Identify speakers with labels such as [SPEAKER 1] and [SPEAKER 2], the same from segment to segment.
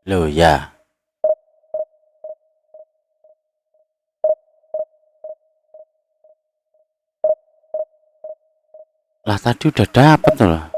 [SPEAKER 1] Loh ya, lah tadi udah dapet loh.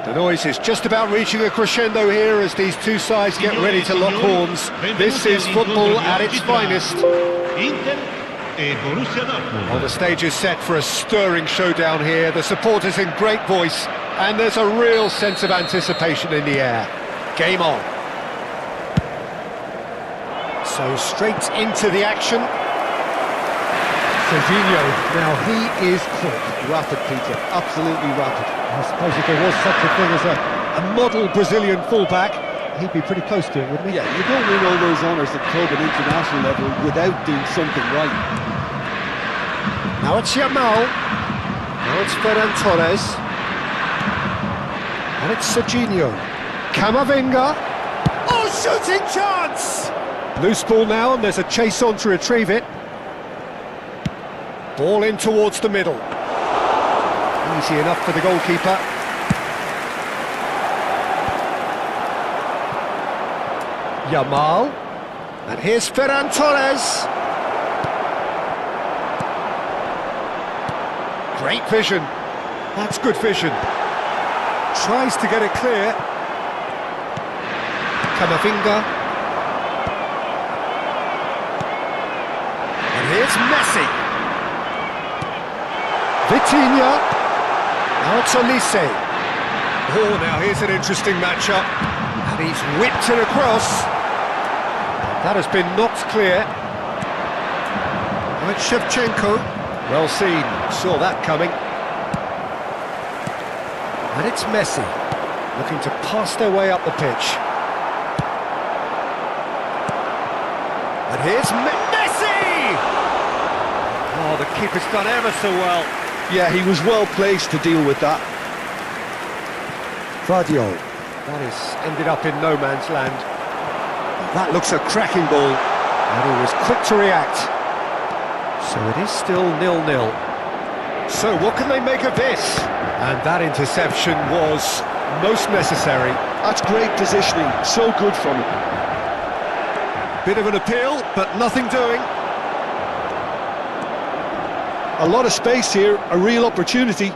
[SPEAKER 2] The noise is just about reaching a crescendo here as these two sides get ready to lock horns. This is football at its finest. Well, the stage is set for a stirring showdown here. The supporters in great voice, and there's a real sense of anticipation in the air. Game on. So straight into the action. Serginho, now he is quick.
[SPEAKER 3] Rapid, Peter, absolutely rapid.
[SPEAKER 2] I suppose if there was such a thing as a model Brazilian fullback, he'd be pretty close to it, wouldn't he?
[SPEAKER 3] Yeah, you don't win all those honours at club and international level without doing something right.
[SPEAKER 2] Now it's Yamal. Now it's Ferran Torres. And it's Serginho. Camavinga. Oh, shooting chance! Loose ball now, and there's a chase on to retrieve it. Ball in towards the middle. Easy enough for the goalkeeper. Yamal. And here's Ferran Torres. Great vision. That's good vision. Tries to get it clear. Camavinga. And here's Messi. Vitinha. Now it's Olise. Oh, now here's an interesting matchup. And he's whipped it across. That has been knocked clear. Now it's Shevchenko. Well seen, saw that coming. And it's Messi, looking to pass their way up the pitch. And here's Messi! Oh, the keeper's done ever so well.
[SPEAKER 3] Yeah, he was well placed to deal with that.
[SPEAKER 2] Fadio. That has ended up in no man's land. That looks a cracking ball. And he was quick to react. So it is still 0-0. So what can they make of this? And that interception was most necessary.
[SPEAKER 3] That's great positioning, so good from him.
[SPEAKER 2] Bit of an appeal, but nothing doing.
[SPEAKER 3] A lot of space here, a real opportunity.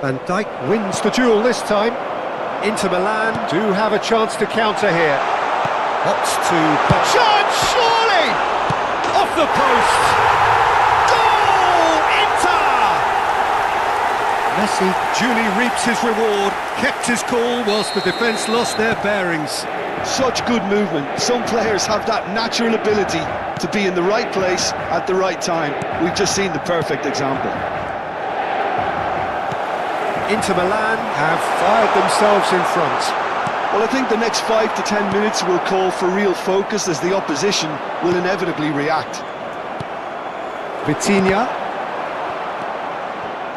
[SPEAKER 2] Van Dijk wins the duel this time. Inter Milan do have a chance to counter here. Hops to... Chance, surely! Off the post! Goal! Inter! Messi duly reaps his reward, kept his cool whilst the defence lost their bearings.
[SPEAKER 3] Such good movement. Some players have that natural ability to be in the right place at the right time. We've just seen the perfect example.
[SPEAKER 2] Inter Milan have fired themselves in front.
[SPEAKER 3] Well, I think the next 5 to 10 minutes will call for real focus as the opposition will inevitably react.
[SPEAKER 2] Vitinha.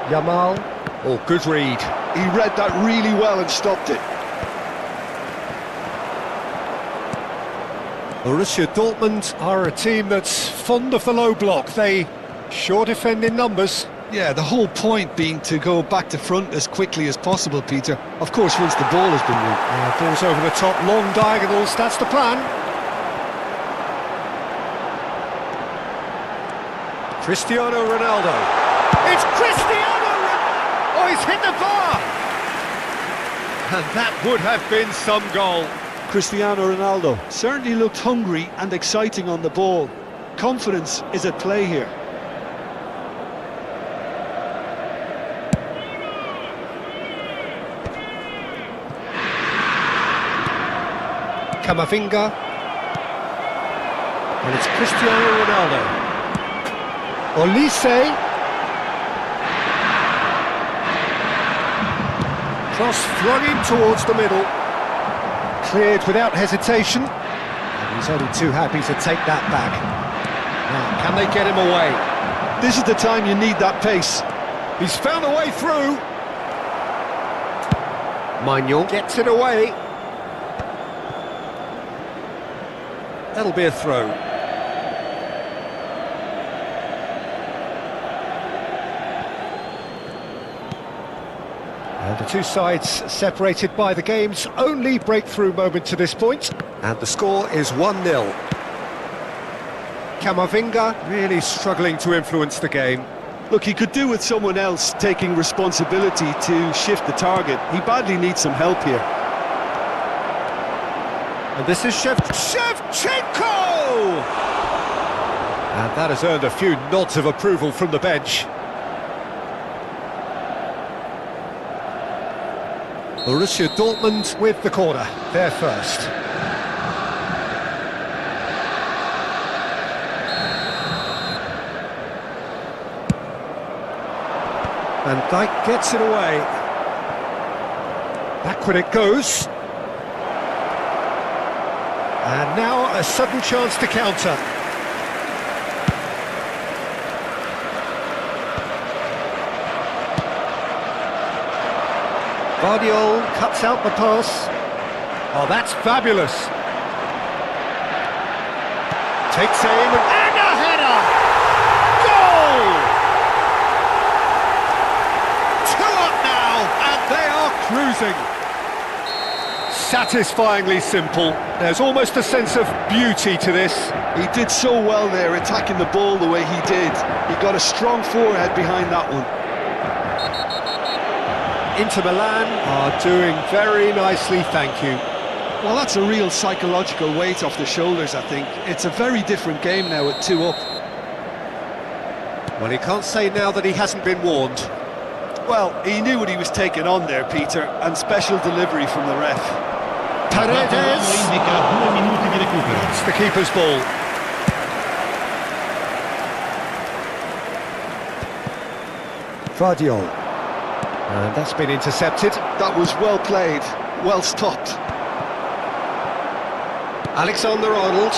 [SPEAKER 2] Yamal. Oh, good read.
[SPEAKER 3] He read that really well and stopped it.
[SPEAKER 2] Borussia Dortmund are a team that's fond of the low block. They sure defend in numbers.
[SPEAKER 3] Yeah, the whole point being to go back to front as quickly as possible, Peter. Of course, once the ball has been won.
[SPEAKER 2] Balls over the top, long diagonals, that's the plan. Cristiano Ronaldo. It's Cristiano Ronaldo! Oh, he's hit the bar! And that would have been some goal.
[SPEAKER 3] Cristiano Ronaldo certainly looked hungry and exciting on the ball. Confidence is at play here.
[SPEAKER 2] Camavinga. And it's Cristiano Ronaldo. Olise. Cross flung in towards the middle. Cleared without hesitation. And he's only too happy to take that back. Now, can they get him away?
[SPEAKER 3] This is the time you need that pace.
[SPEAKER 2] He's found a way through. Maignan gets it away. That'll be a throw. And the two sides separated by the game's only breakthrough moment to this point. And the score is 1-0. Camavinga really struggling to influence the game.
[SPEAKER 3] Look, he could do with someone else taking responsibility to shift the target. He badly needs some help here.
[SPEAKER 2] And this is Shevchenko! And that has earned a few nods of approval from the bench. Borussia Dortmund with the corner, they're first. Van Dijk gets it away. Backward it goes. And now a sudden chance to counter. Guardiola cuts out the pass. Oh, that's fabulous. Takes aim and a header! Goal! 2 up now, and they are cruising. Satisfyingly simple. There's almost a sense of beauty to this.
[SPEAKER 3] He did so well there, attacking the ball the way he did. He got a strong forehead behind that one.
[SPEAKER 2] Inter Milan are doing very nicely, thank you.
[SPEAKER 3] Well, that's a real psychological weight off the shoulders, I think. It's a very different game now at 2 up.
[SPEAKER 2] Well, he can't say now that he hasn't been warned.
[SPEAKER 3] Well, he knew what he was taking on there, Peter, and special delivery from the ref.
[SPEAKER 2] Paredes! It's the keeper's ball. Guardiola. And that's been intercepted.
[SPEAKER 3] That was well played, well stopped.
[SPEAKER 2] Alexander-Arnold.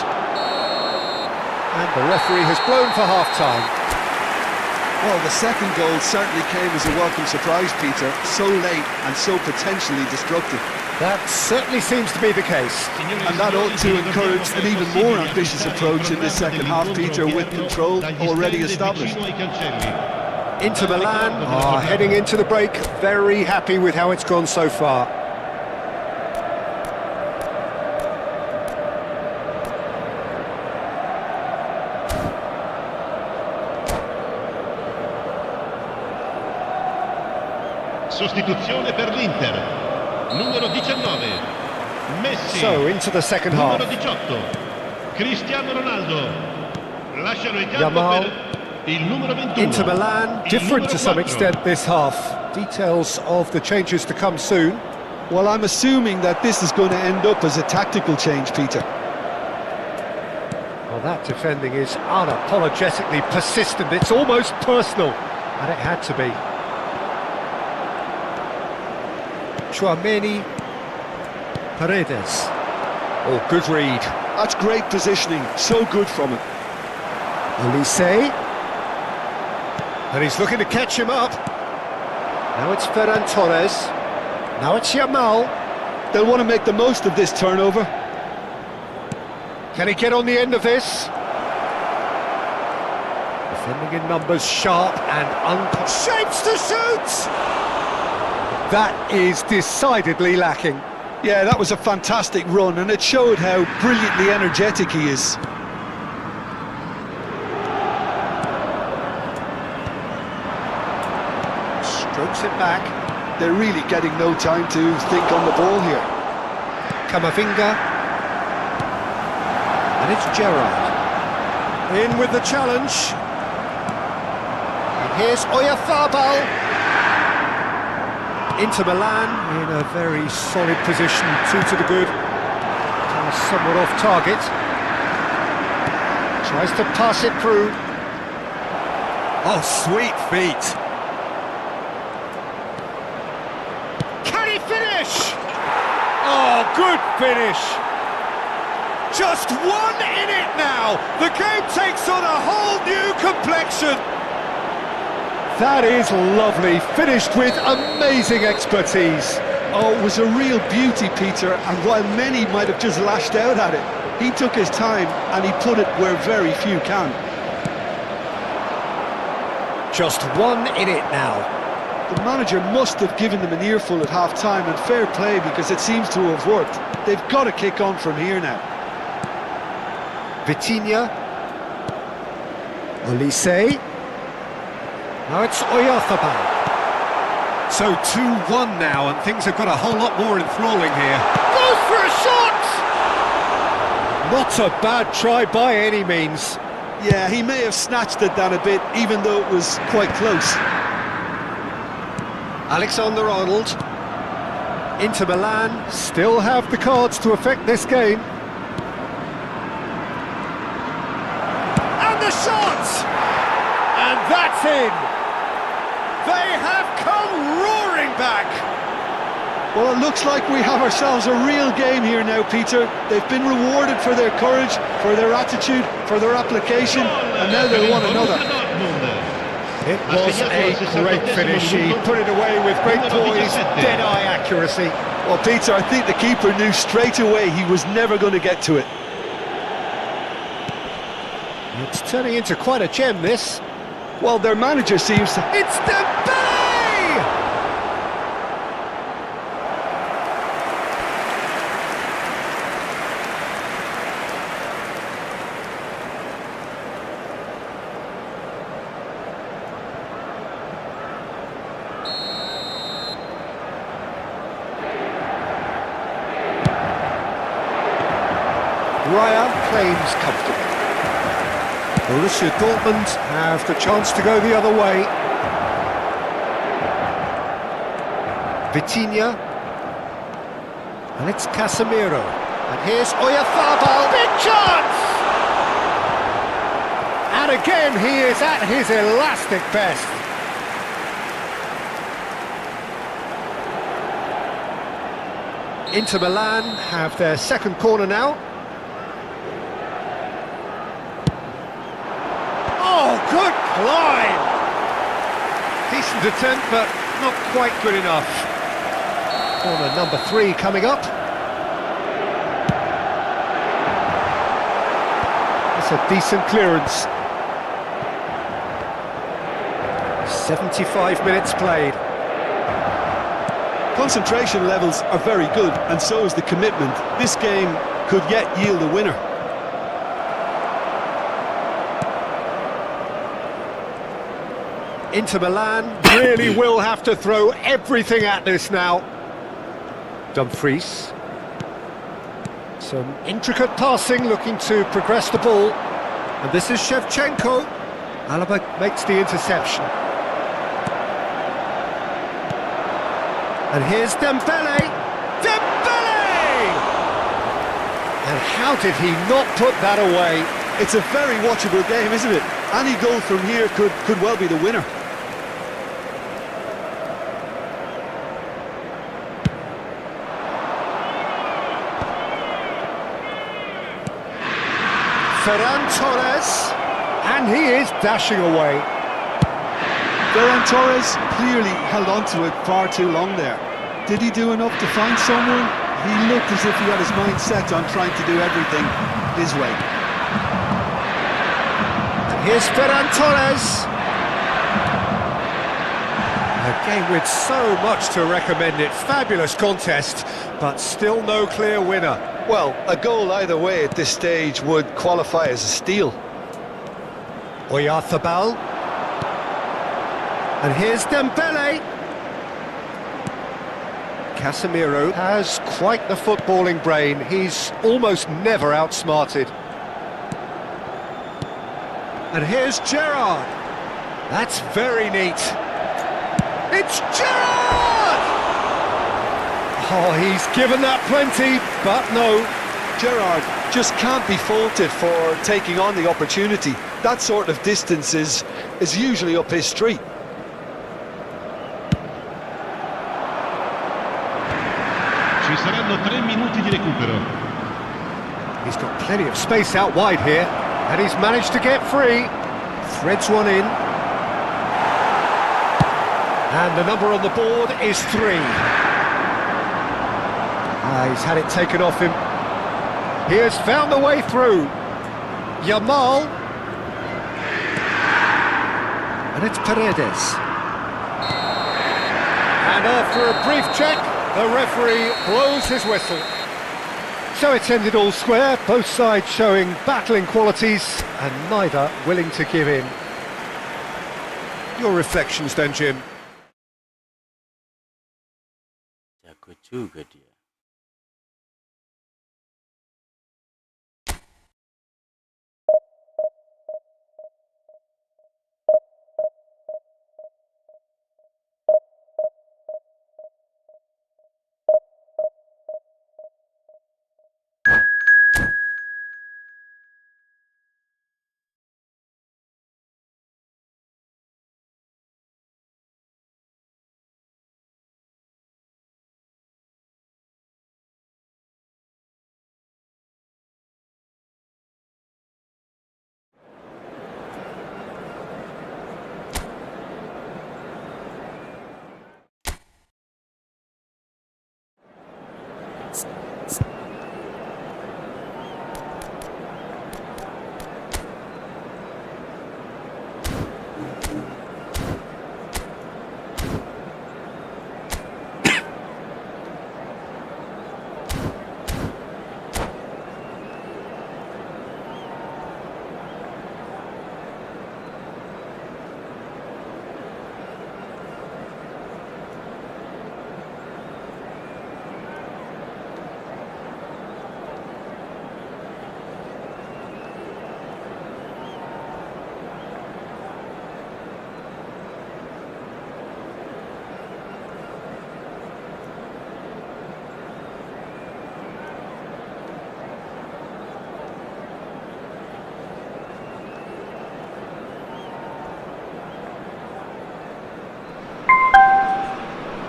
[SPEAKER 2] And the referee has blown for half-time.
[SPEAKER 3] Well, the second goal certainly came as a welcome surprise, Peter. So late and so potentially destructive.
[SPEAKER 2] That certainly seems to be the case.
[SPEAKER 3] And that ought to encourage an even more ambitious approach in this second half, Peter, with control already established.
[SPEAKER 2] Inter Milan are heading into the break, very happy with how it's gone so far.
[SPEAKER 4] Sostituzione per l'Inter. Numero 19. Messi.
[SPEAKER 2] So, into the second half.
[SPEAKER 4] Numero 18. Cristiano Ronaldo. Lasciano il campo
[SPEAKER 2] Yamal.
[SPEAKER 4] per il numero 21.
[SPEAKER 2] Inter Milan, different to some extent this half. Details of the changes to come soon.
[SPEAKER 3] Well, I'm assuming that this is going to end up as a tactical change, Peter.
[SPEAKER 2] Well, that defending is unapologetically persistent. It's almost personal, and it had to be. Chouameni Paredes. Oh, good read.
[SPEAKER 3] That's great positioning, so good from him.
[SPEAKER 2] Elise. And he's looking to catch him up. Now it's Ferran Torres. Now it's Yamal.
[SPEAKER 3] They'll want to make the most of this turnover.
[SPEAKER 2] Can he get on the end of this? Defending in numbers, sharp and shapes to shoot! That is decidedly lacking.
[SPEAKER 3] Yeah, that was a fantastic run, and it showed how brilliantly energetic he is.
[SPEAKER 2] Strokes it back.
[SPEAKER 3] They're really getting no time to think on the ball here.
[SPEAKER 2] Camavinga. And it's Gerrard. In with the challenge. And here's Oyarzabal. Inter Milan in a very solid position, 2 to the good. Somewhat off target. Tries to pass it through. Oh, sweet feet. Can he finish? Oh, good finish. Just 1 in it now. The game takes on a whole new complexion. That is lovely, finished with amazing expertise.
[SPEAKER 3] Oh, it was a real beauty, Peter, and while many might have just lashed out at it, he took his time and he put it where very few can.
[SPEAKER 2] Just 1 in it now.
[SPEAKER 3] The manager must have given them an earful at half-time, and fair play because it seems to have worked. They've got to kick on from here now.
[SPEAKER 2] Vitinha. Elise. Now it's Oyarzabal. So 2-1 now, and things have got a whole lot more enthralling here. Goes for a shot! Not a bad try by any means.
[SPEAKER 3] Yeah, he may have snatched it down a bit, even though it was quite close.
[SPEAKER 2] Alexander-Arnold. Inter Milan still have the cards to affect this game. And the shot! And that's in! They have come roaring back!
[SPEAKER 3] Well, it looks like we have ourselves a real game here now, Peter. They've been rewarded for their courage, for their attitude, for their application, and now they want another.
[SPEAKER 2] It was a great finish. He put it away with great poise, dead-eye accuracy.
[SPEAKER 3] Well, Peter, I think the keeper knew straight away he was never going to get to it.
[SPEAKER 2] It's turning into quite a gem, this.
[SPEAKER 3] Well, their manager seems to...
[SPEAKER 2] It's Dembele! Raya claims comfortable. Borussia Dortmund have the chance to go the other way. Vitinha. And it's Casemiro. And here's Oyarzabal. Big chance! And again, he is at his elastic best. Inter Milan have their second corner now. Oh, good climb! Decent attempt, but not quite good enough. Corner number 3 coming up. That's a decent clearance. 75 minutes played.
[SPEAKER 3] Concentration levels are very good, and so is the commitment. This game could yet yield a winner.
[SPEAKER 2] Inter Milan really will have to throw everything at this now. Dumfries. Some intricate passing, looking to progress the ball. And this is Shevchenko. Alaba makes the interception. And here's Dembele. Dembele! And how did he not put that away?
[SPEAKER 3] It's a very watchable game, isn't it? Any goal from here could well be the winner.
[SPEAKER 2] Ferran Torres, and he is dashing away.
[SPEAKER 3] Ferran Torres clearly held on to it far too long there. Did he do enough to find someone? He looked as if he had his mind set on trying to do everything his way.
[SPEAKER 2] And here's Ferran Torres. A game with so much to recommend it. Fabulous contest, but still no clear winner.
[SPEAKER 3] Well, a goal either way at this stage would qualify as a steal.
[SPEAKER 2] Oyarzabal. And here's Dembele. Casemiro has quite the footballing brain. He's almost never outsmarted. And here's Gerrard. That's very neat. It's Gerrard! Oh, he's given that plenty, but no.
[SPEAKER 3] Gerrard just can't be faulted for taking on the opportunity. That sort of distance is usually up his street.
[SPEAKER 4] Ci saranno 3 minuti di recupero.
[SPEAKER 2] He's got plenty of space out wide here, and he's managed to get free. Threads one in. And the number on the board is 3. He's had it taken off him. He has found the way through. Yamal. And it's Paredes. And after a brief check, the referee blows his whistle. So it's ended all square, both sides showing battling qualities and neither willing to give in. Your reflections then, Jim?
[SPEAKER 1] Jago juga dia.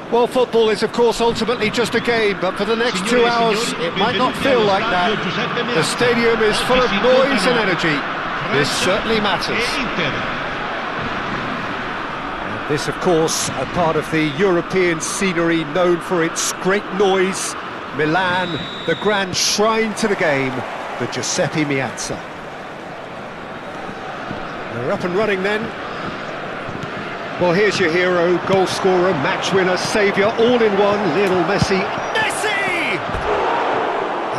[SPEAKER 2] Well, football is, of course, ultimately just a game, but for the next 2 hours, it might not feel like that. The stadium is full of noise and energy. This certainly matters. And this, of course, a part of the European scenery known for its great noise. Milan, the grand shrine to the game, the Giuseppe Meazza. They're up and running then. Well, here's your hero, goal scorer, match winner, saviour, all in one, Lionel Messi. Messi!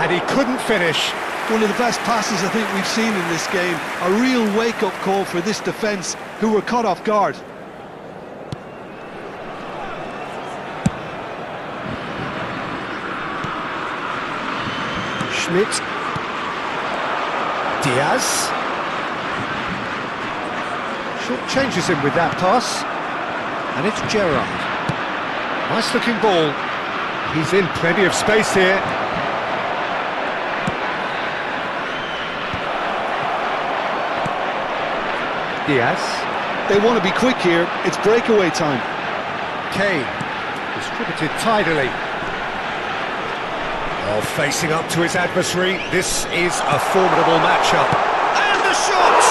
[SPEAKER 2] And he couldn't finish.
[SPEAKER 3] One of the best passes I think we've seen in this game. A real wake-up call for this defence, who were caught off guard.
[SPEAKER 2] Schmidt. Diaz. Short changes him with that pass. And it's Gerrard. Nice looking ball. He's in plenty of space here. Diaz.
[SPEAKER 3] They want to be quick here. It's breakaway time.
[SPEAKER 2] Kane, distributed tidily. Oh, facing up to his adversary, this is a formidable matchup. And the shot!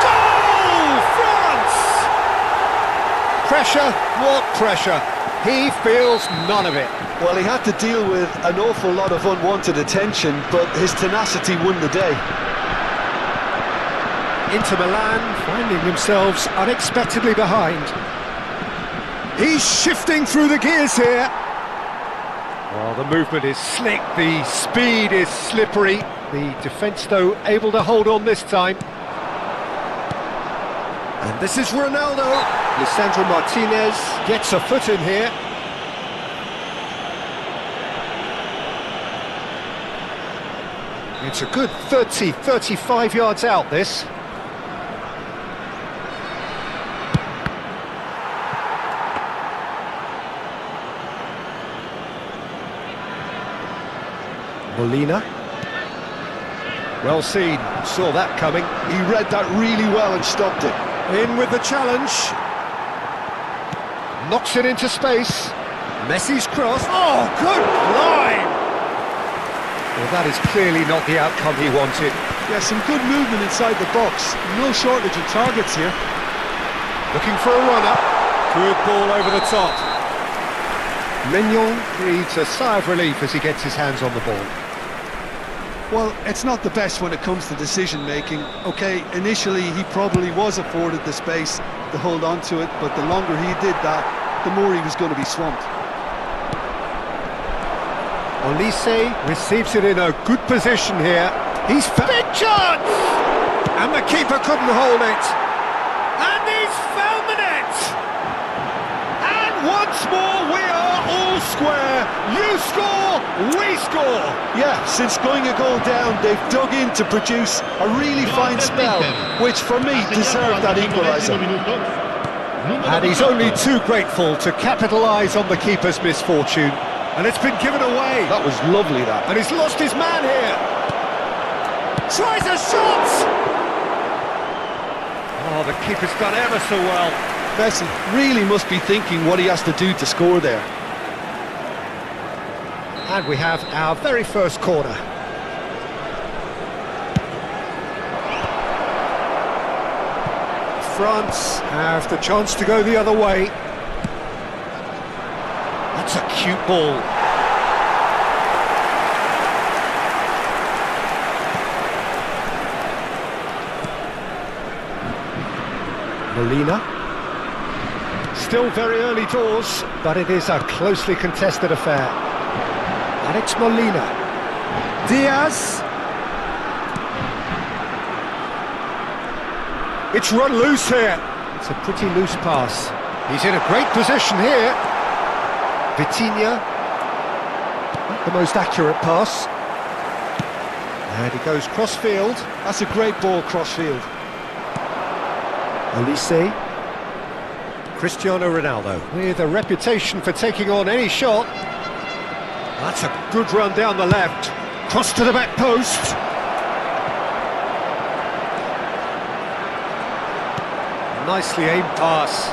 [SPEAKER 2] Goal! France! Pressure? What pressure? He feels none of it.
[SPEAKER 3] Well, he had to deal with an awful lot of unwanted attention, but his tenacity won the day.
[SPEAKER 2] Inter Milan finding themselves unexpectedly behind. He's shifting through the gears here. Well, the movement is slick, the speed is slippery. The defence, though, able to hold on this time. And this is Ronaldo. Lisandro Martinez gets a foot in here. It's a good 30, 35 yards out, this. Molina. Well seen, saw that coming.
[SPEAKER 3] He read that really well and stopped it.
[SPEAKER 2] In with the challenge. Knocks it into space. Messi's cross. Oh, good line! Well, that is clearly not the outcome he wanted.
[SPEAKER 3] Yeah, some good movement inside the box. No shortage of targets here.
[SPEAKER 2] Looking for a runner. Good ball over the top. Mignon breathes a sigh of relief as he gets his hands on the ball.
[SPEAKER 3] Well, it's not the best when it comes to decision-making. Okay, initially he probably was afforded the space to hold on to it, but the longer he did that, the more he was going to be swamped.
[SPEAKER 2] Olise receives it in a good position here. He's big chance! And the keeper couldn't hold it. And he's found the net! And once more we are all square. You score, we score!
[SPEAKER 3] Yeah, since going a goal down, they've dug in to produce a really fine spell, which for me deserved that equaliser.
[SPEAKER 2] And he's only too grateful to capitalise on the keeper's misfortune. And it's been given away.
[SPEAKER 3] That was lovely, that.
[SPEAKER 2] And he's lost his man here. Tries a shot! Oh, the keeper's done ever so well.
[SPEAKER 3] Messi really must be thinking what he has to do to score there.
[SPEAKER 2] And we have our very first corner. France have the chance to go the other way. That's a cute ball. Molina. Still very early doors, but it is a closely contested affair. And it's Molina. Diaz. It's run loose here. It's a pretty loose pass. He's in a great position here. Vitinha. Not the most accurate pass. And he goes cross-field.
[SPEAKER 3] That's a great ball cross-field.
[SPEAKER 2] Olise. Cristiano Ronaldo, with a reputation for taking on any shot. That's a good run down the left. Cross to the back post. Nicely aimed pass.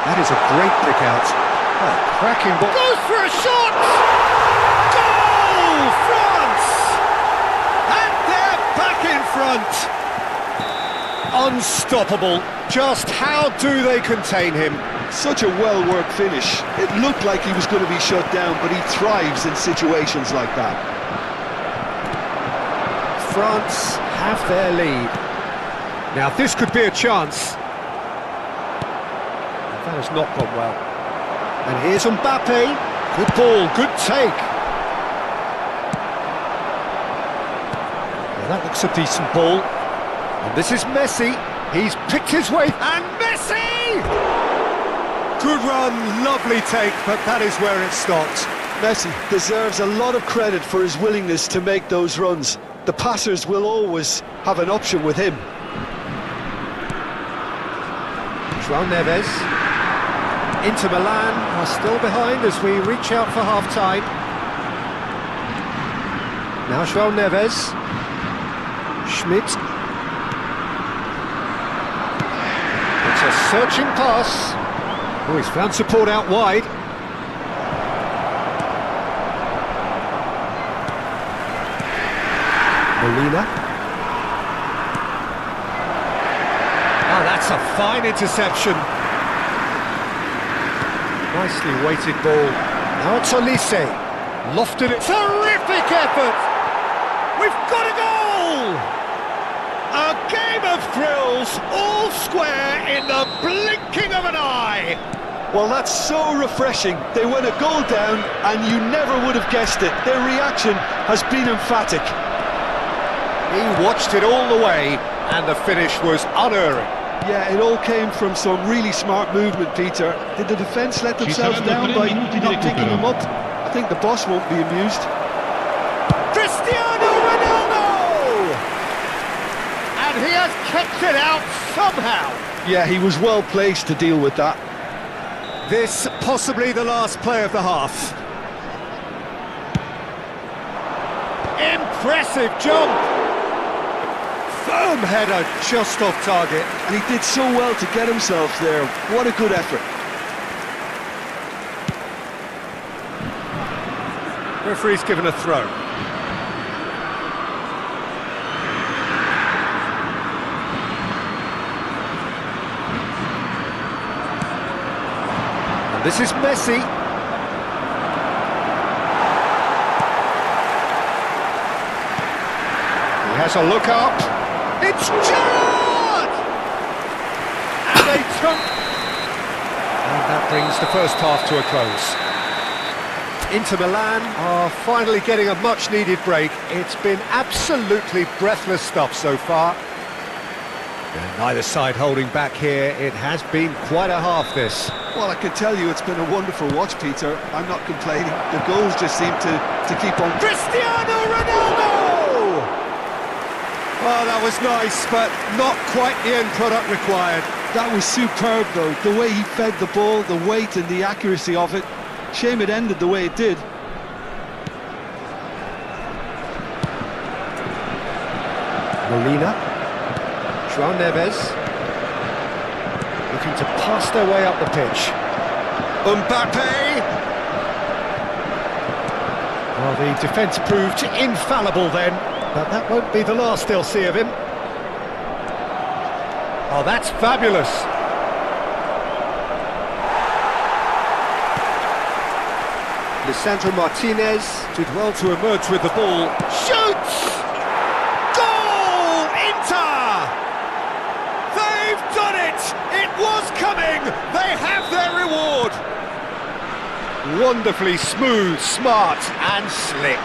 [SPEAKER 2] That is a great pick out. A cracking ball. Goes for a shot! Goal! France! And they're back in front. Unstoppable. Just how do they contain him?
[SPEAKER 3] Such a well-worked finish. It looked like he was going to be shut down, but he thrives in situations like that.
[SPEAKER 2] France have their lead. Now this could be a chance. That has not gone well. And here's Mbappe. Good ball, good take. Well, that looks a decent ball. And this is Messi. He's picked his way. And Messi! Good run, lovely take, but that is where it stopped.
[SPEAKER 3] Messi deserves a lot of credit for his willingness to make those runs. The passers will always have an option with him.
[SPEAKER 2] João Neves. Inter Milan are still behind as we reach out for half-time. Now João Neves. Schmidt. It's a searching pass. Oh, he's found support out wide. Molina. Oh, that's a fine interception. Nicely weighted ball. Now it's Olise. Lofted it. Terrific effort! We've got a goal! A game of thrills, all square in the blinking of an eye!
[SPEAKER 3] Well, that's so refreshing. They went a goal down and you never would have guessed it. Their reaction has been emphatic.
[SPEAKER 2] He watched it all the way and the finish was unerring.
[SPEAKER 3] Yeah, it all came from some really smart movement, Peter. Did the defence let themselves down by not picking them up? I think the boss won't be amused.
[SPEAKER 2] Cristiano Ronaldo! And he has kept it out somehow.
[SPEAKER 3] Yeah, he was well placed to deal with that.
[SPEAKER 2] This possibly the last play of the half. Impressive jump! Firm header just off target.
[SPEAKER 3] And he did so well to get himself there. What a good effort.
[SPEAKER 2] Referee's given a throw. And this is Messi. He has a look up. It's Gerrard! And they took... And that brings the first half to a close. Inter Milan are finally getting a much-needed break. It's been absolutely breathless stuff so far. And neither side holding back here. It has been quite a half, this.
[SPEAKER 3] Well, I can tell you it's been a wonderful watch, Peter. I'm not complaining. The goals just seem to keep on...
[SPEAKER 2] Cristiano Ronaldo! Well, that was nice, but not quite the end product required.
[SPEAKER 3] That was superb, though. The way he fed the ball, the weight and the accuracy of it. Shame it ended the way it did.
[SPEAKER 2] Molina. João Neves. Looking to pass their way up the pitch. Mbappe! Well, the defence proved infallible then, but that won't be the last they'll see of him. Oh, that's fabulous! Lisandro Martinez did well to emerge with the ball. Shoots! Goal! Inter! They've done it! It was coming! They have their reward! Wonderfully smooth, smart and slick.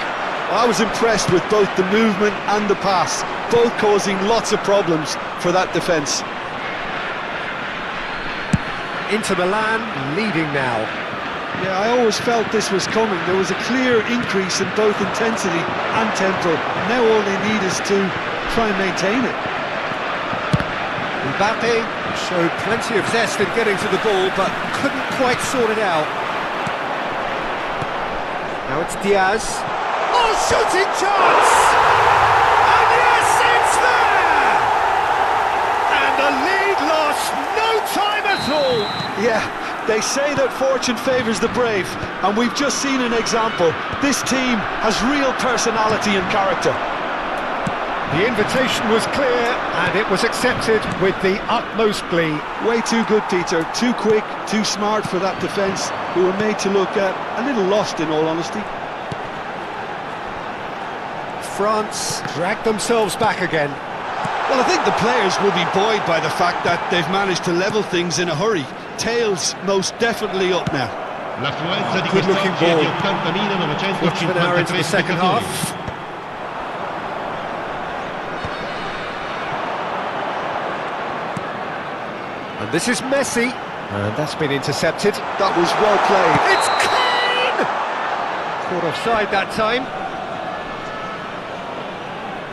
[SPEAKER 3] I was impressed with both the movement and the pass, both causing lots of problems for that defence.
[SPEAKER 2] Inter Milan leading now.
[SPEAKER 3] Yeah, I always felt this was coming. There was a clear increase in both intensity and tempo. Now all they need is to try and maintain it.
[SPEAKER 2] Mbappe showed plenty of zest in getting to the ball, but couldn't quite sort it out. Now it's Diaz. Oh, shooting chance! And yes, it's there! And the lead lost no time at all!
[SPEAKER 3] Yeah, they say that fortune favours the brave, and we've just seen an example. This team has real personality and character.
[SPEAKER 2] The invitation was clear, and it was accepted with the utmost glee.
[SPEAKER 3] Way too good, Peter. Too quick, too smart for that defence, who were made to look a little lost, in all honesty.
[SPEAKER 2] France dragged themselves back again.
[SPEAKER 3] Well, I think the players will be buoyed by the fact that they've managed to level things in a hurry. Tails most definitely up now.
[SPEAKER 4] L'affluenza di
[SPEAKER 2] Good-looking
[SPEAKER 4] quest'oggi è di
[SPEAKER 2] ball. Much of an hour into the
[SPEAKER 4] 80.953
[SPEAKER 2] second
[SPEAKER 4] spettatori.
[SPEAKER 2] half. And this is Messi. And that's been intercepted.
[SPEAKER 3] That was well played.
[SPEAKER 2] It's Kane! Caught offside that time.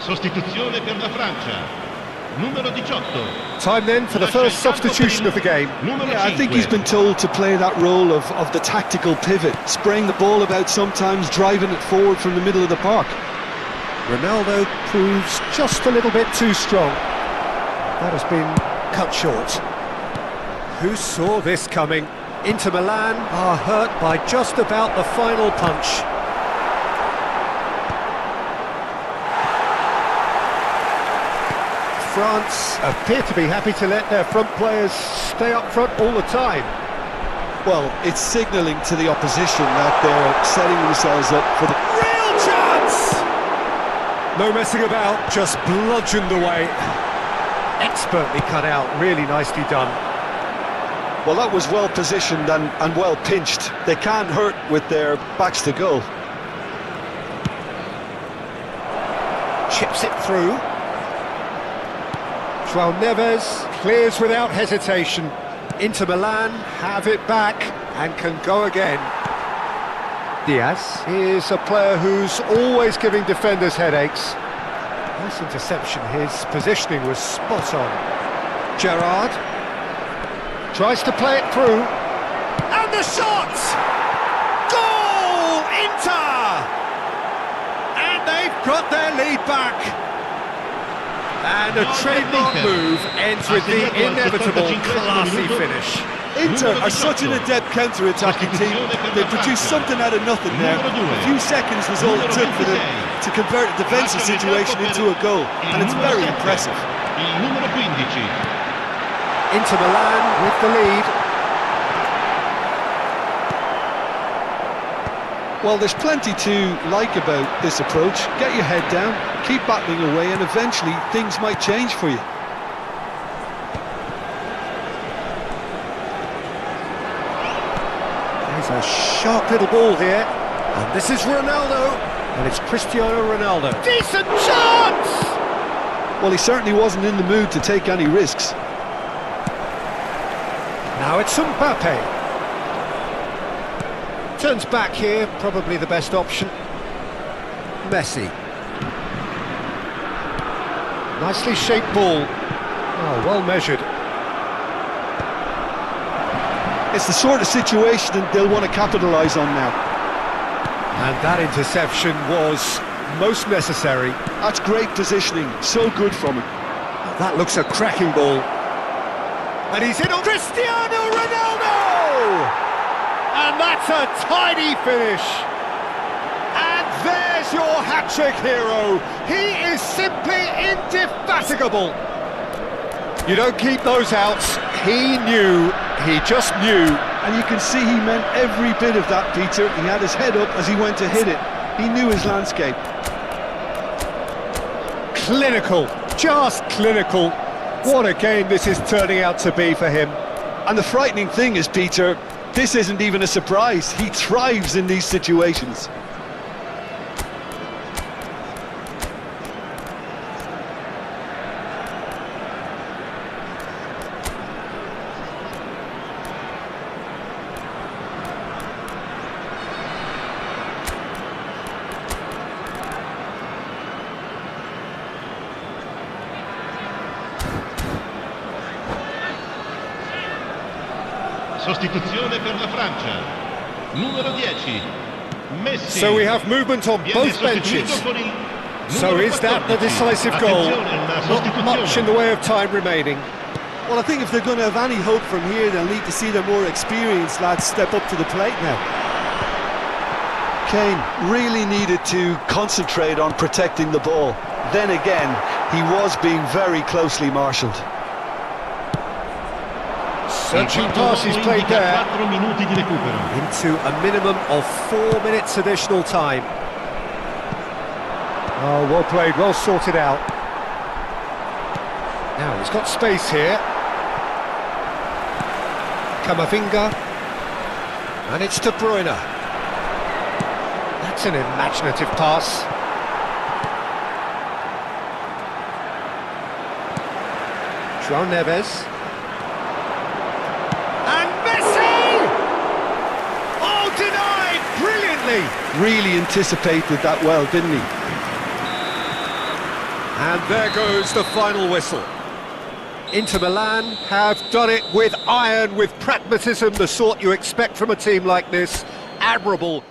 [SPEAKER 4] Sostituzione per la Francia. Numero 18.
[SPEAKER 2] Time then for the first substitution of the game.
[SPEAKER 4] Numero
[SPEAKER 3] Yeah, I think
[SPEAKER 4] 5.
[SPEAKER 3] he's been told to play that role of the tactical pivot, spraying the ball about sometimes, driving it forward from the middle of the park.
[SPEAKER 2] Ronaldo proves just a little bit too strong. That has been cut short. Who saw this coming? Inter Milan are hurt by just about the final punch. France appear to be happy to let their front players stay up front all the time.
[SPEAKER 3] Well, it's signalling to the opposition that they're setting themselves up for the...
[SPEAKER 2] Real chance! No messing about, just bludgeoned away. Expertly cut out, really nicely done.
[SPEAKER 3] Well, that was well positioned and well pinched. They can't hurt with their backs to goal.
[SPEAKER 2] Chips it through. João Neves clears without hesitation. Inter Milan have it back and can go again. Diaz is a player who's always giving defenders headaches. Nice interception, his positioning was spot on. Gerrard tries to play it through. And the shot! Goal! Inter! And they've got their lead back. And a trademark move ends with the inevitable classy finish.
[SPEAKER 3] Inter are such an adept counter-attacking team. They produced something out of nothing there. A few seconds was all it took for them to convert a defensive situation into a goal, and it's very impressive.
[SPEAKER 4] Il numero 15.
[SPEAKER 2] Inter Milan with the lead.
[SPEAKER 3] Well, there's plenty to like about this approach. Get your head down, keep battling away, and eventually things might change for you.
[SPEAKER 2] There's a sharp little ball here. And this is Ronaldo. And it's Cristiano Ronaldo. Decent chance!
[SPEAKER 3] Well, he certainly wasn't in the mood to take any risks.
[SPEAKER 2] Now it's Mbappe. Turns back here, probably the best option. Messi. Nicely shaped ball. Oh, well measured.
[SPEAKER 3] It's the sort of situation that they'll want to capitalise on now.
[SPEAKER 2] And that interception was most necessary.
[SPEAKER 3] That's great positioning, so good from him.
[SPEAKER 2] That looks a cracking ball. And he's in on Cristiano Ronaldo! And that's a tidy finish. And there's your hat-trick hero. He is simply indefatigable. You don't keep those outs. He knew, he just knew.
[SPEAKER 3] And you can see he meant every bit of that, Peter. He had his head up as he went to hit it. He knew his landscape.
[SPEAKER 2] Clinical, just clinical. What a game this is turning out to be for him.
[SPEAKER 3] And the frightening thing is, Peter, this isn't even a surprise. He thrives in these situations.
[SPEAKER 4] Sostituzione per la Francia. Numero 10. Messi.
[SPEAKER 2] So we have movement on both benches. So is that the decisive goal? Not much in the way of time remaining.
[SPEAKER 3] Well, I think if they're going to have any hope from here, they'll need to see their more experienced lads step up to the plate now. Kane really needed to concentrate on protecting the ball. Then again, he was being very closely marshalled.
[SPEAKER 2] Searching passes played there.
[SPEAKER 4] 4 minuti di recupero.
[SPEAKER 2] Into a minimum of 4 minutes additional time. Oh, well played, well sorted out. Now he's got space here. Camavinga. And it's De Bruyne. That's an imaginative pass. João Neves. And Messi! Oh, denied brilliantly!
[SPEAKER 3] Really anticipated that well, didn't he?
[SPEAKER 2] And there goes the final whistle. Inter Milan have done it with iron, with pragmatism, the sort you expect from a team like this. Admirable.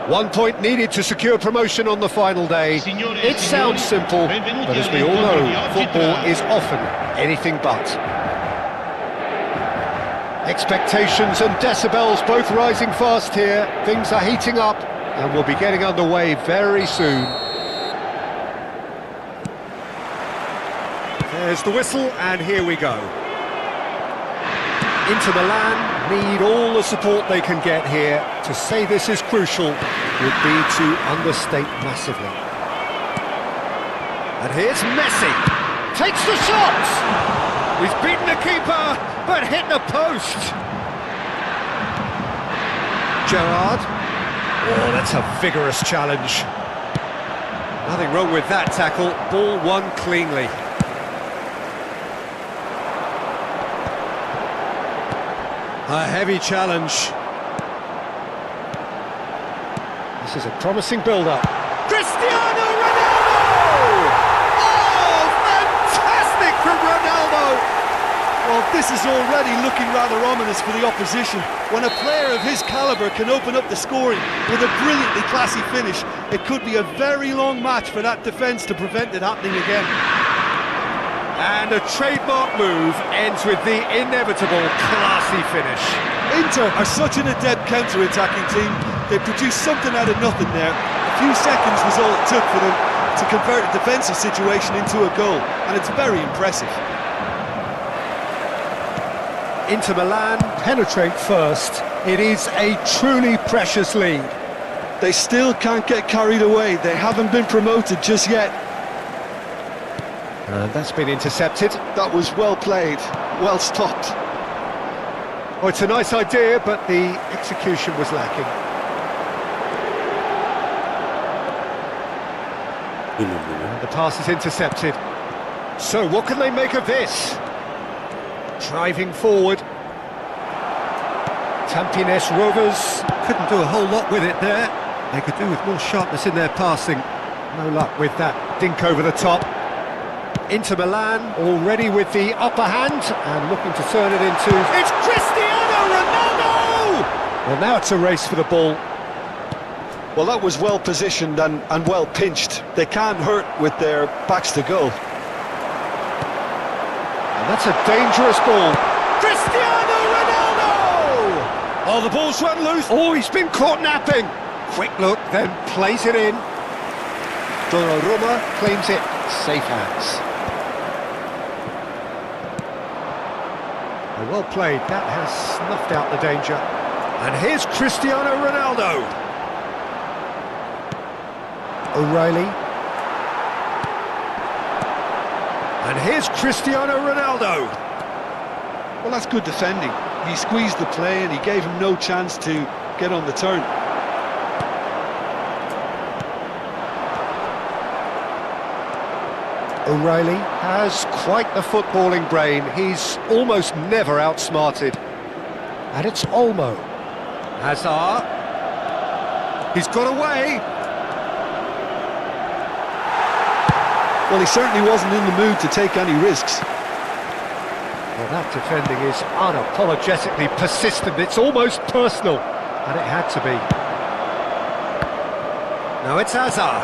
[SPEAKER 2] One point needed to secure promotion on the final day. It sounds simple, but as we all know, football is often anything but. Expectations and decibels both rising fast here. Things are heating up and we'll be getting underway very soon. There's the whistle and here we go. Inter Milan need all the support they can get here. To say this is crucial would be to understate massively. And here's Messi. Takes the shot! He's beaten the keeper, but hit the post. Gerrard. Oh, that's a vigorous challenge. Nothing wrong with that tackle. Ball won cleanly. A heavy challenge. This is a promising build-up. Cristiano Ronaldo! Oh, fantastic from Ronaldo!
[SPEAKER 3] Well, this is already looking rather ominous for the opposition. When a player of his calibre can open up the scoring with a brilliantly classy finish, it could be a very long match for that defence to prevent it happening again.
[SPEAKER 2] And a trademark move ends with the inevitable classy finish.
[SPEAKER 3] Inter are such an adept counter-attacking team. They produced something out of nothing there. A few seconds was all it took for them to convert a defensive situation into a goal, and it's very impressive.
[SPEAKER 2] Inter Milan penetrate first. It is a truly precious lead.
[SPEAKER 3] They still can't get carried away. They haven't been promoted just yet.
[SPEAKER 2] And that's been intercepted.
[SPEAKER 3] That was well played, well stopped.
[SPEAKER 2] Oh, it's a nice idea, but the execution was lacking. And the pass is intercepted. So what can they make of this? Driving forward. Tampines Rovers couldn't do a whole lot with it there. They could do with more sharpness in their passing. No luck with that dink over the top. Inter Milan already with the upper hand and looking to turn it into... It's Cristiano Ronaldo! Well, now it's a race for the ball.
[SPEAKER 3] Well, that was well positioned and well pinched. They can't hurt with their backs to goal.
[SPEAKER 2] And that's a dangerous ball. Cristiano Ronaldo! Oh, the ball's run loose. Oh, he's been caught napping. Quick look, then plays it in. Donnarumma claims it. Safe hands. Well played, that has snuffed out the danger. And here's Cristiano Ronaldo. O'Reilly. And here's Cristiano Ronaldo.
[SPEAKER 3] Well, that's good defending. He squeezed the play and he gave him no chance to get on the turn.
[SPEAKER 2] O'Reilly has quite the footballing brain. He's almost never outsmarted. And it's Olmo. Hazard. He's got away.
[SPEAKER 3] Well, he certainly wasn't in the mood to take any risks.
[SPEAKER 2] Well, that defending is unapologetically persistent. It's almost personal. And it had to be. Now it's Hazard.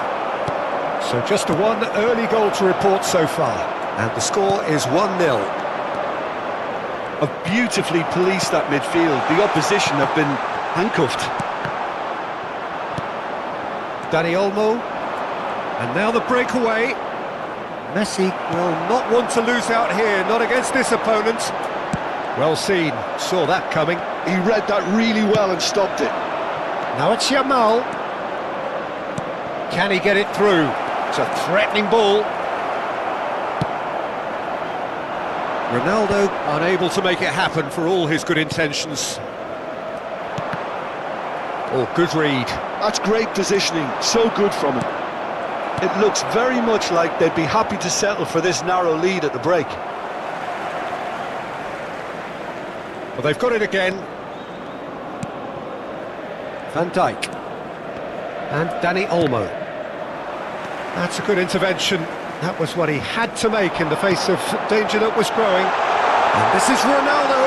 [SPEAKER 2] So just a one early goal to report so far. And the score is 1-0.
[SPEAKER 3] Have beautifully policed that midfield. The opposition have been handcuffed.
[SPEAKER 2] Dani Olmo. And now the breakaway. Messi will not want to lose out here, not against this opponent. Well seen, saw that coming.
[SPEAKER 3] He read that really well and stopped it.
[SPEAKER 2] Now it's Yamal. Can he get it through? It's a threatening ball. Ronaldo unable to make it happen for all his good intentions. Oh, good read.
[SPEAKER 3] That's great positioning, so good from him. It looks very much like they'd be happy to settle for this narrow lead at the break.
[SPEAKER 2] Well, they've got it again. Van Dijk. And Dani Olmo. That's a good intervention. That was what he had to make in the face of danger that was growing. And this is Ronaldo.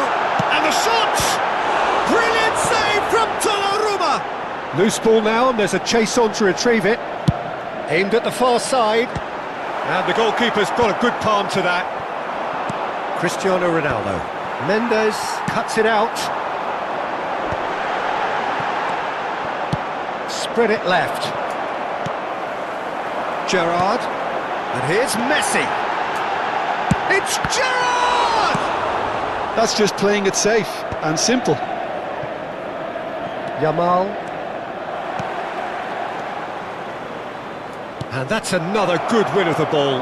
[SPEAKER 2] And the shot! Brilliant save from Donnarumma! Loose ball now, and there's a chase on to retrieve it. Aimed at the far side. And the goalkeeper's got a good palm to that. Cristiano Ronaldo. Mendes cuts it out. Spread it left. Gerrard. And here's Messi. It's Gerrard!
[SPEAKER 3] That's just playing it safe and simple.
[SPEAKER 2] Yamal. And that's another good win of the ball.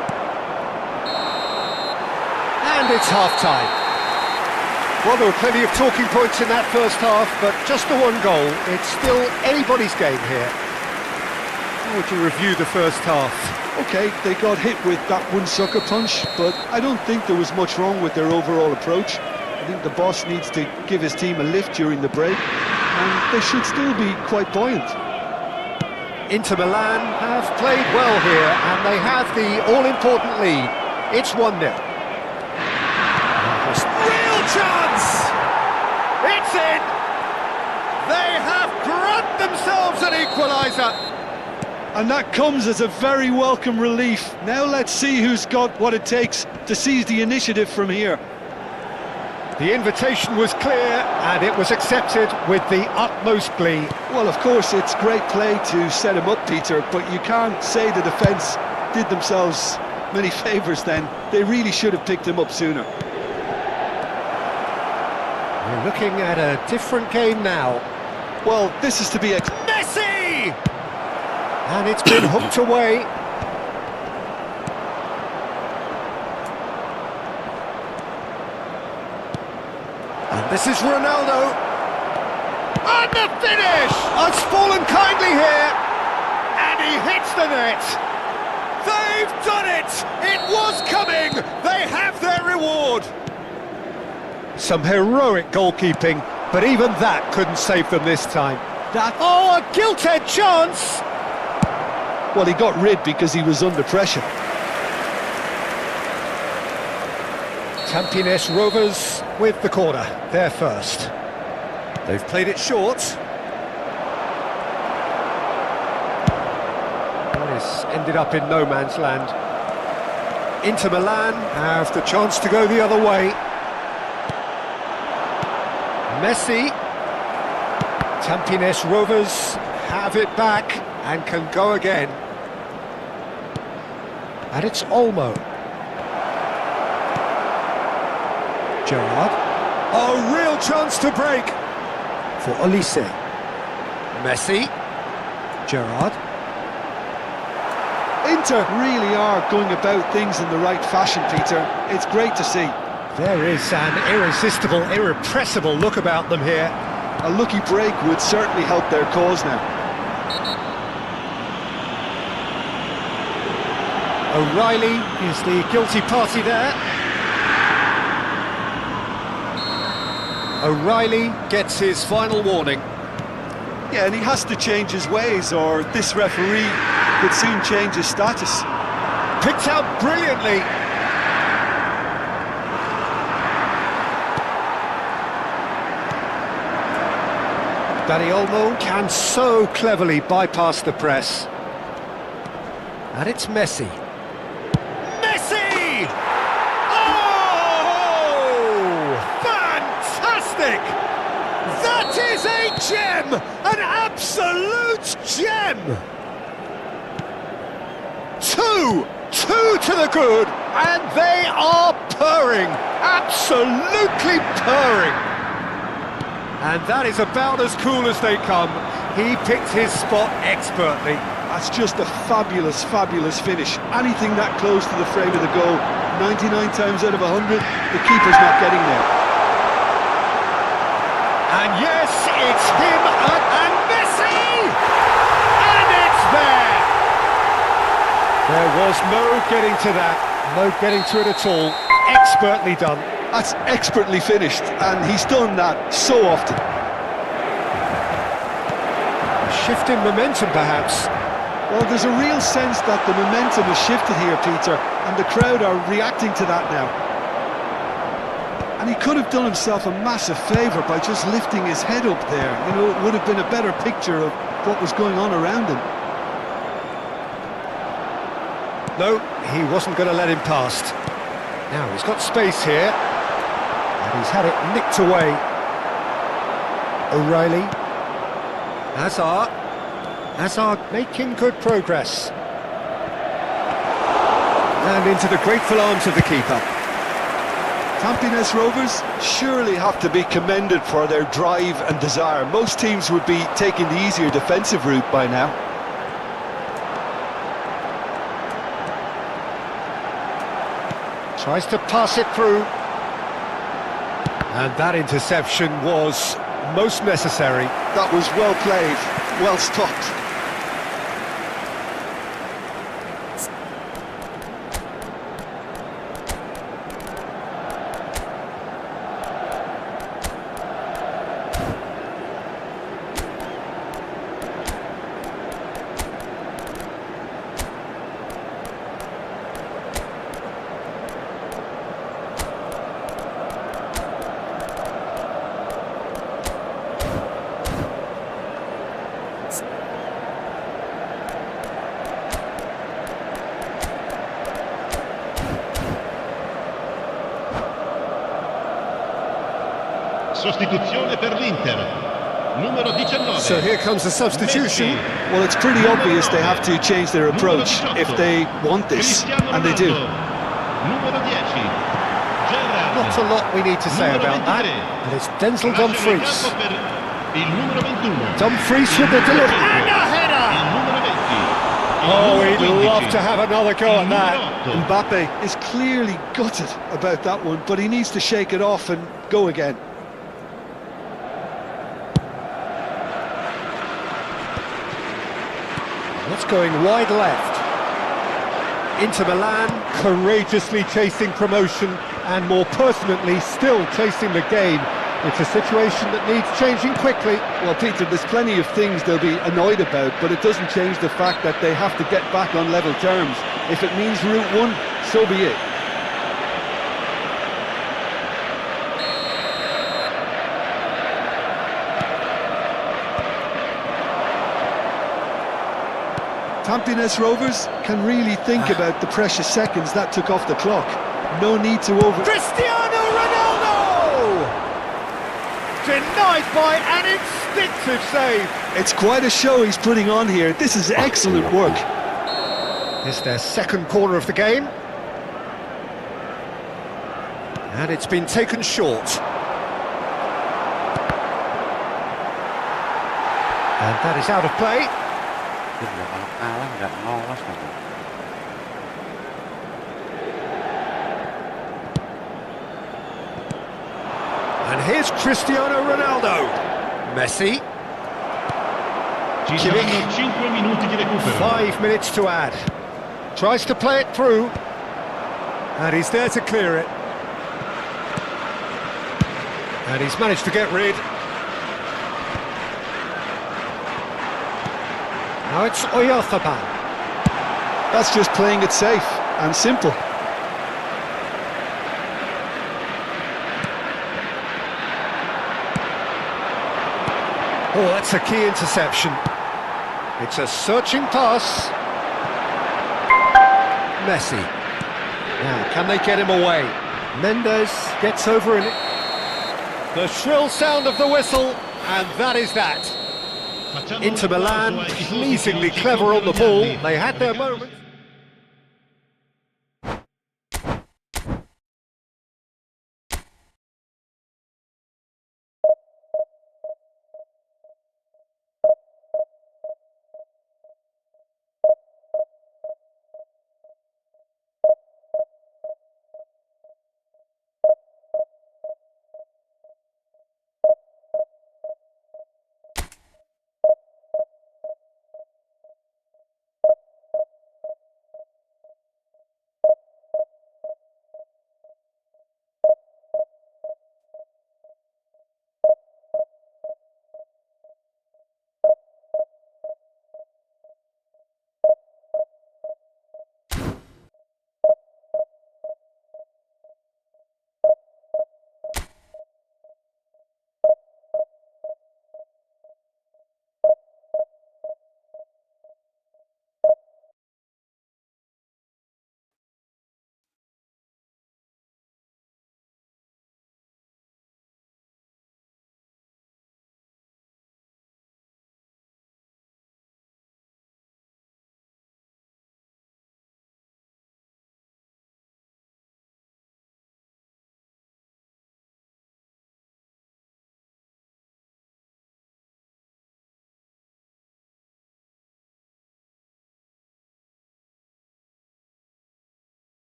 [SPEAKER 2] And it's half-time. Well, there were plenty of talking points in that first half, but just the one goal. It's still anybody's game here. How would you review the first half?
[SPEAKER 3] Okay, they got hit with that one sucker punch, but I don't think there was much wrong with their overall approach. I think the boss needs to give his team a lift during the break, and they should still be quite buoyant.
[SPEAKER 2] Inter Milan have played well here, and they have the all-important lead. It's 1-0. Real chance! It's in! They have grabbed themselves an equaliser!
[SPEAKER 3] And that comes as a very welcome relief. Now let's see who's got what it takes to seize the initiative from here.
[SPEAKER 2] The invitation was clear, and it was accepted with the utmost glee.
[SPEAKER 3] Well, of course, it's great play to set him up, Peter, but you can't say the defence did themselves many favours then. They really should have picked him up sooner.
[SPEAKER 2] We're looking at a different game now.
[SPEAKER 3] Well, this is to be
[SPEAKER 2] Messi! And it's been hooked away. And this is Ronaldo. And the finish! It's fallen kindly here. And he hits the net. They've done it! It was coming! They have their reward! Some heroic goalkeeping, but even that couldn't save them this time. Oh, a gilt-edged chance!
[SPEAKER 3] Well, he got rid because he was under pressure.
[SPEAKER 2] Tampines Rovers with the corner, they're first. They've played it short. This ended up in no man's land. Inter Milan have the chance to go the other way. Messi. Tampines Rovers have it back and can go again. And it's Olmo. Gerrard. A real chance to break for Olise. Messi. Gerrard.
[SPEAKER 3] Inter really are going about things in the right fashion, Peter. It's great to see.
[SPEAKER 2] There is an irresistible, irrepressible look about them here.
[SPEAKER 3] A lucky break would certainly help their cause now.
[SPEAKER 2] O'Reilly is the guilty party there. O'Reilly gets his final warning.
[SPEAKER 3] Yeah, and he has to change his ways, or this referee could soon change his status.
[SPEAKER 2] Picked out brilliantly. Dani Olmo can so cleverly bypass the press. And it's Messi. Messi! Oh! Fantastic! That is a gem! An absolute gem! Two to the good, and they are purring, absolutely purring. And that is about as cool as they come. He picked his spot expertly.
[SPEAKER 3] That's just a fabulous, fabulous finish. Anything that close to the frame of the goal, 99 times out of 100, the keeper's not getting there.
[SPEAKER 2] And yes, it's him and Messi! And it's there! There was no getting to that, no getting to it at all. Expertly done.
[SPEAKER 3] That's expertly finished, and he's done that so often.
[SPEAKER 2] Shift in momentum, perhaps.
[SPEAKER 3] Well, there's a real sense that the momentum has shifted here, Peter, and the crowd are reacting to that now. And he could have done himself a massive favour by just lifting his head up there. You know, it would have been a better picture of what was going on around him.
[SPEAKER 2] No, he wasn't going to let him past. Now he's got space here, and he's had it nicked away. O'Reilly. Hazard making good progress. And into the grateful arms of the keeper.
[SPEAKER 3] Tampines Rovers surely have to be commended for their drive and desire. Most teams would be taking the easier defensive route by now.
[SPEAKER 2] Tries to pass it through. And that interception was most necessary.
[SPEAKER 3] That was well played, well stopped.
[SPEAKER 4] Sostituzione per l'Inter, numero 19.
[SPEAKER 3] So here comes the substitution. Well, it's pretty obvious they have to change their approach if they want this, and they do.
[SPEAKER 4] Numero 10.
[SPEAKER 2] Not a lot we need to say about that. And it's Denzel Dumfries.
[SPEAKER 4] Il numero 21.
[SPEAKER 2] Dumfries with the delivery. And a header!
[SPEAKER 4] Il numero 20.
[SPEAKER 2] Oh, we'd love to have another go at that.
[SPEAKER 3] Mbappe is clearly gutted about that one, but he needs to shake it off and go again.
[SPEAKER 2] What's going wide left? Inter Milan courageously chasing promotion and more pertinently still chasing the game. It's a situation that needs changing quickly.
[SPEAKER 3] Well, Peter, there's plenty of things they'll be annoyed about, but it doesn't change the fact that they have to get back on level terms. If it means Route 1, so be it. Tampines Rovers can really think about the precious seconds that took off the clock. No need to over...
[SPEAKER 2] Cristiano Ronaldo! Denied by an instinctive save.
[SPEAKER 3] It's quite a show he's putting on here. This is excellent work.
[SPEAKER 2] It's their second corner of the game. And it's been taken short. And that is out of play.
[SPEAKER 1] Kalau kalah nggak lolos nanti.
[SPEAKER 2] And here's Cristiano Ronaldo. Messi.
[SPEAKER 4] Ci saranno 5 minuti di recupero.
[SPEAKER 2] 5 minutes to add. Tries to play it through. And he's there to clear it. And he's managed to get rid. Now it's Oyarthapan.
[SPEAKER 3] That's just playing it safe and simple.
[SPEAKER 2] Oh, that's a key interception. It's a searching pass. Messi. Now, can they get him away? Mendes gets over in it. The shrill sound of the whistle, and that is that. Inter Milan, pleasingly clever on the ball. They had their moment.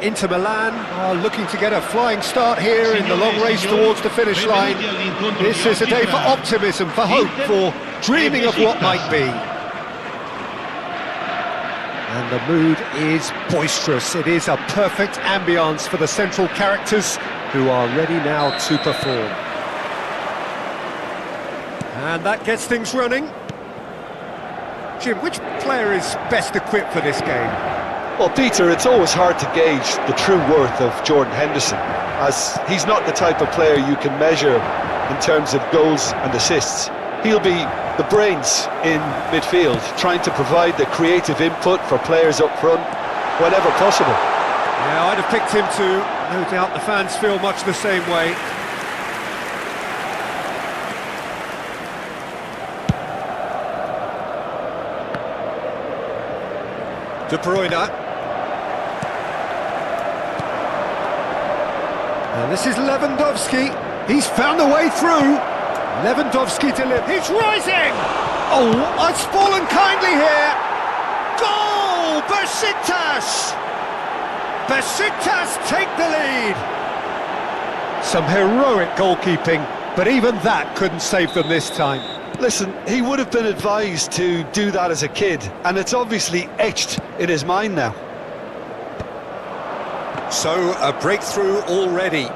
[SPEAKER 2] Inter Milan are looking to get a flying start here in the long race towards the finish line. This is a day for optimism, for hope, for dreaming of what might be. And the mood is boisterous. It is a perfect ambience for the central characters who are ready now to perform. And that gets things running. Jim, which player is best equipped for this game?
[SPEAKER 3] Well, Peter, it's always hard to gauge the true worth of Jordan Henderson, as he's not the type of player you can measure in terms of goals and assists. He'll be the brains in midfield, trying to provide the creative input for players up front whenever possible.
[SPEAKER 2] Yeah, I'd have picked him too. No doubt the fans feel much the same way. De Bruyne. And this is Lewandowski. He's found a way through. Lewandowski delivers. He's rising! Oh, it's fallen kindly here. Goal! Besiktas! Besiktas take the lead. Some heroic goalkeeping, but even that couldn't save them this time.
[SPEAKER 3] Listen, he would have been advised to do that as a kid, and it's obviously etched in his mind now.
[SPEAKER 2] So, a breakthrough already.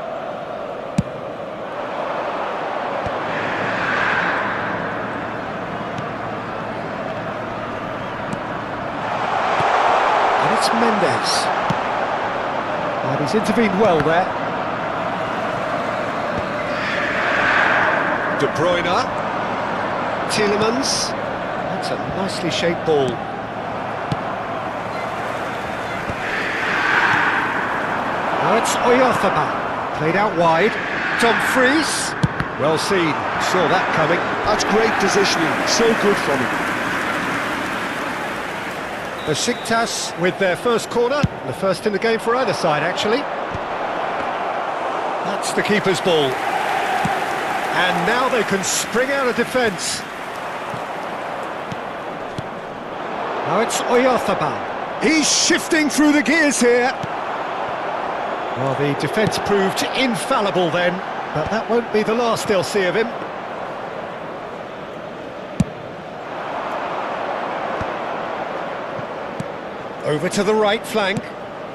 [SPEAKER 2] And it's Mendes. And he's intervened well there. De Bruyne. Tielemans. That's a nicely shaped ball. Now it's Oyarzabal. Played out wide. Dumfries. Well seen. Saw that coming.
[SPEAKER 3] That's great positioning. So good from him.
[SPEAKER 2] Besiktas with their first corner. The first in the game for either side, actually. That's the keeper's ball. And now they can spring out of defence. Now it's Oyarzabal. He's shifting through the gears here. Well, the defence proved infallible then, but that won't be the last they'll see of him. Over to the right flank,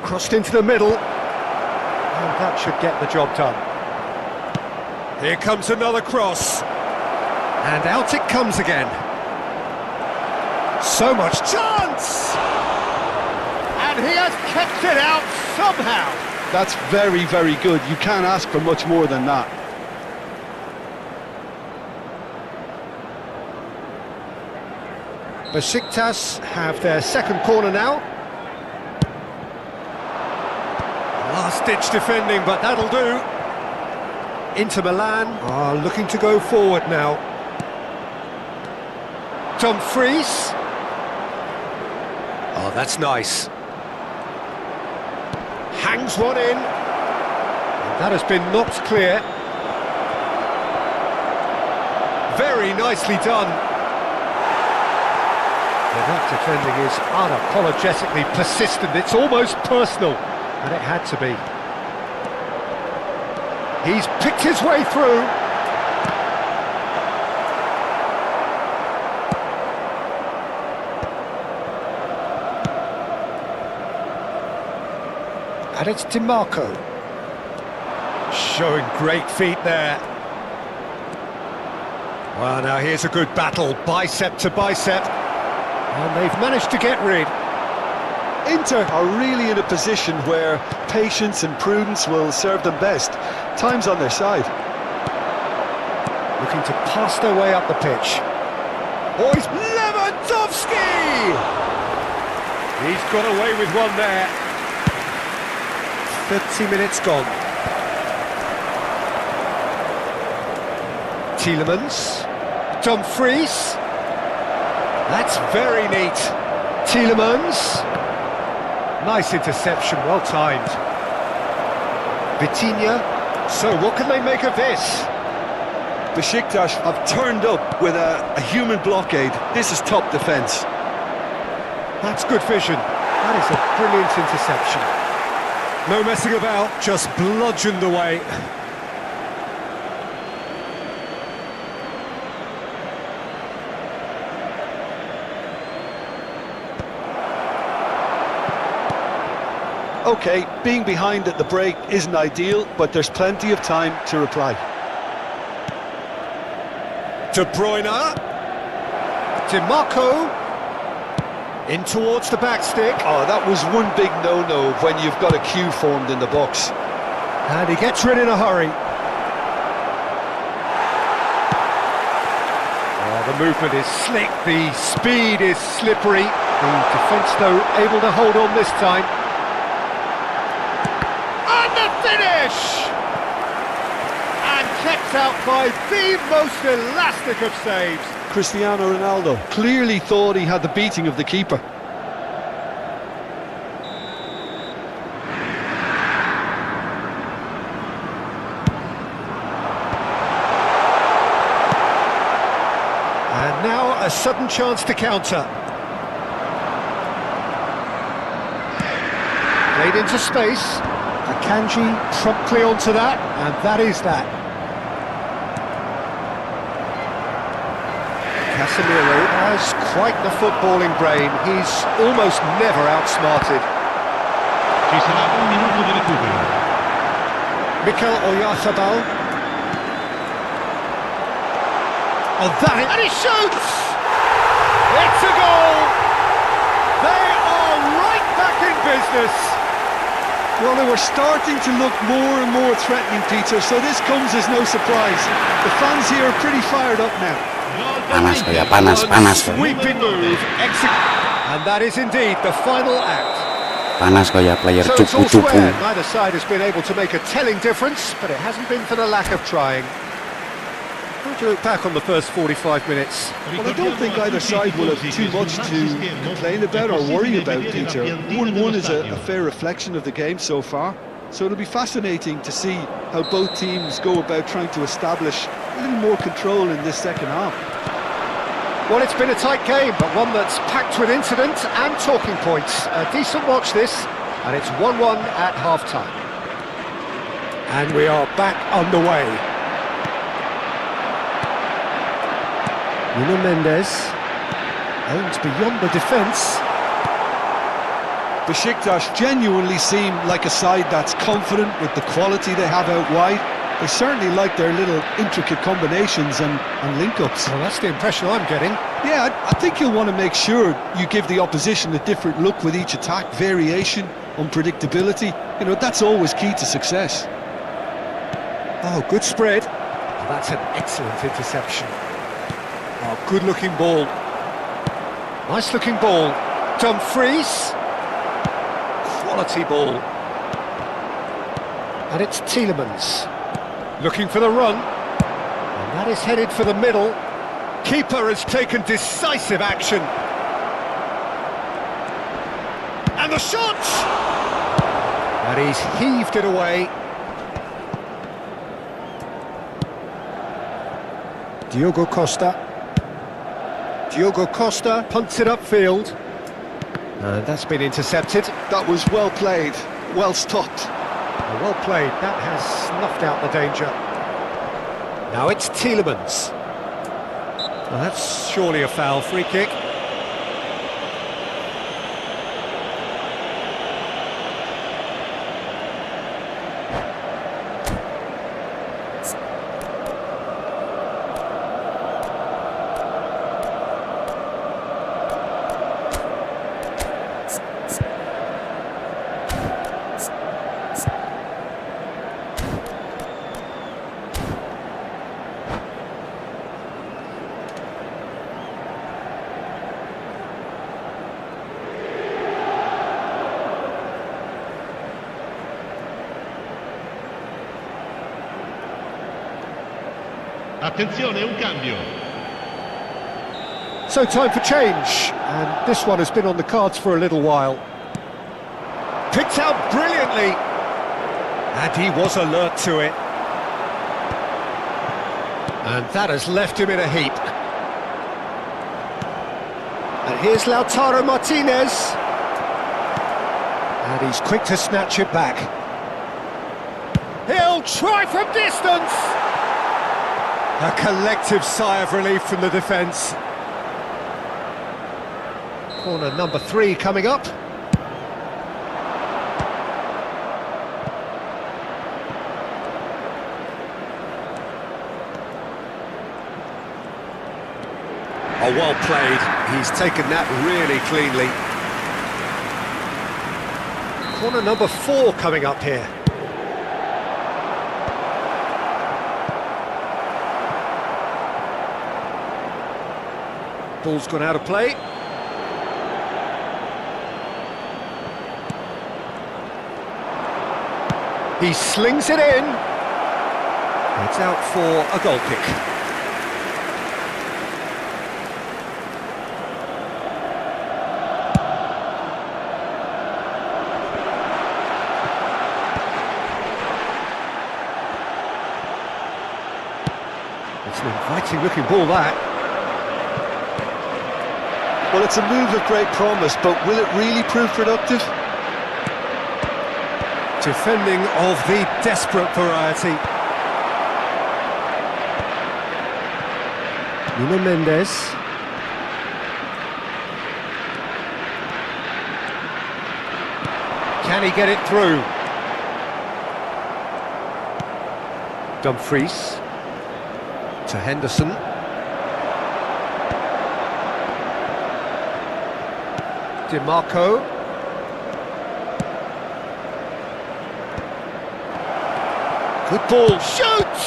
[SPEAKER 2] crossed into the middle, and that should get the job done. Here comes another cross, and out it comes again. So much chance! And he has kept it out somehow.
[SPEAKER 3] That's very, very good. You can't ask for much more than that.
[SPEAKER 2] Besiktas have their second corner now. Last-ditch defending, but that'll do. Inter Milan are looking to go forward now. Dumfries. Oh, that's nice. Hangs one in. And that has been knocked clear. Very nicely done. Well, that defending is unapologetically persistent. It's almost personal, and it had to be. He's picked his way through. And it's DiMarco. Showing great feet there. Well, now here's a good battle, bicep to bicep. And they've managed to get rid.
[SPEAKER 3] Inter are really in a position where patience and prudence will serve them best. Time's on their side.
[SPEAKER 2] Looking to pass their way up the pitch. Oh, it's Lewandowski! He's got away with one there. 30 minutes gone. Tielemans. Dumfries. That's very neat. Tielemans. Nice interception, well timed. Vitinha. So what can they make of this?
[SPEAKER 3] Besiktas have turned up with a human blockade. This is top defence.
[SPEAKER 2] That's good vision. That is a brilliant interception. No messing about, just bludgeoned away.
[SPEAKER 3] Okay, being behind at the break isn't ideal, but there's plenty of time to reply.
[SPEAKER 2] De Bruyne. DiMarco. In towards the back stick.
[SPEAKER 3] Oh, that was one big no-no when you've got a queue formed in the box.
[SPEAKER 2] And he gets rid in a hurry. Oh, the movement is slick, the speed is slippery. The defence, though, able to hold on this time. And the finish! And kept out by the most elastic of saves.
[SPEAKER 3] Cristiano Ronaldo clearly thought he had the beating of the keeper.
[SPEAKER 2] And now a sudden chance to counter. Played into space. Akanji promptly onto that, and that is that. Casemiro has quite the footballing brain. He's almost never outsmarted.
[SPEAKER 4] Ci sarà un minuto di recupero.
[SPEAKER 2] Mikel Oyarzabal. Oh, and he shoots! It's a goal! They are right back in business.
[SPEAKER 3] Well, they were starting to look more and more threatening, Peter, so this comes as no surprise. The fans here are pretty fired up now.
[SPEAKER 1] Panas kok ya, panas kok.
[SPEAKER 2] Sweeping move, and that is indeed the final act.
[SPEAKER 1] Panas kok ya, player
[SPEAKER 2] So it's all
[SPEAKER 1] cupu-cupu.
[SPEAKER 2] square. Neither side has been able to make a telling difference, but it hasn't been for the lack of trying. How do you look back on the first 45 minutes?
[SPEAKER 3] Well, I don't think either side will have too much to complain about or worry about, Peter. 1-1 is a fair reflection of the game so far, so it'll be fascinating to see how both teams go about trying to establish a little more control in this second half.
[SPEAKER 2] Well, it's been a tight game, but one that's packed with incident and talking points. A decent watch this, and it's 1-1 at half-time. And we are back underway. Nuno Mendes aims beyond the defence.
[SPEAKER 3] Besiktas genuinely seem like a side that's confident with the quality they have out wide. They certainly like their little intricate combinations and link-ups.
[SPEAKER 2] Well, that's the impression I'm getting.
[SPEAKER 3] Yeah, I think you'll want to make sure you give the opposition a different look with each attack, variation, unpredictability. You know, that's always key to success.
[SPEAKER 2] Oh, good spread. Oh, that's an excellent interception. Oh, good-looking ball. Nice-looking ball. Dumfries. Quality ball. And it's Tielemans. Looking for the run. And that is headed for the middle. Keeper has taken decisive action. And the shot! And he's heaved it away. Diogo Costa. Diogo Costa punts it upfield. And that's been intercepted.
[SPEAKER 3] That was well played, well stopped.
[SPEAKER 2] Well played, that has snuffed out the danger. Now it's Tielemans. Well, that's surely a foul, free kick.
[SPEAKER 4] Attenzione, un cambio.
[SPEAKER 2] So time for change, and this one has been on the cards for a little while. Picked out brilliantly, and he was alert to it. And that has left him in a heap. And here's Lautaro Martinez. And he's quick to snatch it back. He'll try from distance! A collective sigh of relief from the defence. Corner number 3 coming up. Oh, well played. He's taken that really cleanly. Corner number 4 coming up here. Ball's gone out of play. He slings it in. It's out for a goal kick. It's an inviting looking ball, that.
[SPEAKER 3] Well, it's a move of great promise, but will it really prove productive?
[SPEAKER 2] Defending of the desperate variety. Nuno Mendes. Can he get it through? Dumfries to Henderson. DiMarco. Good ball, shoots!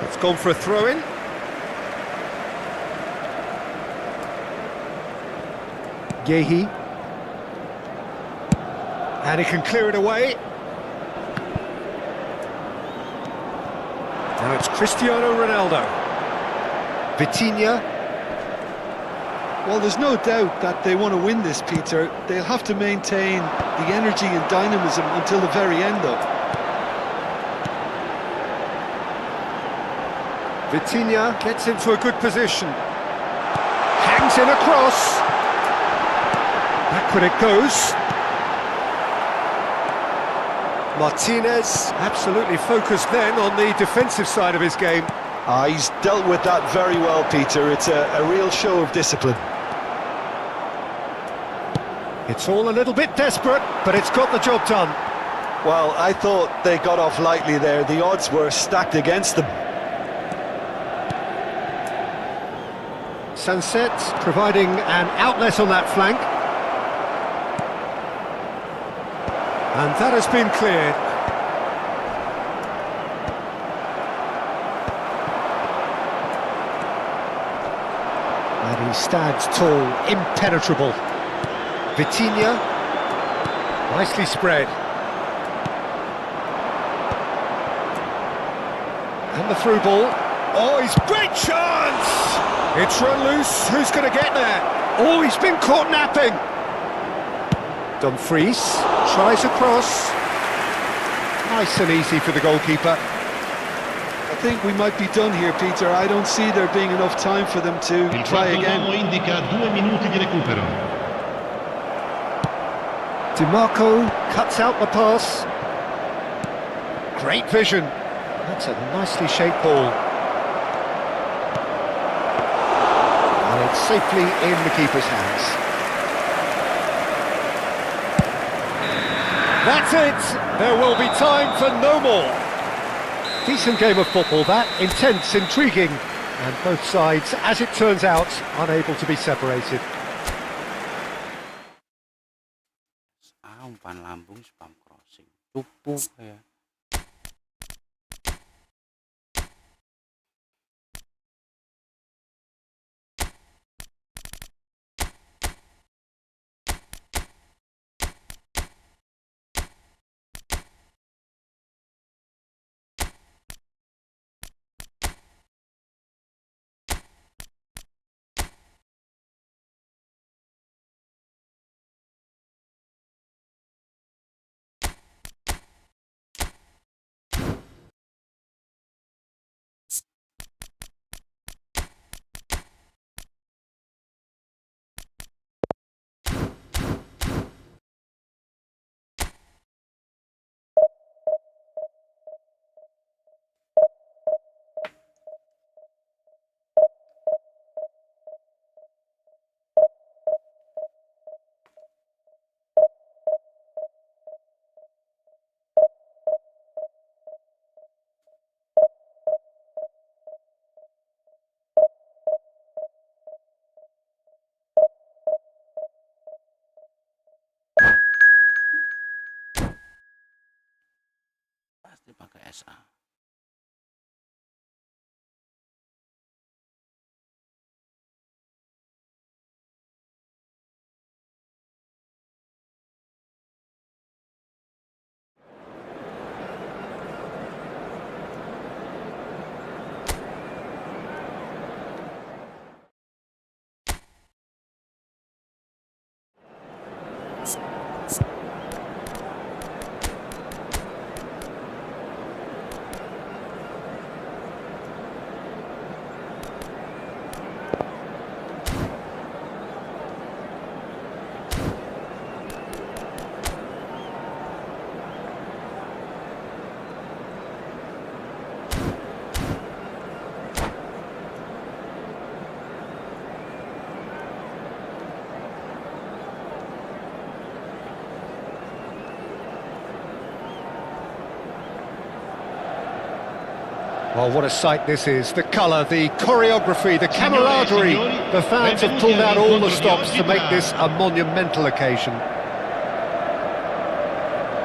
[SPEAKER 2] It's gone for a throw-in. Yehi. And he can clear it away. Now it's Cristiano Ronaldo. Vitinha.
[SPEAKER 3] Well, there's no doubt that they want to win this, Peter. They'll have to maintain the energy and dynamism until the very end, though.
[SPEAKER 2] Vitinha gets into a good position. Hangs in a cross. Backward it goes. Martinez absolutely focused then on the defensive side of his game.
[SPEAKER 3] He's dealt with that very well, Peter. It's a real show of discipline.
[SPEAKER 2] It's all a little bit desperate, but it's got the job done.
[SPEAKER 3] Well, I thought they got off lightly there. The odds were stacked against them.
[SPEAKER 2] Sunset providing an outlet on that flank. And that has been cleared. And he stands tall, impenetrable. Vitinha, nicely spread. And the through ball. Oh, he's great chance! It's run loose, who's going to get there? Oh, he's been caught napping! Dumfries tries across. Nice and easy for the goalkeeper.
[SPEAKER 3] I think we might be done here, Peter. I don't see there being enough time for them to
[SPEAKER 4] Il
[SPEAKER 3] try
[SPEAKER 4] quarto
[SPEAKER 3] again.
[SPEAKER 4] uomo indica 2 minuti di recupero.
[SPEAKER 2] DiMarco cuts out the pass. Great vision. That's a nicely shaped ball. And it's safely in the keeper's hands. That's it! There will be time for no more. Decent game of football that, intense, intriguing, and both sides, as it turns out, unable to be separated.
[SPEAKER 1] Umpan lambung spam crossing. Tupu kayak.
[SPEAKER 2] Well, what a sight this is. The colour, the choreography, the camaraderie. The fans have pulled out all the stops to make this a monumental occasion.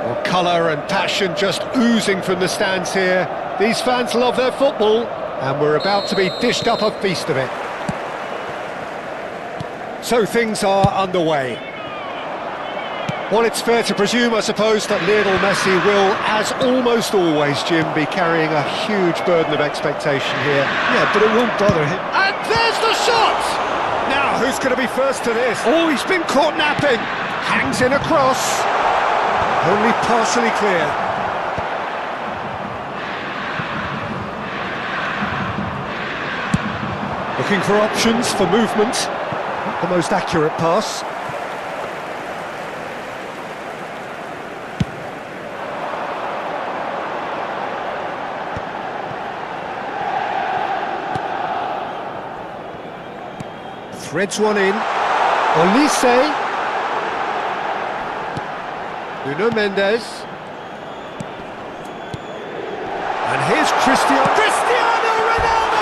[SPEAKER 2] Well, colour and passion just oozing from the stands here. These fans love their football, and we're about to be dished up a feast of it. So things are underway. Well, it's fair to presume, I suppose, that Lionel Messi will, as almost always, Jim, be carrying a huge burden of expectation here.
[SPEAKER 3] Yeah, but it won't bother him.
[SPEAKER 2] And there's the shot! Now, who's going to be first to this? Oh, he's been caught napping. Hangs in a cross. Only partially clear. Looking for options for movement. Not the most accurate pass. Threads one in. Olise. Nuno Mendes. And here's Cristiano Ronaldo!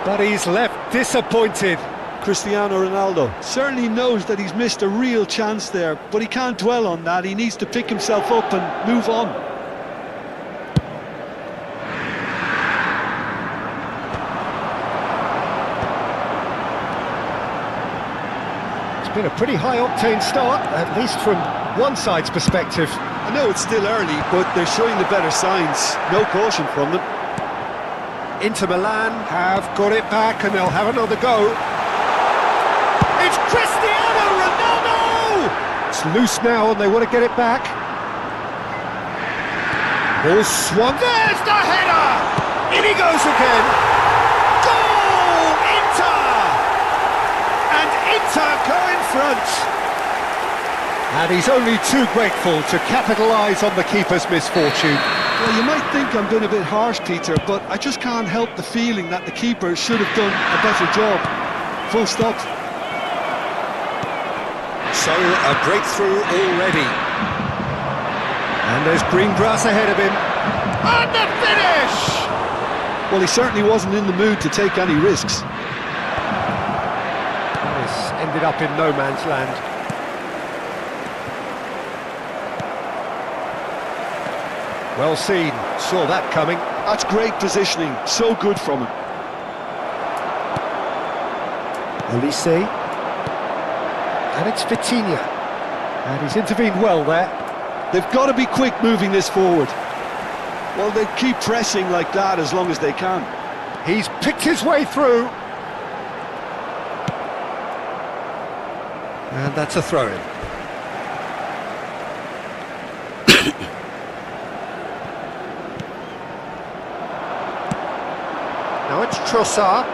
[SPEAKER 2] But he's left disappointed.
[SPEAKER 3] Cristiano Ronaldo certainly knows that he's missed a real chance there, but he can't dwell on that. He needs to pick himself up and move on.
[SPEAKER 2] Been a pretty high-octane start, at least from one side's perspective.
[SPEAKER 3] I know it's still early, but they're showing the better signs. No caution from them.
[SPEAKER 2] Inter Milan have got it back, and they'll have another go. It's Cristiano Ronaldo! It's loose now, and they want to get it back. Ball swung. There's the header! In he goes again. Goal! Inter! And Inter go in front. And he's only too grateful to capitalise on the keeper's misfortune.
[SPEAKER 3] Well, you might think I'm being a bit harsh, Peter, but I just can't help the feeling that the keeper should have done a better job. Full stop.
[SPEAKER 2] So, a breakthrough already. And there's green grass ahead of him. And the finish!
[SPEAKER 3] Well, he certainly wasn't in the mood to take any risks.
[SPEAKER 2] Ended up in no man's land. Well seen, saw that coming.
[SPEAKER 3] That's great positioning, so good from him.
[SPEAKER 2] Olise. And it's Vitinha. And he's intervened well there.
[SPEAKER 3] They've got to be quick moving this forward. Well, they keep pressing like that as long as they can.
[SPEAKER 2] He's picked his way through. And that's a throw-in. Now it's Trossard.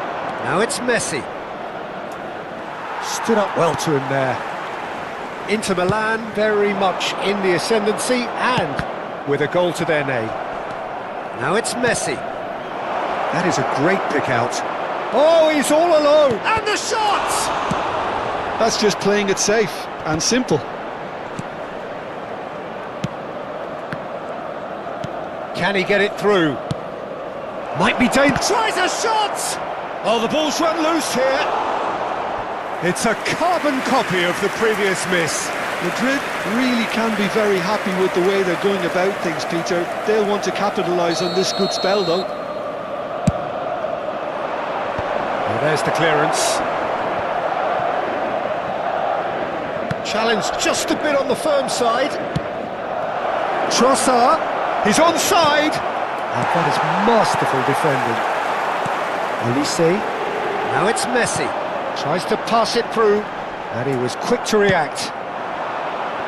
[SPEAKER 2] Now it's Messi. Stood up well to him there. Inter Milan very much in the ascendancy and with a goal to their name. Now it's Messi. That is a great pick out. Oh, he's all alone. And the shot!
[SPEAKER 3] That's just playing it safe and simple.
[SPEAKER 2] Can he get it through? Might be dangerous. Tries a shot! Oh, the ball's run loose here. It's a carbon copy of the previous miss.
[SPEAKER 3] Madrid really can be very happy with the way they're going about things, Peter. They'll want to capitalise on this good spell, though.
[SPEAKER 2] Oh, there's the clearance. Challenge just a bit on the firm side. Trossard, he's onside. And that is masterful defending. Olise, now it's Messi. Tries to pass it through, and he was quick to react.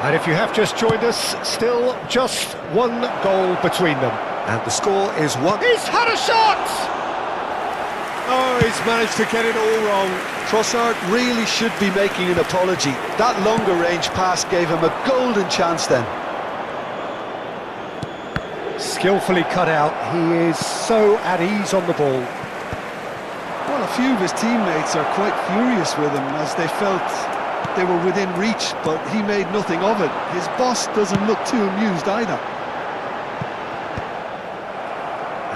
[SPEAKER 2] And if you have just joined us, still just one goal between them. And the score is 1. He's had a shot! Oh, he's managed to get it all wrong.
[SPEAKER 3] Trossard really should be making an apology. That longer range pass gave him a golden chance then.
[SPEAKER 2] Skillfully cut out. He is so at ease on the ball.
[SPEAKER 3] Well, a few of his teammates are quite furious with him as they felt they were within reach, but he made nothing of it. His boss doesn't look too amused either.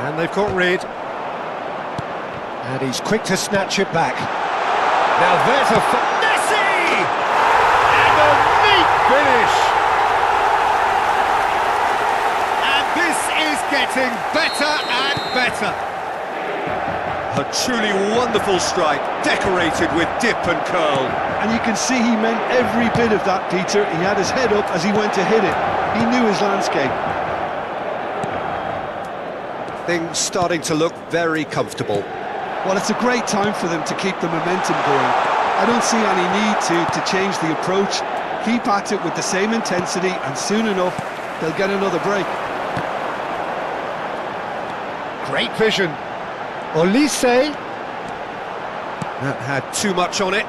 [SPEAKER 2] And they've got rid. And he's quick to snatch it back. Now there's a... Messi! And a neat finish! And this is getting better and better. A truly wonderful strike, decorated with dip and curl.
[SPEAKER 3] And you can see he meant every bit of that, Peter. He had his head up as he went to hit it. He knew his landscape.
[SPEAKER 2] Things starting to look very comfortable.
[SPEAKER 3] Well, it's a great time for them to keep the momentum going. I don't see any need to change the approach. Keep at it with the same intensity, and soon enough, they'll get another break.
[SPEAKER 2] Great vision. Olise. That had too much on it.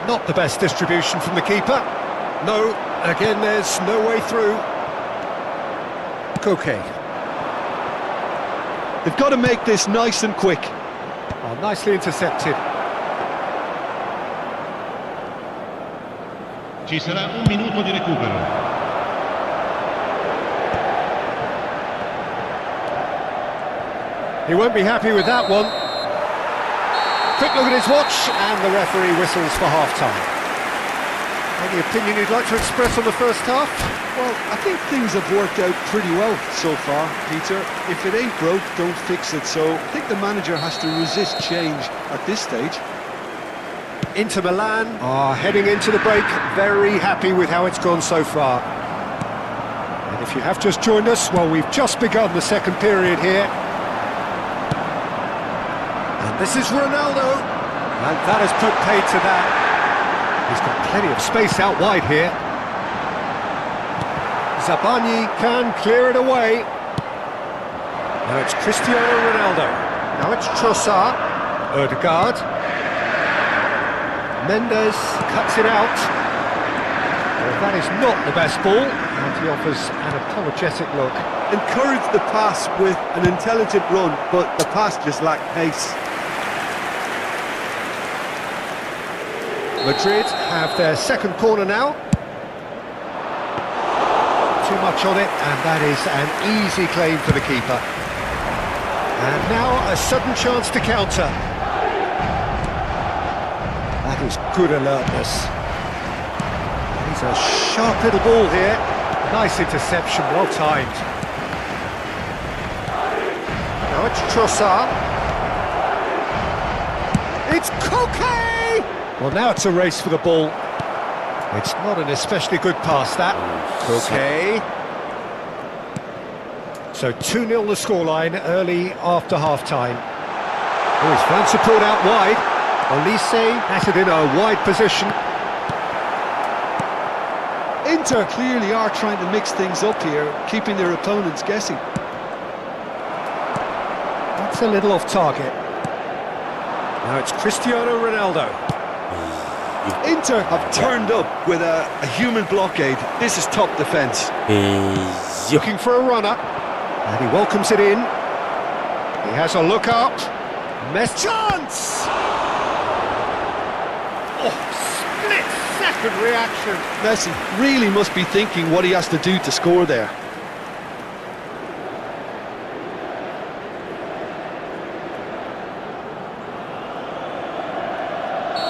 [SPEAKER 2] Not the best distribution from the keeper. No, again there's no way through. Koke.
[SPEAKER 3] They've got to make this nice and quick.
[SPEAKER 2] Oh, nicely intercepted.
[SPEAKER 4] Ci sarà un minuto di recupero.
[SPEAKER 2] He won't be happy with that one. Quick look at his watch, and the referee whistles for half-time. Any opinion you'd like to express on the first half?
[SPEAKER 3] Well, I think things have worked out pretty well so far, Peter. If it ain't broke, don't fix it. So I think the manager has to resist change at this stage.
[SPEAKER 2] Inter Milan are heading into the break, very happy with how it's gone so far. And if you have just joined us, well, we've just begun the second period here. And this is Ronaldo, and that has put paid to that. He's got plenty of space out wide here. Zabani can clear it away. Now it's Cristiano Ronaldo. Now it's Trossard. Odegaard. Mendes cuts it out. Well, that is not the best ball, and he offers an apologetic look.
[SPEAKER 3] Encourage the pass with an intelligent run, but the pass just lacked pace.
[SPEAKER 2] Madrid have their second corner now. Too much on it, and that is an easy claim for the keeper. And now a sudden chance to counter. That is good alertness. He's a sharp little ball here. Nice interception, well timed. Now it's Trossard. It's Koke! Well, now it's a race for the ball. It's not an especially good pass, that. Koke. So 2-0 the scoreline early after half-time. Oh, he's found support out wide. Olise has it in a wide position.
[SPEAKER 3] Inter clearly are trying to mix things up here, keeping their opponents guessing.
[SPEAKER 2] That's a little off target. Now it's Cristiano Ronaldo.
[SPEAKER 3] Inter have turned up with a human blockade. This is top defence.
[SPEAKER 2] Looking for a runner. And he welcomes it in. He has a look up. Chance! Oh, split-second reaction.
[SPEAKER 3] Messi really must be thinking what he has to do to score there.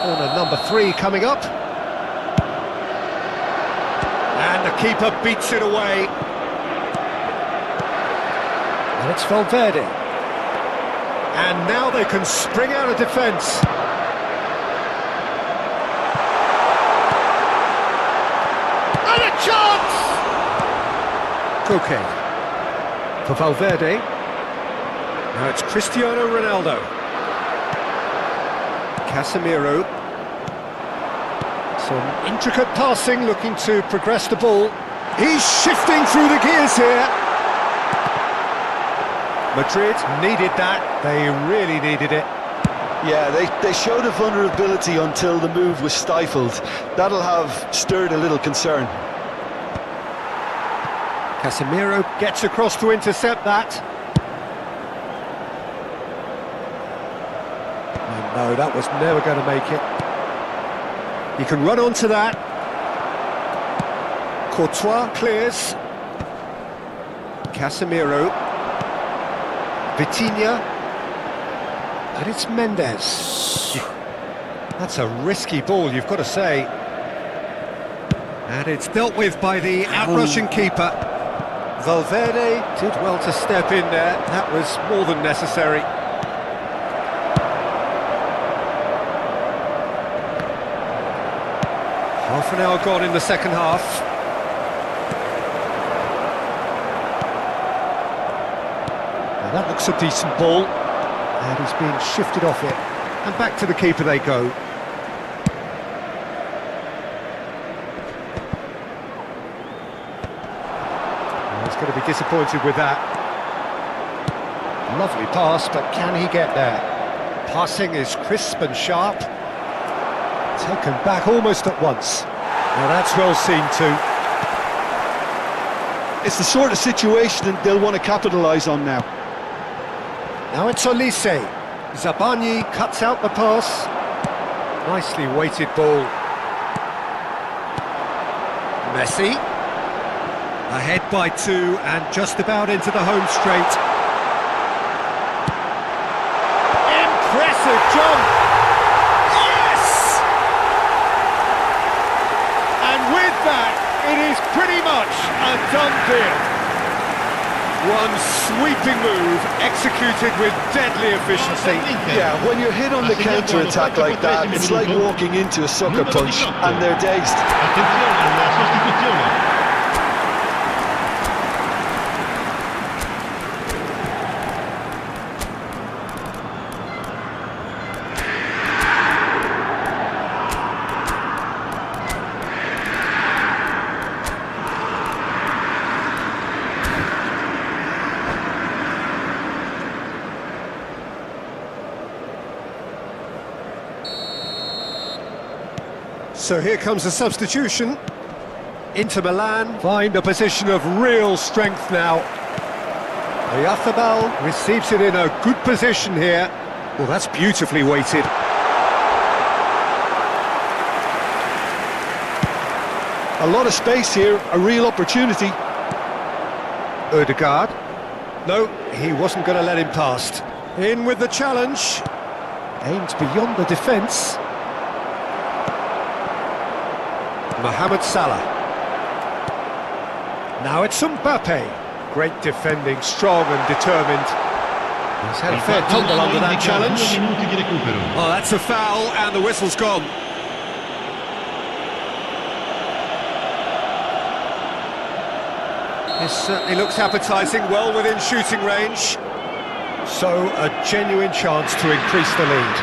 [SPEAKER 2] Corner number 3 coming up. And the keeper beats it away. And it's Valverde. And now they can spring out of defence. And a chance! Koke. For Valverde. Now it's Cristiano Ronaldo. Casemiro. Some intricate passing, looking to progress the ball. He's shifting through the gears here. Madrid needed that. They really needed it.
[SPEAKER 3] Yeah, they showed a vulnerability until the move was stifled. That'll have stirred a little concern.
[SPEAKER 2] Casemiro gets across to intercept that. No, that was never going to make it. He can run onto that. Courtois clears. Casemiro. Vitinha. And it's Mendes. That's a risky ball, you've got to say. And it's dealt with by the out-rushing keeper. Valverde did well to step in there. That was more than necessary. Half an hour gone in the second half. Now that looks a decent ball. And he's being shifted off it. And back to the keeper they go. He's going to be disappointed with that. Lovely pass, but can he get there? Passing is crisp and sharp. Taken back almost at once. Now that's well seen too.
[SPEAKER 3] It's the sort of situation that they'll want to capitalise on now.
[SPEAKER 2] Now it's Olise. Zabani cuts out the pass. Nicely weighted ball. Messi. Ahead by 2 and just about into the home straight. Impressive jump! Yes! And with that, it is pretty much a done deal. One sweeping move, executed with deadly efficiency.
[SPEAKER 3] Yeah, when you're hit on the counter-attack like that, it's like walking into a sucker punch and they're dazed.
[SPEAKER 4] Attenzione alla sostituzione.
[SPEAKER 2] So here comes a substitution. Inter Milan find a position of real strength now. Oyarzábal receives it in a good position here. Well, that's beautifully weighted.
[SPEAKER 3] A lot of space here, a real opportunity.
[SPEAKER 2] Ødegaard. No, he wasn't going to let him past. In with the challenge. Aimed beyond the defence. Mohamed Salah. Now it's Mbappe. Great defending, strong and determined. He's had a fair tumble under that challenge. Oh, that's a foul and the whistle's gone. This certainly looks appetising, well within shooting range. So, a genuine chance to increase the lead.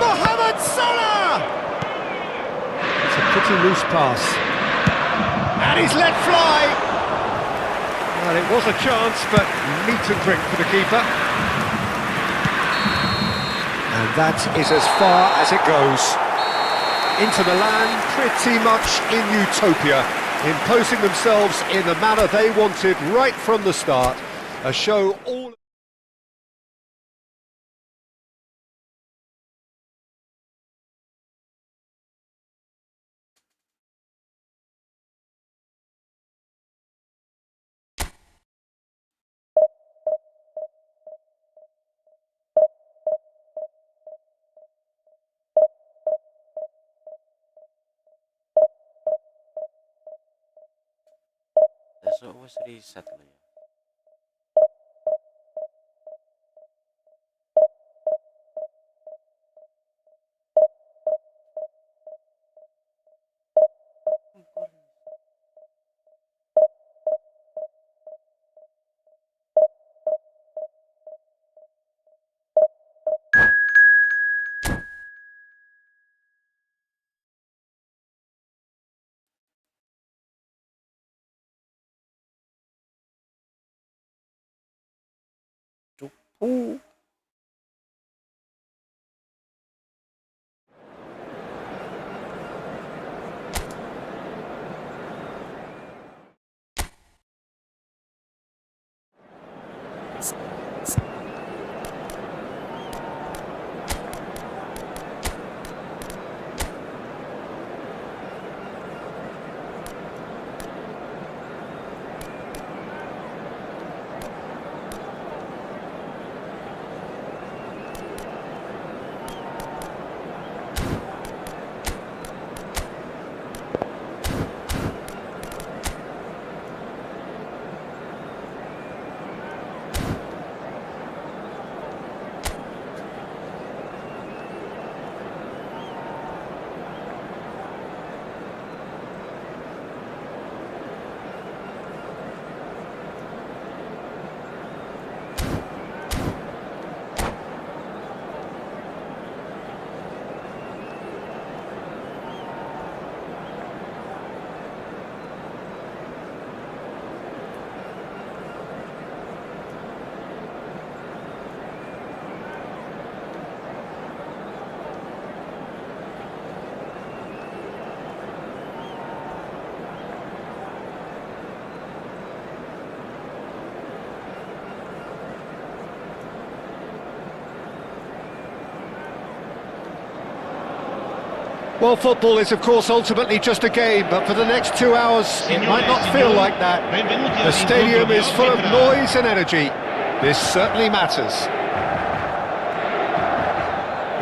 [SPEAKER 2] Mohamed Salah! It's a pretty loose pass. And he's let fly! Well, it was a chance, but meat and drink for the keeper. And that is as far as it goes. Inter Milan pretty much in utopia, imposing themselves in the manner they wanted right from the start. A show all...
[SPEAKER 1] There's always reset lah ya. Cupu.
[SPEAKER 2] Well, football is, of course, ultimately just a game, but for the next 2 hours, it might not feel like that. The stadium is full of noise and energy. This certainly matters.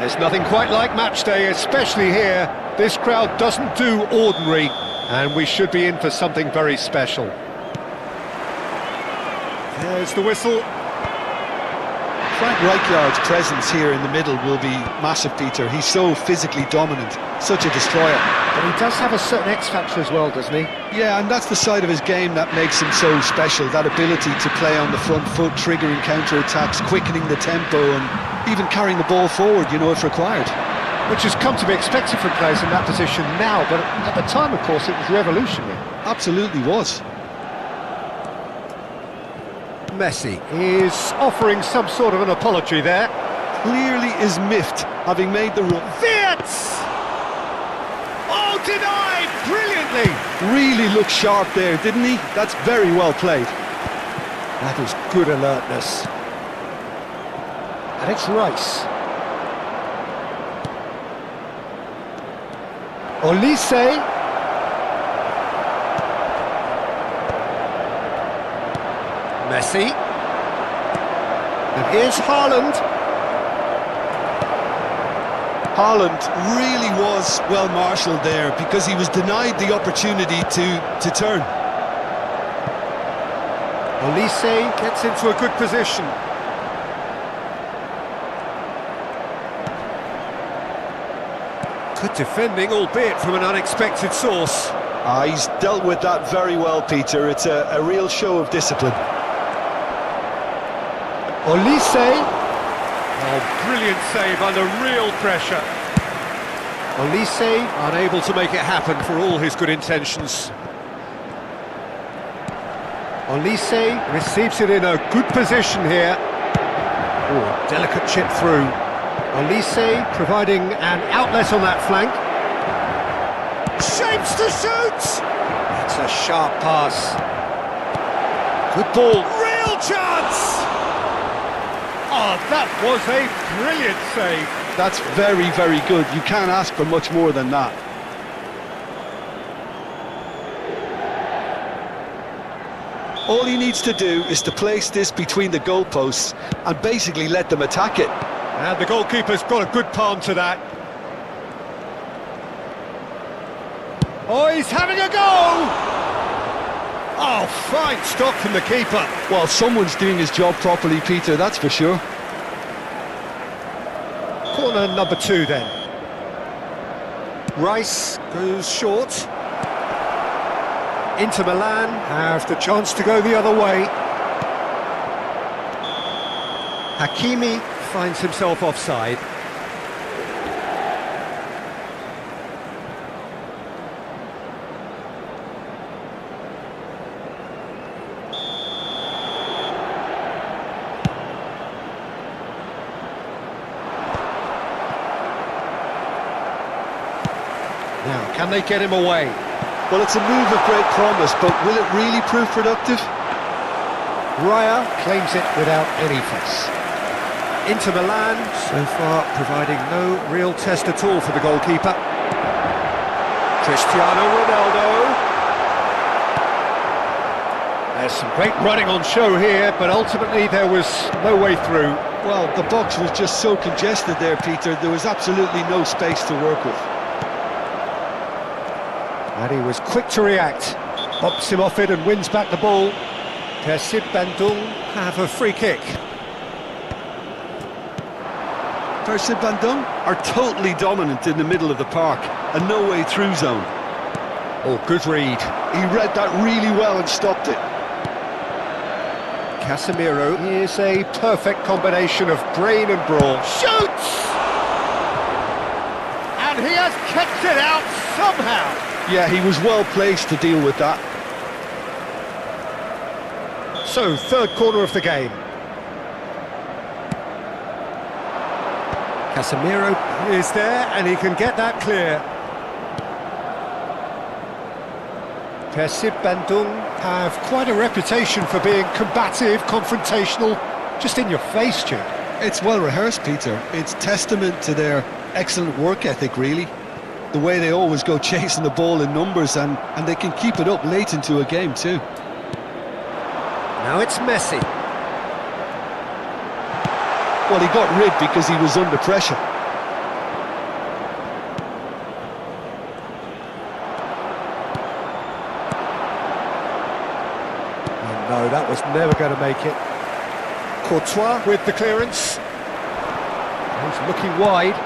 [SPEAKER 2] There's nothing quite like match day, especially here. This crowd doesn't do ordinary, and we should be in for something very special. There's the whistle.
[SPEAKER 3] Frank Rijkaard's presence here in the middle will be massive, Peter. He's so physically dominant, such a destroyer.
[SPEAKER 2] But he does have a certain X-factor as well, doesn't he?
[SPEAKER 3] Yeah, and that's the side of his game that makes him so special, that ability to play on the front foot, triggering counter-attacks, quickening the tempo, and even carrying the ball forward, you know, if required.
[SPEAKER 2] Which has come to be expected from players in that position now, but at the time, of course, it was revolutionary.
[SPEAKER 3] Absolutely was.
[SPEAKER 2] Messi is offering some sort of an apology there.
[SPEAKER 3] Clearly is miffed, having made the run.
[SPEAKER 2] Wirtz! Oh, denied! Brilliantly!
[SPEAKER 3] Really looked sharp there, didn't he? That's very well played.
[SPEAKER 2] That is good alertness. And it's Rice. Olise. Messi. And here's Haaland.
[SPEAKER 3] Haaland really was well marshalled there because he was denied the opportunity to turn.
[SPEAKER 2] Olise gets into a good position. Good defending, albeit from an unexpected source.
[SPEAKER 3] He's dealt with that very well, Peter. It's a real show of discipline.
[SPEAKER 2] Olise. Oh, brilliant save under real pressure. Olise unable to make it happen for all his good intentions. Olise receives it in a good position here. Oh, delicate chip through. Olise providing an outlet on that flank. Shapes to shoot! That's a sharp pass. Good ball. Real chance! Oh, that was a brilliant save.
[SPEAKER 3] That's very, very good. You can't ask for much more than that. All he needs to do is to place this between the goalposts and basically let them attack it.
[SPEAKER 2] And the goalkeeper's got a good palm to that. Oh, he's having a go! Oh, fine stop from the keeper.
[SPEAKER 3] Well, someone's doing his job properly, Peter, that's for sure.
[SPEAKER 2] Corner number 2 then. Rice goes short. Inter Milan have the chance to go the other way. Hakimi finds himself offside. Now, can they get him away?
[SPEAKER 3] Well, it's a move of great promise, but will it really prove productive?
[SPEAKER 2] Raya claims it without any fuss. Inter Milan, so far, providing no real test at all for the goalkeeper. Cristiano Ronaldo. There's some great running on show here, but ultimately there was no way through.
[SPEAKER 3] Well, the box was just so congested there, Peter. There was absolutely no space to work with.
[SPEAKER 2] And he was quick to react. Bops him off it and wins back the ball. Persib Bandung have a free kick.
[SPEAKER 3] Persib Bandung are totally dominant in the middle of the park. A no-way through zone.
[SPEAKER 2] Oh, good read.
[SPEAKER 3] He read that really well and stopped it.
[SPEAKER 2] Casemiro is a perfect combination of brain and brawn. Shoots! And he has kept it out somehow.
[SPEAKER 3] Yeah, he was well placed to deal with that.
[SPEAKER 2] So, third corner of the game. Casemiro is there and he can get that clear. Persib Bandung have quite a reputation for being combative, confrontational, just in your face, Jim.
[SPEAKER 3] It's well rehearsed, Peter. It's testament to their excellent work ethic, really. the way they always go chasing the ball in numbers, and they can keep it up late into a game too.
[SPEAKER 2] Now it's Messi.
[SPEAKER 3] Well, he got rid because he was under pressure.
[SPEAKER 2] Oh, no, that was never going to make it. Courtois with the clearance. He's looking wide.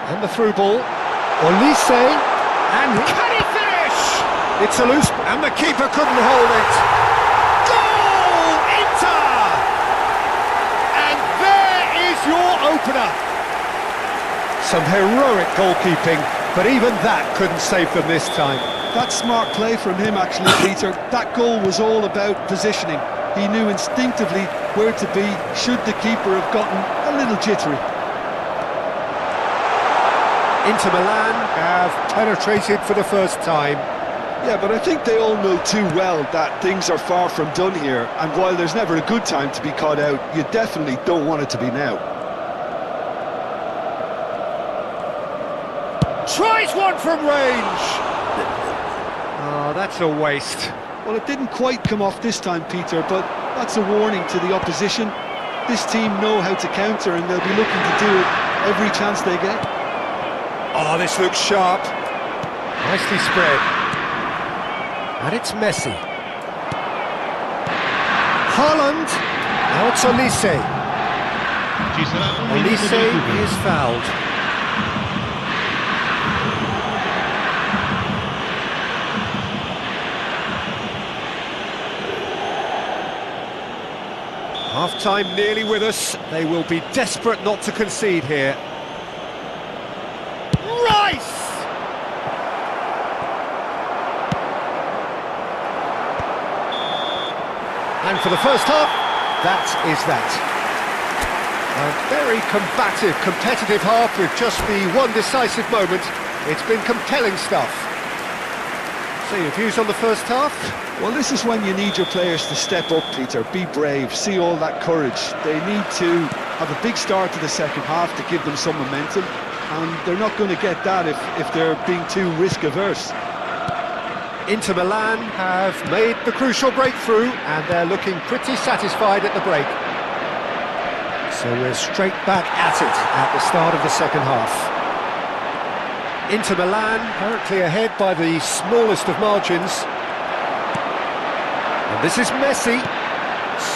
[SPEAKER 2] And the through ball. Olise. And can he finish? It's a loose, and the keeper couldn't hold it. Goal! Inter! And there is your opener. Some heroic goalkeeping, but even that couldn't save them this time.
[SPEAKER 3] That's smart play from him, actually, Peter. That goal was all about positioning. He knew instinctively where to be should the keeper have gotten a little jittery.
[SPEAKER 2] Inter Milan have penetrated for the first time.
[SPEAKER 3] Yeah, but I think they all know too well that things are far from done here, and while there's never a good time to be caught out, you definitely don't want it to be now.
[SPEAKER 2] Tries one from range! Oh, that's a waste.
[SPEAKER 3] Well, it didn't quite come off this time, Peter, but that's a warning to the opposition. This team know how to counter, and they'll be looking to do it every chance they get.
[SPEAKER 2] Oh, this looks sharp. Nicely spread. And it's Messi. Haaland. Now it's Olise.
[SPEAKER 4] Ci sarà un minuto di
[SPEAKER 2] Olise
[SPEAKER 4] recupero.
[SPEAKER 2] is fouled. Half-time nearly with us. They will be desperate not to concede here. Rice! And for the first half, that is that. A very combative, competitive half with just the one decisive moment. It's been compelling stuff. So your views on the first half?
[SPEAKER 3] Well, this is when you need your players to step up, Peter. Be brave, see all that courage. They need to have a big start to the second half to give them some momentum, and they're not going to get that if they're being too risk-averse.
[SPEAKER 2] Inter Milan have made the crucial breakthrough, and they're looking pretty satisfied at the break. So we're straight back at it at the start of the second half. Inter Milan currently ahead by the smallest of margins. And this is Messi.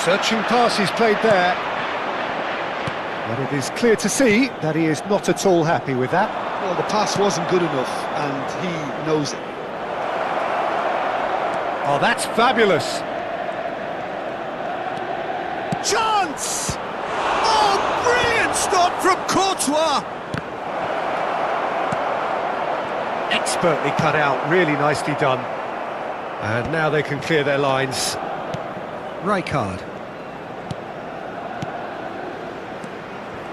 [SPEAKER 2] Searching pass he's played there. But it is clear to see that he is not at all happy with that.
[SPEAKER 3] Well, the pass wasn't good enough, and he knows it.
[SPEAKER 2] Oh, that's fabulous. Chance! Oh, brilliant stop from Courtois! Expertly cut out, really nicely done. And now they can clear their lines. Rijkaard.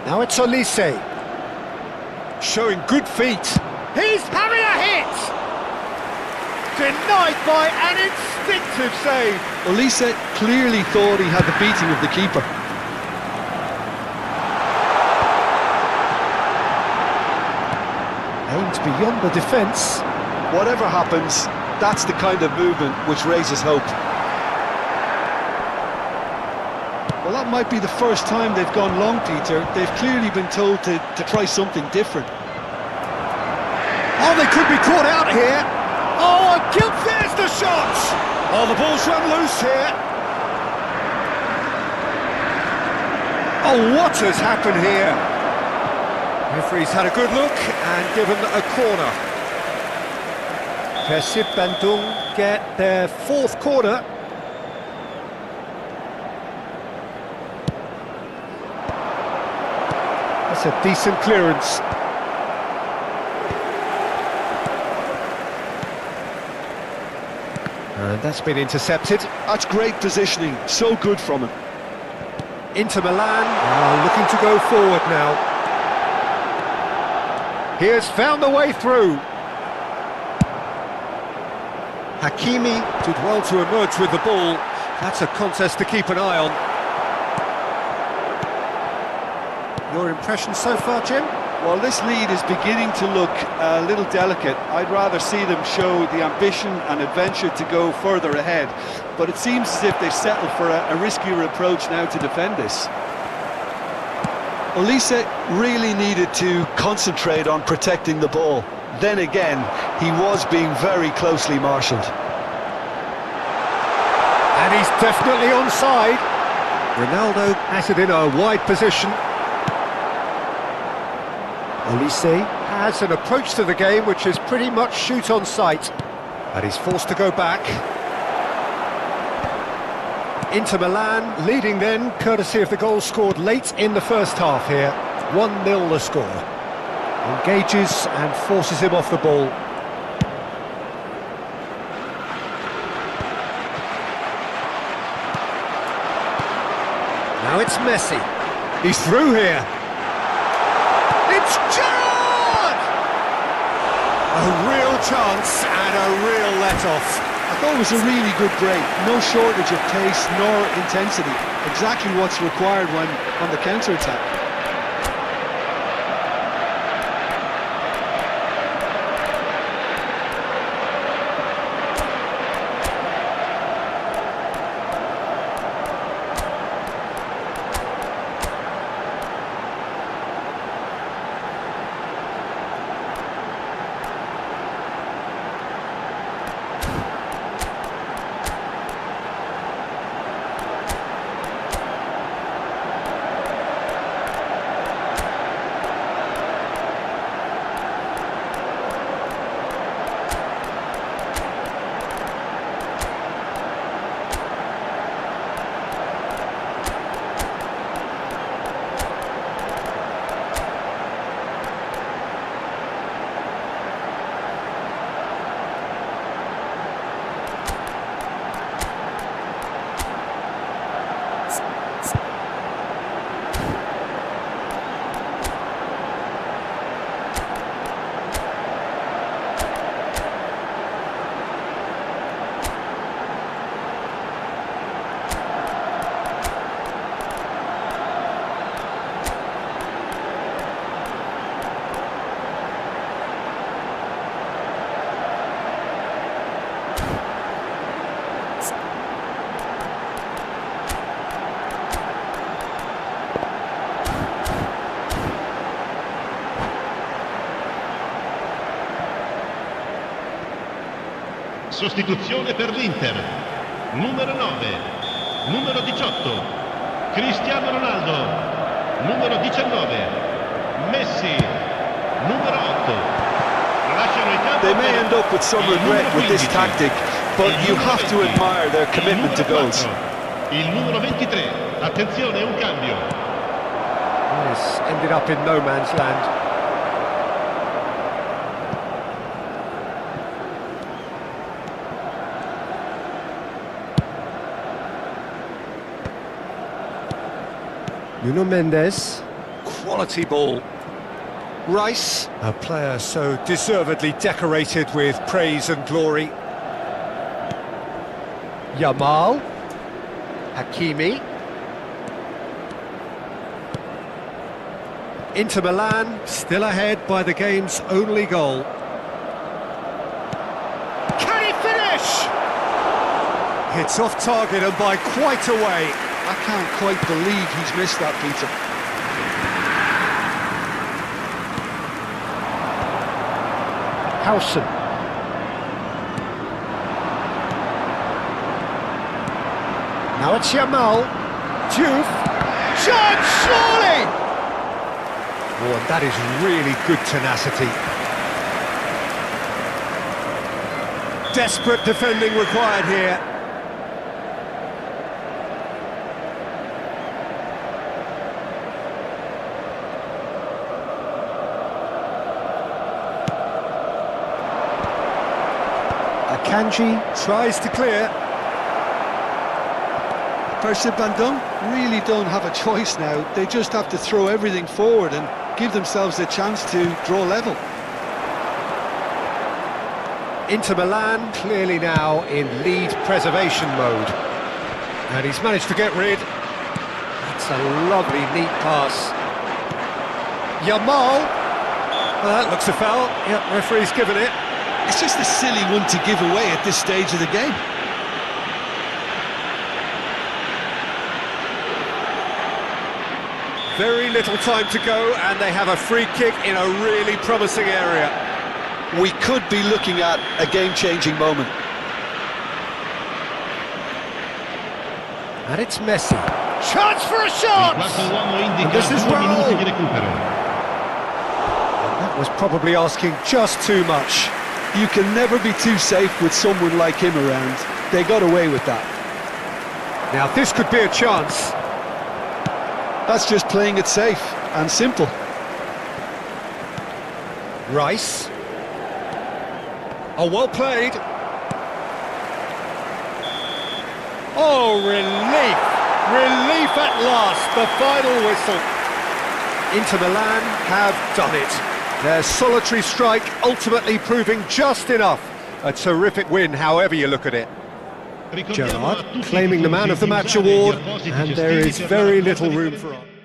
[SPEAKER 2] Now it's Olise. Showing good feet. He's having a hit! Denied by an instinctive save.
[SPEAKER 3] Olise clearly thought he had the beating of the keeper.
[SPEAKER 2] Aimed beyond the defence.
[SPEAKER 3] Whatever happens, that's the kind of movement which raises hope. Well, that might be the first time they've gone long, Peter. They've clearly been told to try something different.
[SPEAKER 2] Oh, they could be caught out here. Oh, there's the shot! Oh, the ball's run loose here. Oh, what has happened here? Referee's had a good look and given a corner. Persib Bandung get their fourth corner. That's a decent clearance. And that's been intercepted.
[SPEAKER 3] That's great positioning, so good from him.
[SPEAKER 2] Inter Milan are looking to go forward now. He has found the way through. Hakimi did well to emerge with the ball. That's a contest to keep an eye on. Your impression so far, Jim?
[SPEAKER 3] Well, this lead is beginning to look a little delicate. I'd rather see them show the ambition and adventure to go further ahead. But it seems as if they've settled for a riskier approach now to defend this. Olise really needed to concentrate on protecting the ball. Then again, he was being very closely marshalled.
[SPEAKER 2] And he's definitely onside. Ronaldo has it in a wide position. Olise has an approach to the game which is pretty much shoot on sight. And he's forced to go back. Inter Milan leading then, courtesy of the goal scored late in the first half here. 1-0 the score. Engages and forces him off the ball. Now it's Messi. He's through here. It's Gerrard! A real chance and a real let-off.
[SPEAKER 3] I thought it was a really good break. No shortage of pace nor intensity. Exactly what's required when on the counter-attack.
[SPEAKER 4] Sostituzione per l'Inter. Numero 9, numero 18, Cristiano Ronaldo. Numero 19, Messi. Numero 8. Lasciano il campo.
[SPEAKER 3] They may end up with some regret with this tactic, but you have to admire their commitment to goals.
[SPEAKER 4] Il numero 23. Attenzione, un cambio.
[SPEAKER 2] Yes, ended up in no man's land. Nuno Mendes, quality ball. Rice, a player so deservedly decorated with praise and glory. Yamal, Hakimi. Inter Milan still ahead by the game's only goal. Can he finish? It's off target and by quite a way.
[SPEAKER 3] I can't quite believe he's missed that, Peter.
[SPEAKER 2] Howson. Now it's Yamal. Diouf. Chance, surely! Oh, and that is really good tenacity. Desperate defending required here. Kanji tries to clear.
[SPEAKER 3] Percy Bandung really don't have a choice now. They just have to throw everything forward and give themselves a chance to draw level.
[SPEAKER 2] Inter Milan clearly now in lead preservation mode. And he's managed to get rid. That's a lovely, neat pass. Yamal. Well, that looks a foul. Yep, referee's given it.
[SPEAKER 3] It's just a silly one to give away at this stage of the game.
[SPEAKER 2] Very little time to go, and they have a free kick in a really promising area.
[SPEAKER 3] We could be looking at a game-changing moment.
[SPEAKER 2] And it's Messi. Chance for a shot!
[SPEAKER 4] Il quarto uomo
[SPEAKER 2] And
[SPEAKER 4] indica
[SPEAKER 2] this is
[SPEAKER 4] 2 minuti
[SPEAKER 2] Raul.
[SPEAKER 4] di recupero.
[SPEAKER 2] That was probably asking just too much.
[SPEAKER 3] You can never be too safe with someone like him around. They got away with that.
[SPEAKER 2] Now this could be a chance.
[SPEAKER 3] That's just playing it safe and simple.
[SPEAKER 2] Rice. Oh, well played. Oh, relief! Relief at last, the final whistle. Inter Milan have done it. Their solitary strike ultimately proving just enough. A terrific win, however you look at it. Gerrard claiming the man of the match award, and there is very little room for argument.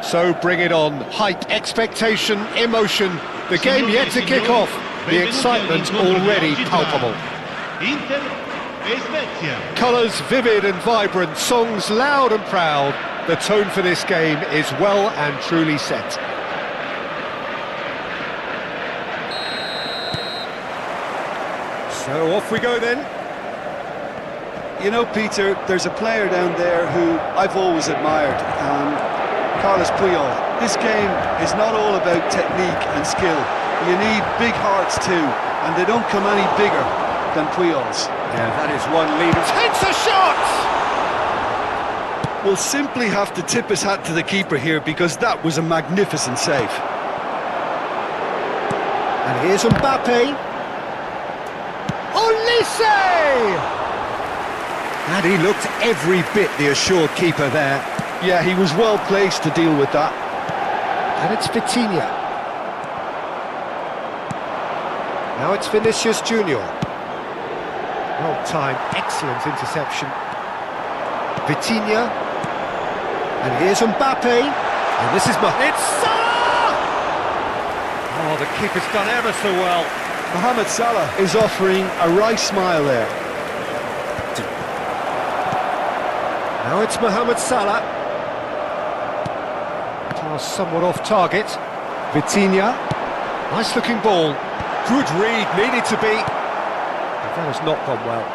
[SPEAKER 2] So bring it on. Hype, expectation, emotion. The game yet to kick off. The excitement already palpable.
[SPEAKER 4] Inter e Svezia.
[SPEAKER 2] Colours vivid and vibrant, songs loud and proud. The tone for this game is well and truly set. So off we go then.
[SPEAKER 3] You know, Peter, there's a player down there who I've always admired, Carlos Puyol. This game is not all about technique and skill. You need big hearts too, and they don't come any bigger than Puyol's.
[SPEAKER 2] Yeah, that is one lead. Takes a shot!
[SPEAKER 3] We'll simply have to tip his hat to the keeper here, because that was a magnificent save.
[SPEAKER 2] And here's Mbappe. Olise! And he looked every bit the assured keeper there.
[SPEAKER 3] Yeah, he was well placed to deal with that.
[SPEAKER 2] And it's Vitinha. Now it's Vinicius Junior. Well timed, excellent interception. Vitinha. And here's Mbappe. And this is It's Salah! Oh, the keeper's done ever so well.
[SPEAKER 3] Mohamed Salah is offering a right smile there.
[SPEAKER 2] Now it's Mohamed Salah. Pass somewhat off target. Vitinha. Nice looking ball. Good read, needed to be. But that has not gone well.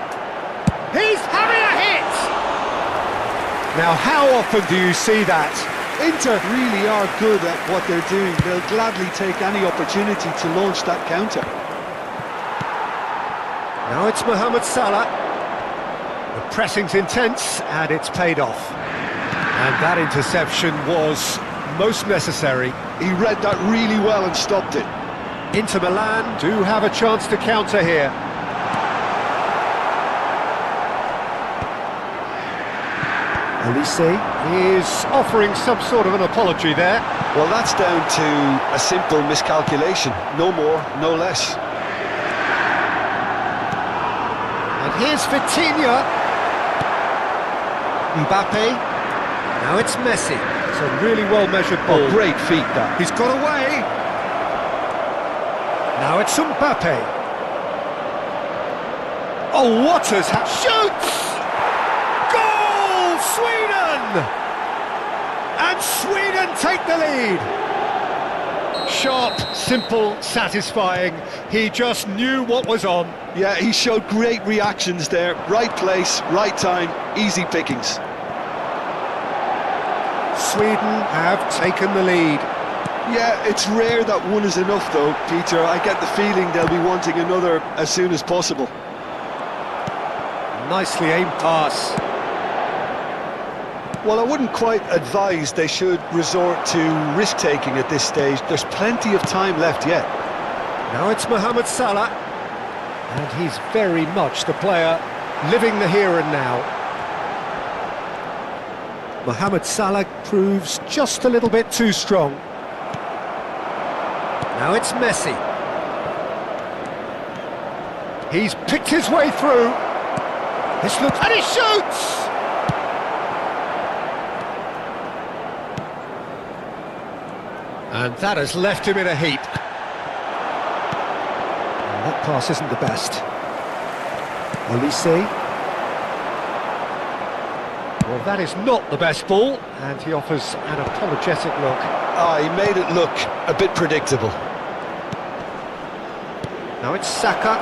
[SPEAKER 2] He's having a hit! Now how often do you see that?
[SPEAKER 3] Inter really are good at what they're doing. They'll gladly take any opportunity to launch that counter.
[SPEAKER 2] Now it's Mohamed Salah. The pressing's intense and it's paid off. And that interception was most necessary.
[SPEAKER 3] He read that really well and stopped it.
[SPEAKER 2] Inter Milan do have a chance to counter here. Elise is offering some sort of an apology there.
[SPEAKER 3] Well, that's down to a simple miscalculation. No more, no less.
[SPEAKER 2] And here's Vitinha. Mbappe. Now it's Messi. It's a really well-measured ball.
[SPEAKER 3] Oh, great feet, that.
[SPEAKER 2] He's got away. Now it's Mbappe. Oh, what has happened? Shoots! Goal! Sweden! And Sweden take the lead. Sharp, simple, satisfying. He just knew what was on.
[SPEAKER 3] Yeah, he showed great reactions there. Right place, right time, easy pickings.
[SPEAKER 2] Sweden have taken the lead.
[SPEAKER 3] Yeah, it's rare that one is enough though, Peter. I get the feeling they'll be wanting another as soon as possible.
[SPEAKER 2] Nicely aimed pass.
[SPEAKER 3] Well, I wouldn't quite advise they should resort to risk-taking at this stage. There's plenty of time left yet.
[SPEAKER 2] Now it's Mohamed Salah. And he's very much the player living the here and now. Mohamed Salah proves just a little bit too strong. Now it's Messi. He's picked his way through. This looks... And he shoots! And that has left him in a heap. And that pass isn't the best. Elise. Well, that is not the best ball, and he offers an apologetic look.
[SPEAKER 3] Ah, he made it look a bit predictable.
[SPEAKER 2] Now it's Saka.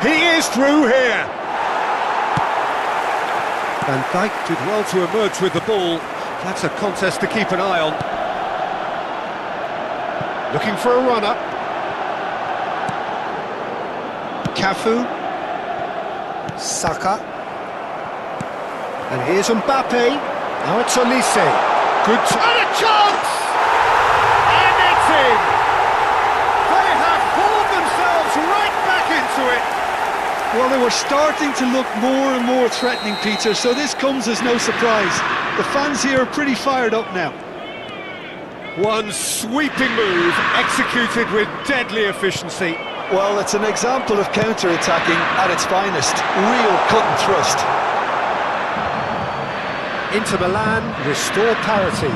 [SPEAKER 2] He is through here! Van Dijk did well to emerge with the ball. That's a contest to keep an eye on. Looking for a runner. Cafu. Saka. And here's Mbappe. Now it's Elise. Good and a chance! And it's in! They have pulled themselves right back into it.
[SPEAKER 3] Well, they were starting to look more and more threatening, Peter, so this comes as no surprise. The fans here are pretty fired up now.
[SPEAKER 2] One sweeping move, executed with deadly efficiency.
[SPEAKER 3] Well, it's an example of counter-attacking at its finest. Real cut and thrust.
[SPEAKER 2] Inter Milan restore parity.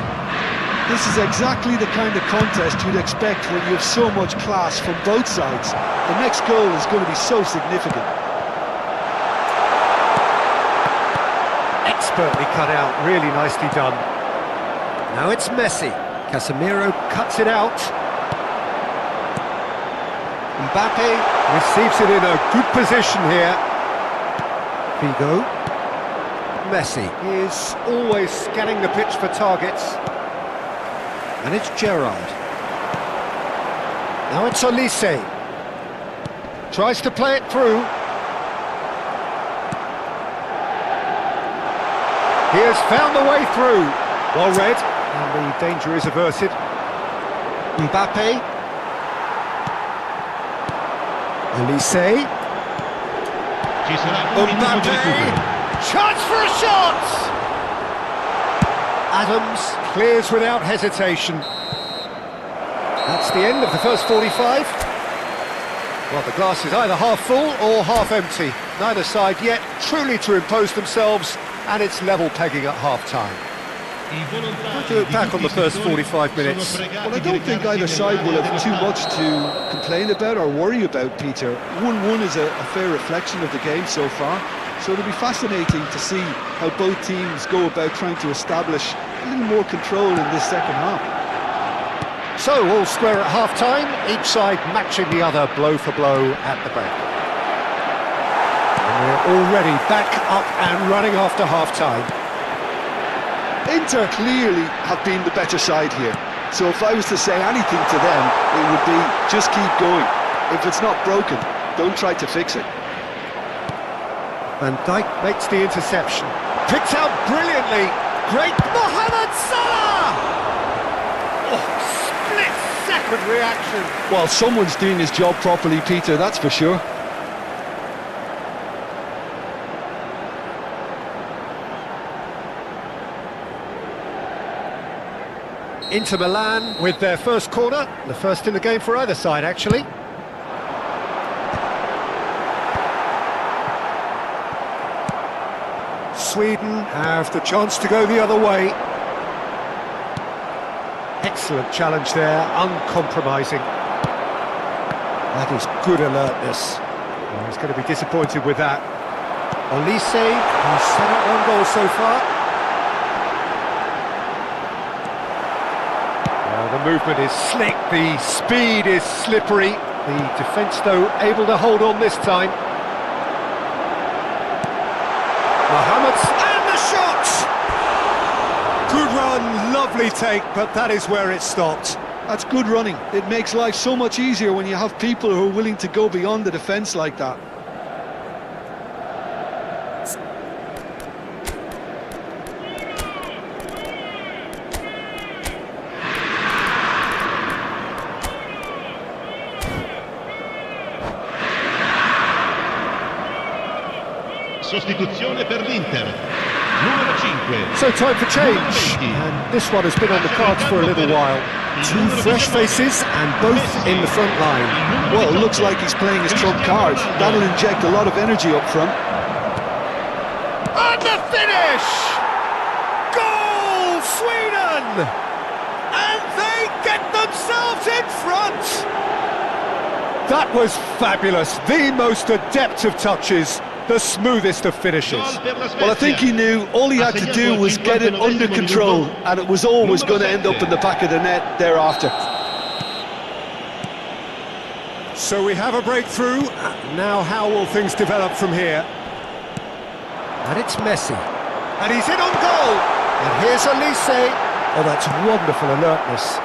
[SPEAKER 3] This is exactly the kind of contest you'd expect when you have so much class from both sides. The next goal is going to be so significant.
[SPEAKER 2] Expertly cut out, really nicely done. Now it's Messi. Casemiro cuts it out. Mbappe receives it in a good position here. Figo. Messi is always scanning the pitch for targets. And it's Gerrard. Now it's Elise. Tries to play it through. He has found the way through. Well read. And the danger is averted. Mbappe. Elise.
[SPEAKER 4] Ci sarà un minuto di recupero.
[SPEAKER 2] Chance for a shot! Adams clears without hesitation. That's the end of the first 45. Well, the glass is either half full or half empty. Neither side yet truly to impose themselves, and it's level pegging at half-time. How do you look back on the first 45 minutes?
[SPEAKER 3] Well, I don't think either side will have too much to complain about or worry about, Peter. 1-1 is a fair reflection of the game so far, so it'll be fascinating to see how both teams go about trying to establish a little more control in this second half.
[SPEAKER 2] So, all square at half-time, each side matching the other blow for blow at the break. And we're already back up and running after half-time.
[SPEAKER 3] Inter clearly have been the better side here, so if I was to say anything to them, it would be just keep going. If it's not broken, don't try to fix it.
[SPEAKER 2] Van Dijk makes the interception. Picked out brilliantly. Great Mohamed Salah! Oh, split-second reaction.
[SPEAKER 3] Well, someone's doing his job properly, Peter, that's for sure.
[SPEAKER 2] Inter Milan with their first corner, the first in the game for either side, actually. Sweden have the chance to go the other way. Excellent challenge there, uncompromising. That is good alertness. Well, he's going to be disappointed with that. Olise, who's set up one goal so far. The movement is slick, the speed is slippery. The defence, though, able to hold on this time. Mohamed, and the shot! Good run, lovely take, but that is where it stopped.
[SPEAKER 3] That's good running. It makes life so much easier when you have people who are willing to go beyond the defence like that.
[SPEAKER 4] Sostituzione per l'Inter. Numero 5.
[SPEAKER 2] So time for change, and this one has been on the cards for a little while. Two fresh faces and both in the front line.
[SPEAKER 3] Well, it looks like he's playing his trump card. That'll inject a lot of energy up front.
[SPEAKER 2] And the finish! Goal, Sweden! And they get themselves in front! That was fabulous, the most adept of touches. The smoothest of finishes.
[SPEAKER 3] Well, I think he knew all he had to do was get it under control, and it was always going to end up in the back of the net thereafter.
[SPEAKER 2] So we have a breakthrough. Now how will things develop from here? And it's Messi. And he's in on goal. And here's Olise. Oh, that's wonderful alertness.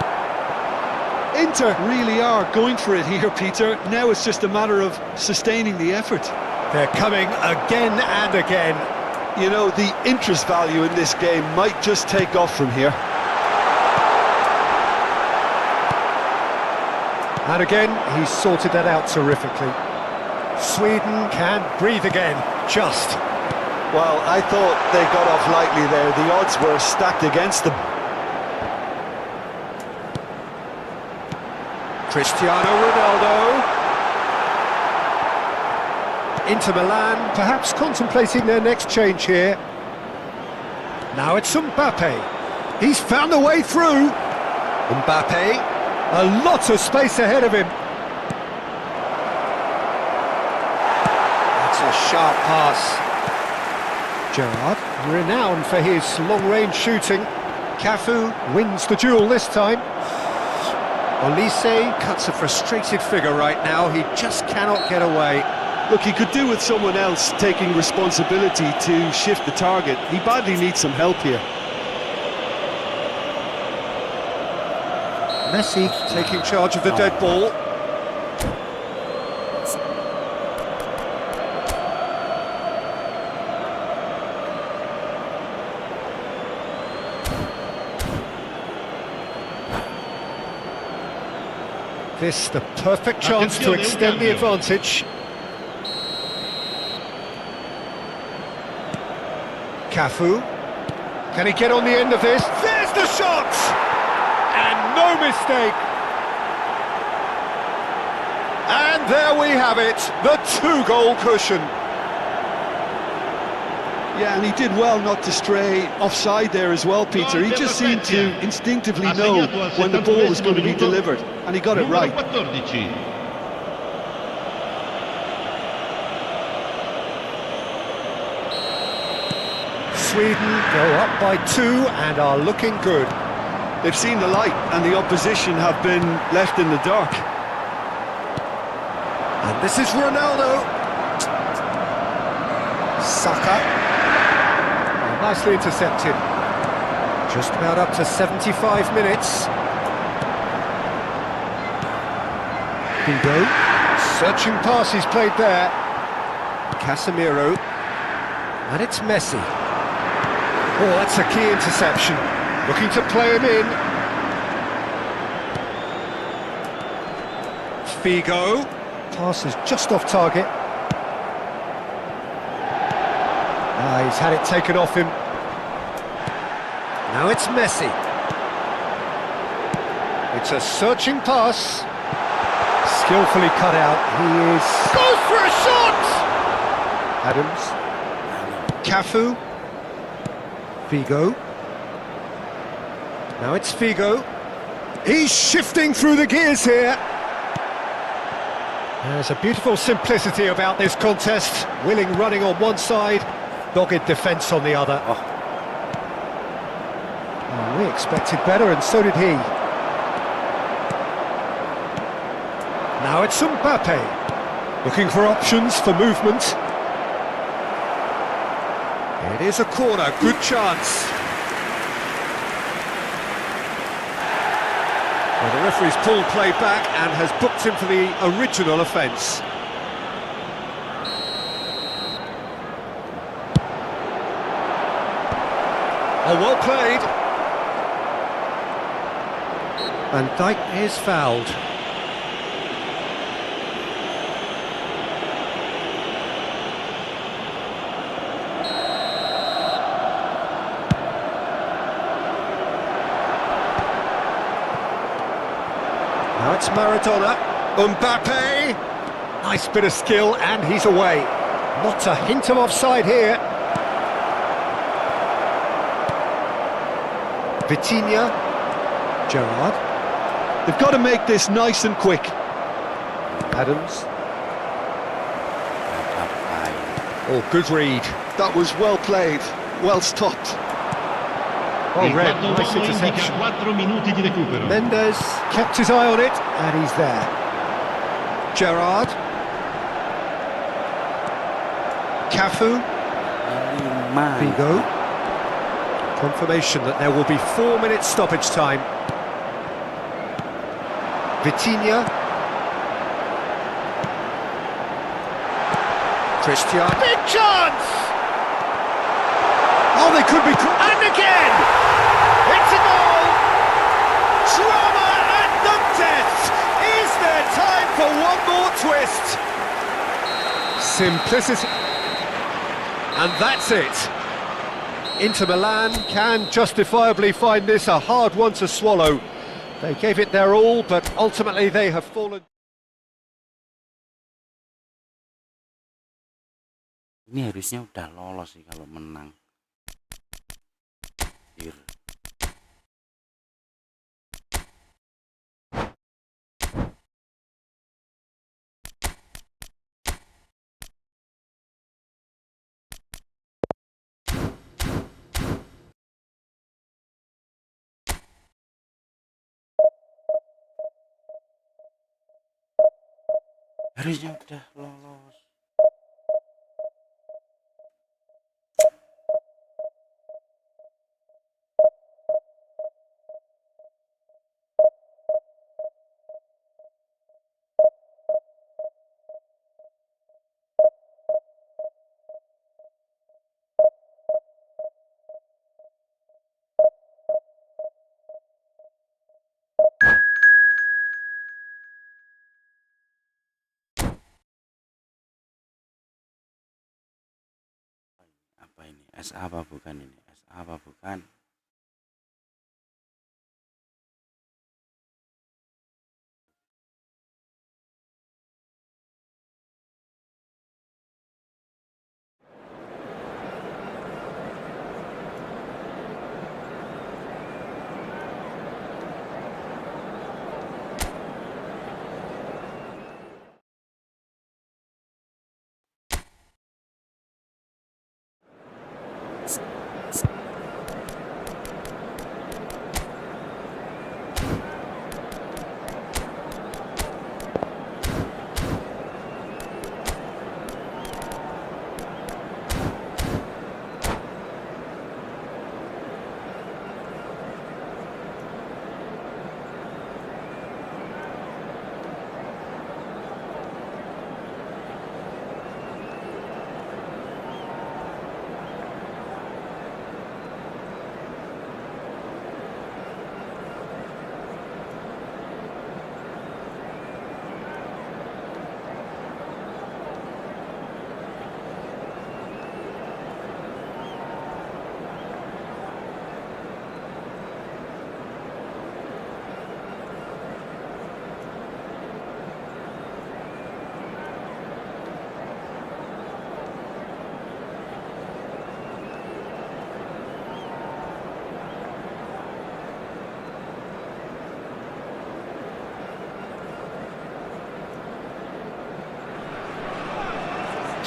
[SPEAKER 3] Inter really are going for it here, Peter. Now it's just a matter of sustaining the effort.
[SPEAKER 2] They're coming again and again.
[SPEAKER 3] You know, the interest value in this game might just take off from here.
[SPEAKER 2] And again, he's sorted that out terrifically. Sweden can breathe again, just.
[SPEAKER 3] Well, I thought they got off lightly there. The odds were stacked against them.
[SPEAKER 2] Cristiano Ronaldo. Inter Milan, perhaps contemplating their next change here. Now it's Mbappe. He's found a way through. Mbappe, a lot of space ahead of him. That's a sharp pass. Gerrard, renowned for his long-range shooting. Cafu wins the duel this time. Olise cuts a frustrated figure right now. He just cannot get away.
[SPEAKER 3] Look, he could do with someone else taking responsibility to shift the target. He badly needs some help here.
[SPEAKER 2] Messi taking charge of the dead ball. This the perfect chance to extend the advantage. Cafu. Can he get on the end of this? There's the shot! And no mistake! And there we have it, the 2-goal cushion.
[SPEAKER 3] Yeah, and he did well not to stray offside there as well, Peter. He just seemed to instinctively know when the ball was going to be delivered, and he got it right.
[SPEAKER 4] Numero 14.
[SPEAKER 2] Sweden go up by 2 and are looking good.
[SPEAKER 3] They've seen the light, and the opposition have been left in the dark.
[SPEAKER 2] And this is Ronaldo. Saka. Oh, nicely intercepted. Just about up to 75 minutes. Figo. Searching passes played there. Casemiro. And it's Messi. Oh, that's a key interception. Looking to play him in. Figo. Pass is just off target. He's had it taken off him. Now it's Messi. It's a searching pass. Skillfully cut out. He is... goes for a shot! Adams. Cafu. Figo. Now it's Figo. He's shifting through the gears here. There's a beautiful simplicity about this contest. Willing running on one side, dogged defence on the other. Oh, we expected better, and so did he. Now it's Mbappe, looking for options for movement. It is a corner, good chance. Well, the referee's pulled play back and has booked him for the original offence. Oh, well played. Van Dijk is fouled. Now it's Maradona. Mbappe. Nice bit of skill, and he's away. Not a hint of offside here. Vitinha. Gerrard.
[SPEAKER 3] They've got to make this nice and quick.
[SPEAKER 2] Adams. Oh, good read.
[SPEAKER 3] That was well played, well stopped.
[SPEAKER 2] Oh, red, nice interception.
[SPEAKER 4] 4 minuti di recupero.
[SPEAKER 2] Mendes kept his eye on it, and he's there. Gerrard. Cafu. Figo. Confirmation that there will be 4 minutes stoppage time. Vitinha. Christian. Big chance! Oh, they could be... And again! It's a goal! Drama at the death! Is there time for one more twist? Simplicity. And that's it. Inter Milan can justifiably find this a hard one to swallow. They gave it their all, but ultimately they have fallen.
[SPEAKER 1] Ini harusnya udah lolos sih kalau menang. Harusnya udah lolos. Es apa bukan ini? Es apa bukan?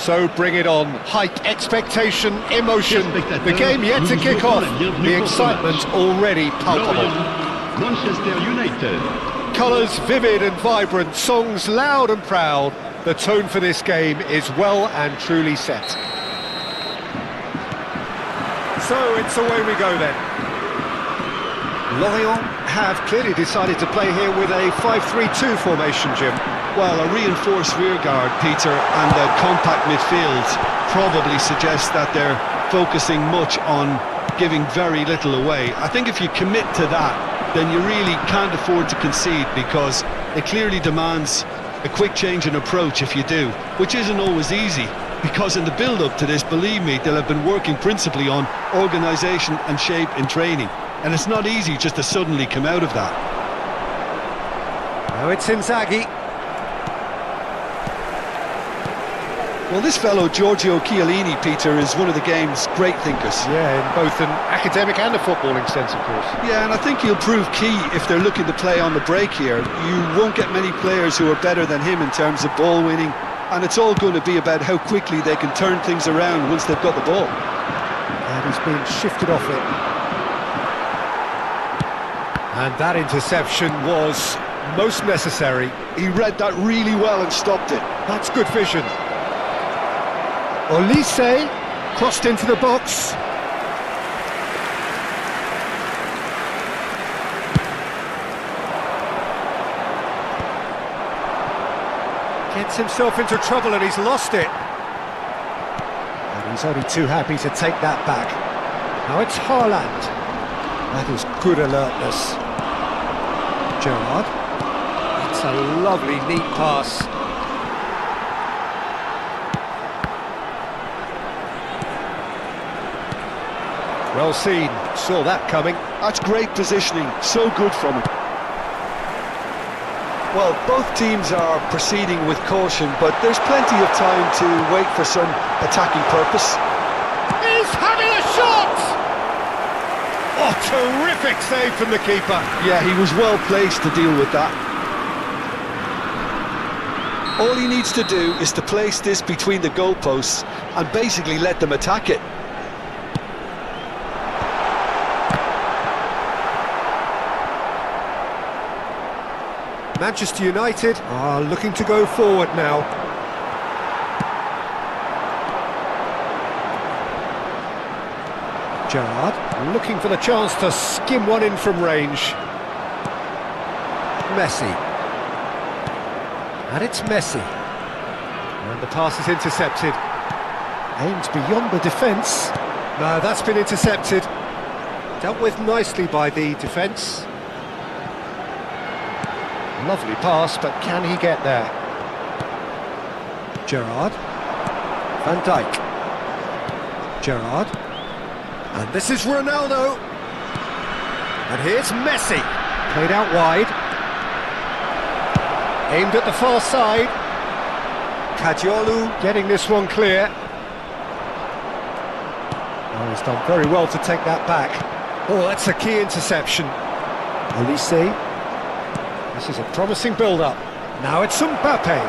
[SPEAKER 2] So bring it on. Hype, expectation, emotion. The game yet to kick off. The excitement already palpable.
[SPEAKER 4] Manchester United.
[SPEAKER 2] Colours vivid and vibrant, songs loud and proud. The tone for this game is well and truly set. So it's away we go then. Lorient have clearly decided to play here with a 5-3-2 formation, Jim.
[SPEAKER 3] Well, a reinforced rearguard, Peter, and a compact midfield probably suggests that they're focusing much on giving very little away. I think if you commit to that, then you really can't afford to concede, because it clearly demands a quick change in approach if you do, which isn't always easy, because in the build-up to this, believe me, they'll have been working principally on organisation and shape in training, and it's not easy just to suddenly come out of that.
[SPEAKER 2] Now it's Inzaghi.
[SPEAKER 3] Well, this fellow, Giorgio Chiellini, Peter, is one of the game's great thinkers.
[SPEAKER 2] Yeah, in both an academic and a footballing sense, of course.
[SPEAKER 3] Yeah, and I think he'll prove key if they're looking to play on the break here. You won't get many players who are better than him in terms of ball winning, and it's all going to be about how quickly they can turn things around once they've got the ball.
[SPEAKER 2] And he's been shifted off it. And that interception was most necessary.
[SPEAKER 3] He read that really well and stopped it.
[SPEAKER 2] That's good vision. Olise crossed into the box. Gets himself into trouble and he's lost it. And he's only too happy to take that back. Now it's Haaland. That is good alertness. Gerrard. It's a lovely, neat pass. Well seen, saw that coming.
[SPEAKER 3] That's great positioning, so good from him. Well, both teams are proceeding with caution, but there's plenty of time to wait for some attacking purpose.
[SPEAKER 2] He's having a shot! Oh, terrific save from the keeper.
[SPEAKER 3] Yeah, he was well placed to deal with that. All he needs to do is to place this between the goalposts and basically let them attack it.
[SPEAKER 2] Manchester United are looking to go forward now. Gerrard looking for the chance to skim one in from range. Messi. And it's Messi. And the pass is intercepted. Aimed beyond the defence. No, that's been intercepted. Dealt with nicely by the defence. Lovely pass, but can he get there? Gerrard. Van Dijk. Gerrard. And this is Ronaldo. And here's Messi. Played out wide. Aimed at the far side. Kadiolu getting this one clear. Oh, he's done very well to take that back. Oh, that's a key interception. Olise. This is a promising build-up. Now it's Mbappe.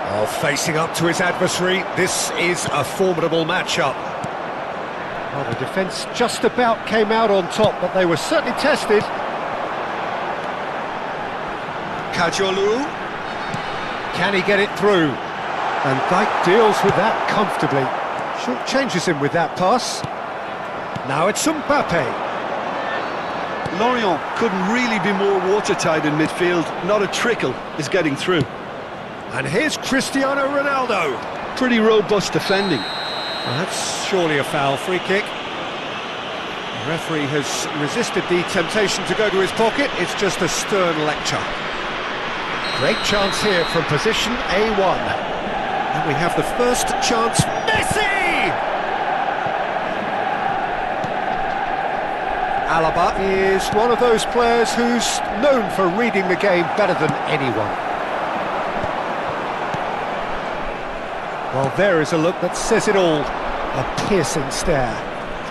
[SPEAKER 2] Oh, facing up to his adversary. This is a formidable matchup. Well, the defence just about came out on top, but they were certainly tested. Kadiolu. Can he get it through? And Dijk deals with that comfortably. Short changes him with that pass. Now it's Mbappe.
[SPEAKER 3] Lorient couldn't really be more watertight in midfield. Not a trickle is getting through.
[SPEAKER 2] And here's Cristiano Ronaldo.
[SPEAKER 3] Pretty robust defending.
[SPEAKER 2] Well, that's surely a foul. Free kick. The referee has resisted the temptation to go to his pocket. It's just a stern lecture. Great chance here from position A1. And we have the first chance. Messi! Alaba is one of those players who's known for reading the game better than anyone. Well, there is a look that says it all. A piercing stare.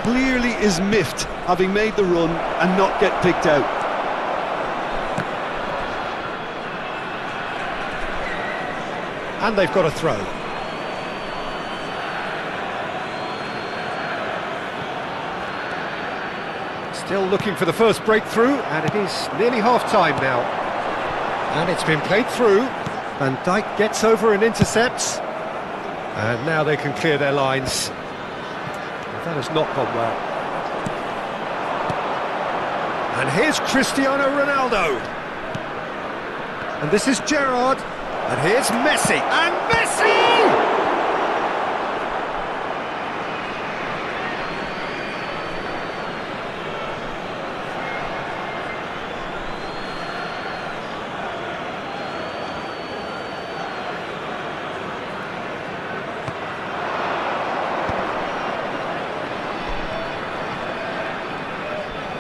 [SPEAKER 3] Clearly is miffed, having made the run and not get picked out.
[SPEAKER 2] And they've got a throw. Still looking for the first breakthrough, and it is nearly half-time now. And it's been played through, and Dijk gets over and intercepts. And now they can clear their lines. Well, that has not gone well. And here's Cristiano Ronaldo. And this is Gerrard. And here's Messi. And Messi!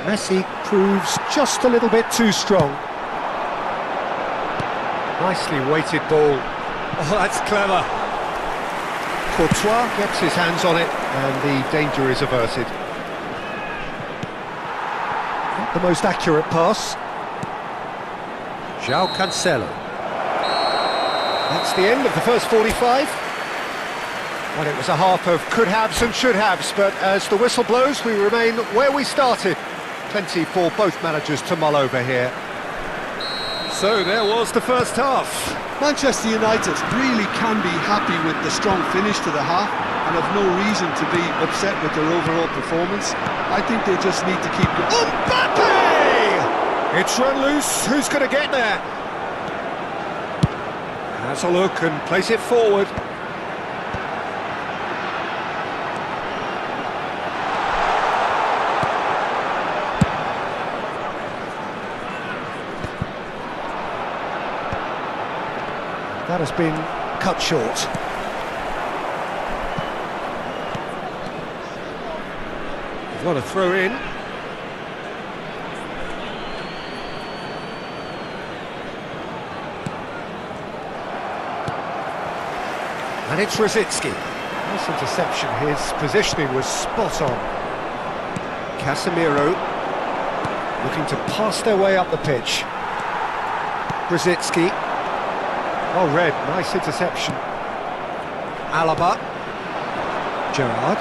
[SPEAKER 2] Messi proves just a little bit too strong. Nicely weighted ball. Oh, that's clever. Courtois gets his hands on it, and the danger is averted. Not the most accurate pass. João Cancelo. That's the end of the first 45. Well, it was a half of could-haves and should-haves, but as the whistle blows, we remain where we started. Plenty for both managers to mull over here. So there was the first half.
[SPEAKER 3] Manchester United really can be happy with the strong finish to the half and have no reason to be upset with their overall performance. I think they just need to keep going.
[SPEAKER 2] Mbappe! It's run loose. Who's going to get there? Has a look and plays it forward. That has been cut short. They've got a throw in. And it's Rosicki. Nice interception. His positioning was spot on. Casemiro looking to pass their way up the pitch. Rosicki. Oh, red, nice interception. Alaba. Gerrard.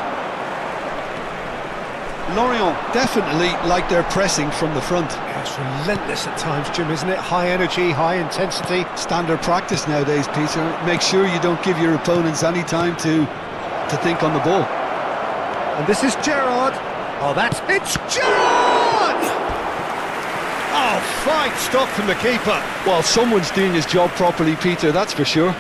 [SPEAKER 3] Lorient definitely like their pressing from the front.
[SPEAKER 2] It's relentless at times, Jim, isn't it? High energy, high intensity.
[SPEAKER 3] Standard practice nowadays, Peter. Make sure you don't give your opponents any time to think on the ball.
[SPEAKER 2] And this is Gerrard. Oh, it's Gerrard! Oh, fine stop from the keeper.
[SPEAKER 3] Well, someone's doing his job properly, Peter, that's for sure.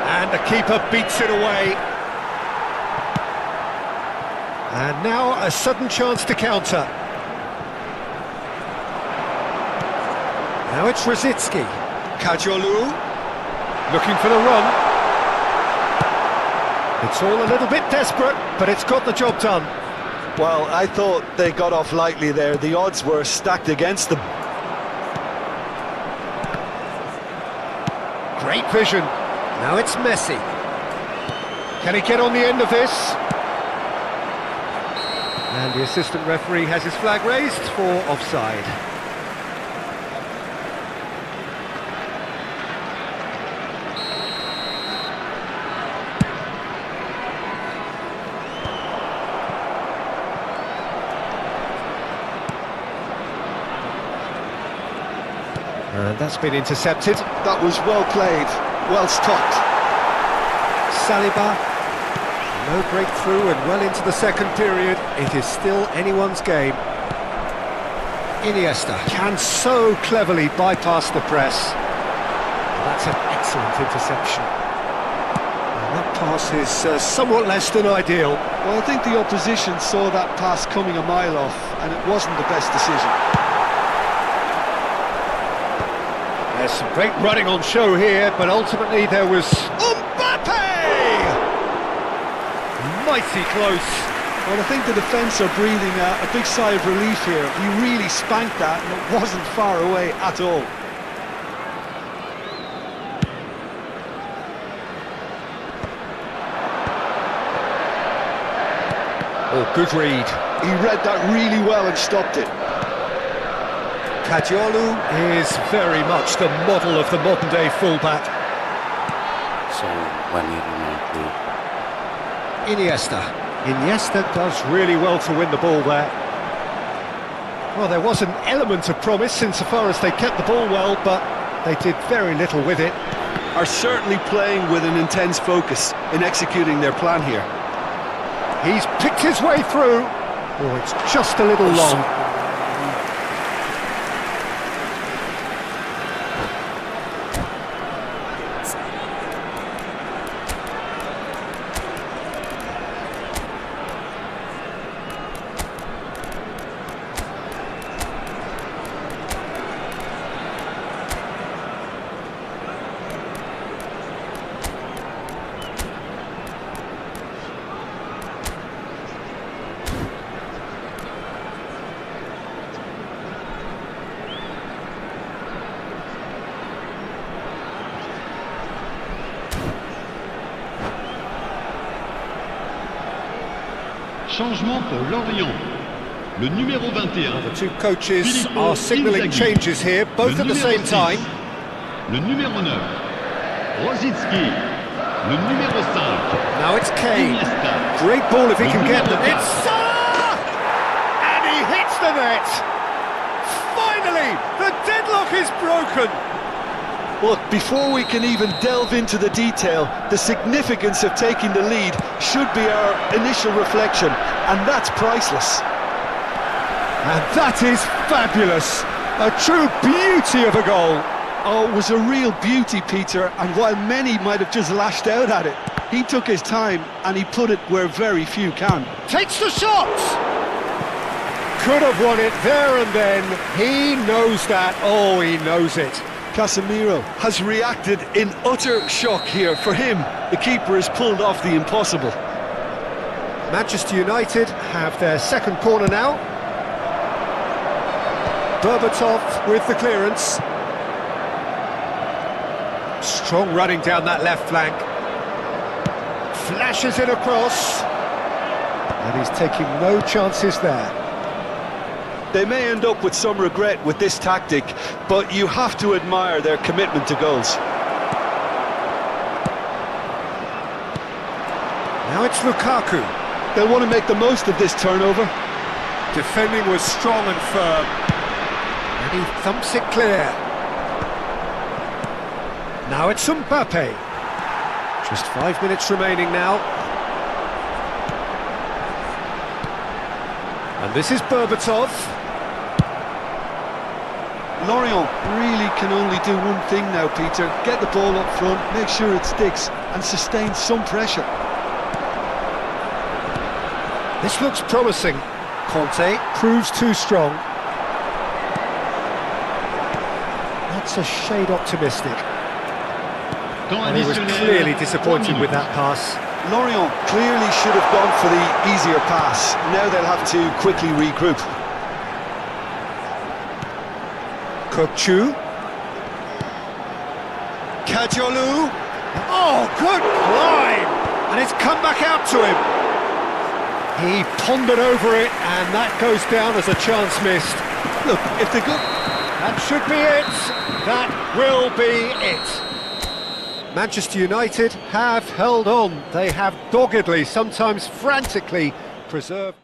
[SPEAKER 2] And the keeper beats it away. And now a sudden chance to counter. Now it's Rosicki. Kadiolu. Looking for the run. It's all a little bit desperate, but it's got the job done.
[SPEAKER 3] Well, I thought they got off lightly there. The odds were stacked against them.
[SPEAKER 2] Great vision. Now it's Messi. Can he get on the end of this? And the assistant referee has his flag raised for offside. And that's been intercepted.
[SPEAKER 3] That was well played, well stopped.
[SPEAKER 2] Saliba, no breakthrough and well into the second period. It is still anyone's game. Iniesta can so cleverly bypass the press. That's an excellent interception. And that pass is somewhat less than ideal.
[SPEAKER 3] Well, I think the opposition saw that pass coming a mile off, and it wasn't the best decision.
[SPEAKER 2] There's some great running on show here, but ultimately there was Mbappe! Mighty close.
[SPEAKER 3] Well, I think the defence are breathing a big sigh of relief here. He really spanked that, and it wasn't far away at all.
[SPEAKER 2] Oh, good read.
[SPEAKER 3] He read that really well and stopped it.
[SPEAKER 2] Kadiolu is very much the model of the modern-day fullback.
[SPEAKER 1] So when you Ronaldo,
[SPEAKER 2] Iniesta does really well to win the ball there. Well, there was an element of promise insofar as they kept the ball well, but they did very little with it.
[SPEAKER 3] Are certainly playing with an intense focus in executing their plan here.
[SPEAKER 2] He's picked his way through. Oh, it's just a little long.
[SPEAKER 4] Changement pour Lorient. Le numéro 21.
[SPEAKER 2] The two coaches are signalling changes here, both at the same time.
[SPEAKER 4] Le numéro 9. Rosicki. Le numéro 5.
[SPEAKER 2] Now it's Kane.
[SPEAKER 4] Iniesta.
[SPEAKER 2] Great ball if he can get them.
[SPEAKER 4] numéro
[SPEAKER 2] It's Salah! And he hits the net! Finally, the deadlock is broken!
[SPEAKER 3] Look, before we can even delve into the detail, the significance of taking the lead should be our initial reflection, and that's priceless.
[SPEAKER 2] And that is fabulous! A true beauty of a goal!
[SPEAKER 3] Oh, it was a real beauty, Peter, and while many might have just lashed out at it, he took his time and he put it where very few can.
[SPEAKER 2] Takes the shot! Could have won it there and then. He knows that. Oh, he knows it.
[SPEAKER 3] Casemiro has reacted in utter shock here. For him, the keeper has pulled off the impossible.
[SPEAKER 2] Manchester United have their second corner now. Berbatov with the clearance. Strong running down that left flank. Flashes it across. And he's taking no chances there.
[SPEAKER 3] They may end up with some regret with this tactic, but you have to admire their commitment to goals.
[SPEAKER 2] Now it's Lukaku.
[SPEAKER 3] They'll want to make the most of this turnover.
[SPEAKER 2] Defending was strong and firm. And he thumps it clear. Now it's Mbappe. Just 5 minutes remaining now. And this is Berbatov.
[SPEAKER 3] Lorient really can only do one thing now, Peter. Get the ball up front, make sure it sticks, and sustain some pressure.
[SPEAKER 2] This looks promising. Conte proves too strong. That's a shade optimistic. And he was clearly disappointed with that pass.
[SPEAKER 3] Lorient clearly should have gone for the easier pass. Now they'll have to quickly regroup.
[SPEAKER 2] Kokchu. Kajolu. Oh, good climb! And it's come back out to him. He pondered over it, and that goes down as a chance missed.
[SPEAKER 3] Look, if they go...
[SPEAKER 2] That should be it. That will be it. Manchester United have held on. They have doggedly, sometimes frantically, preserved.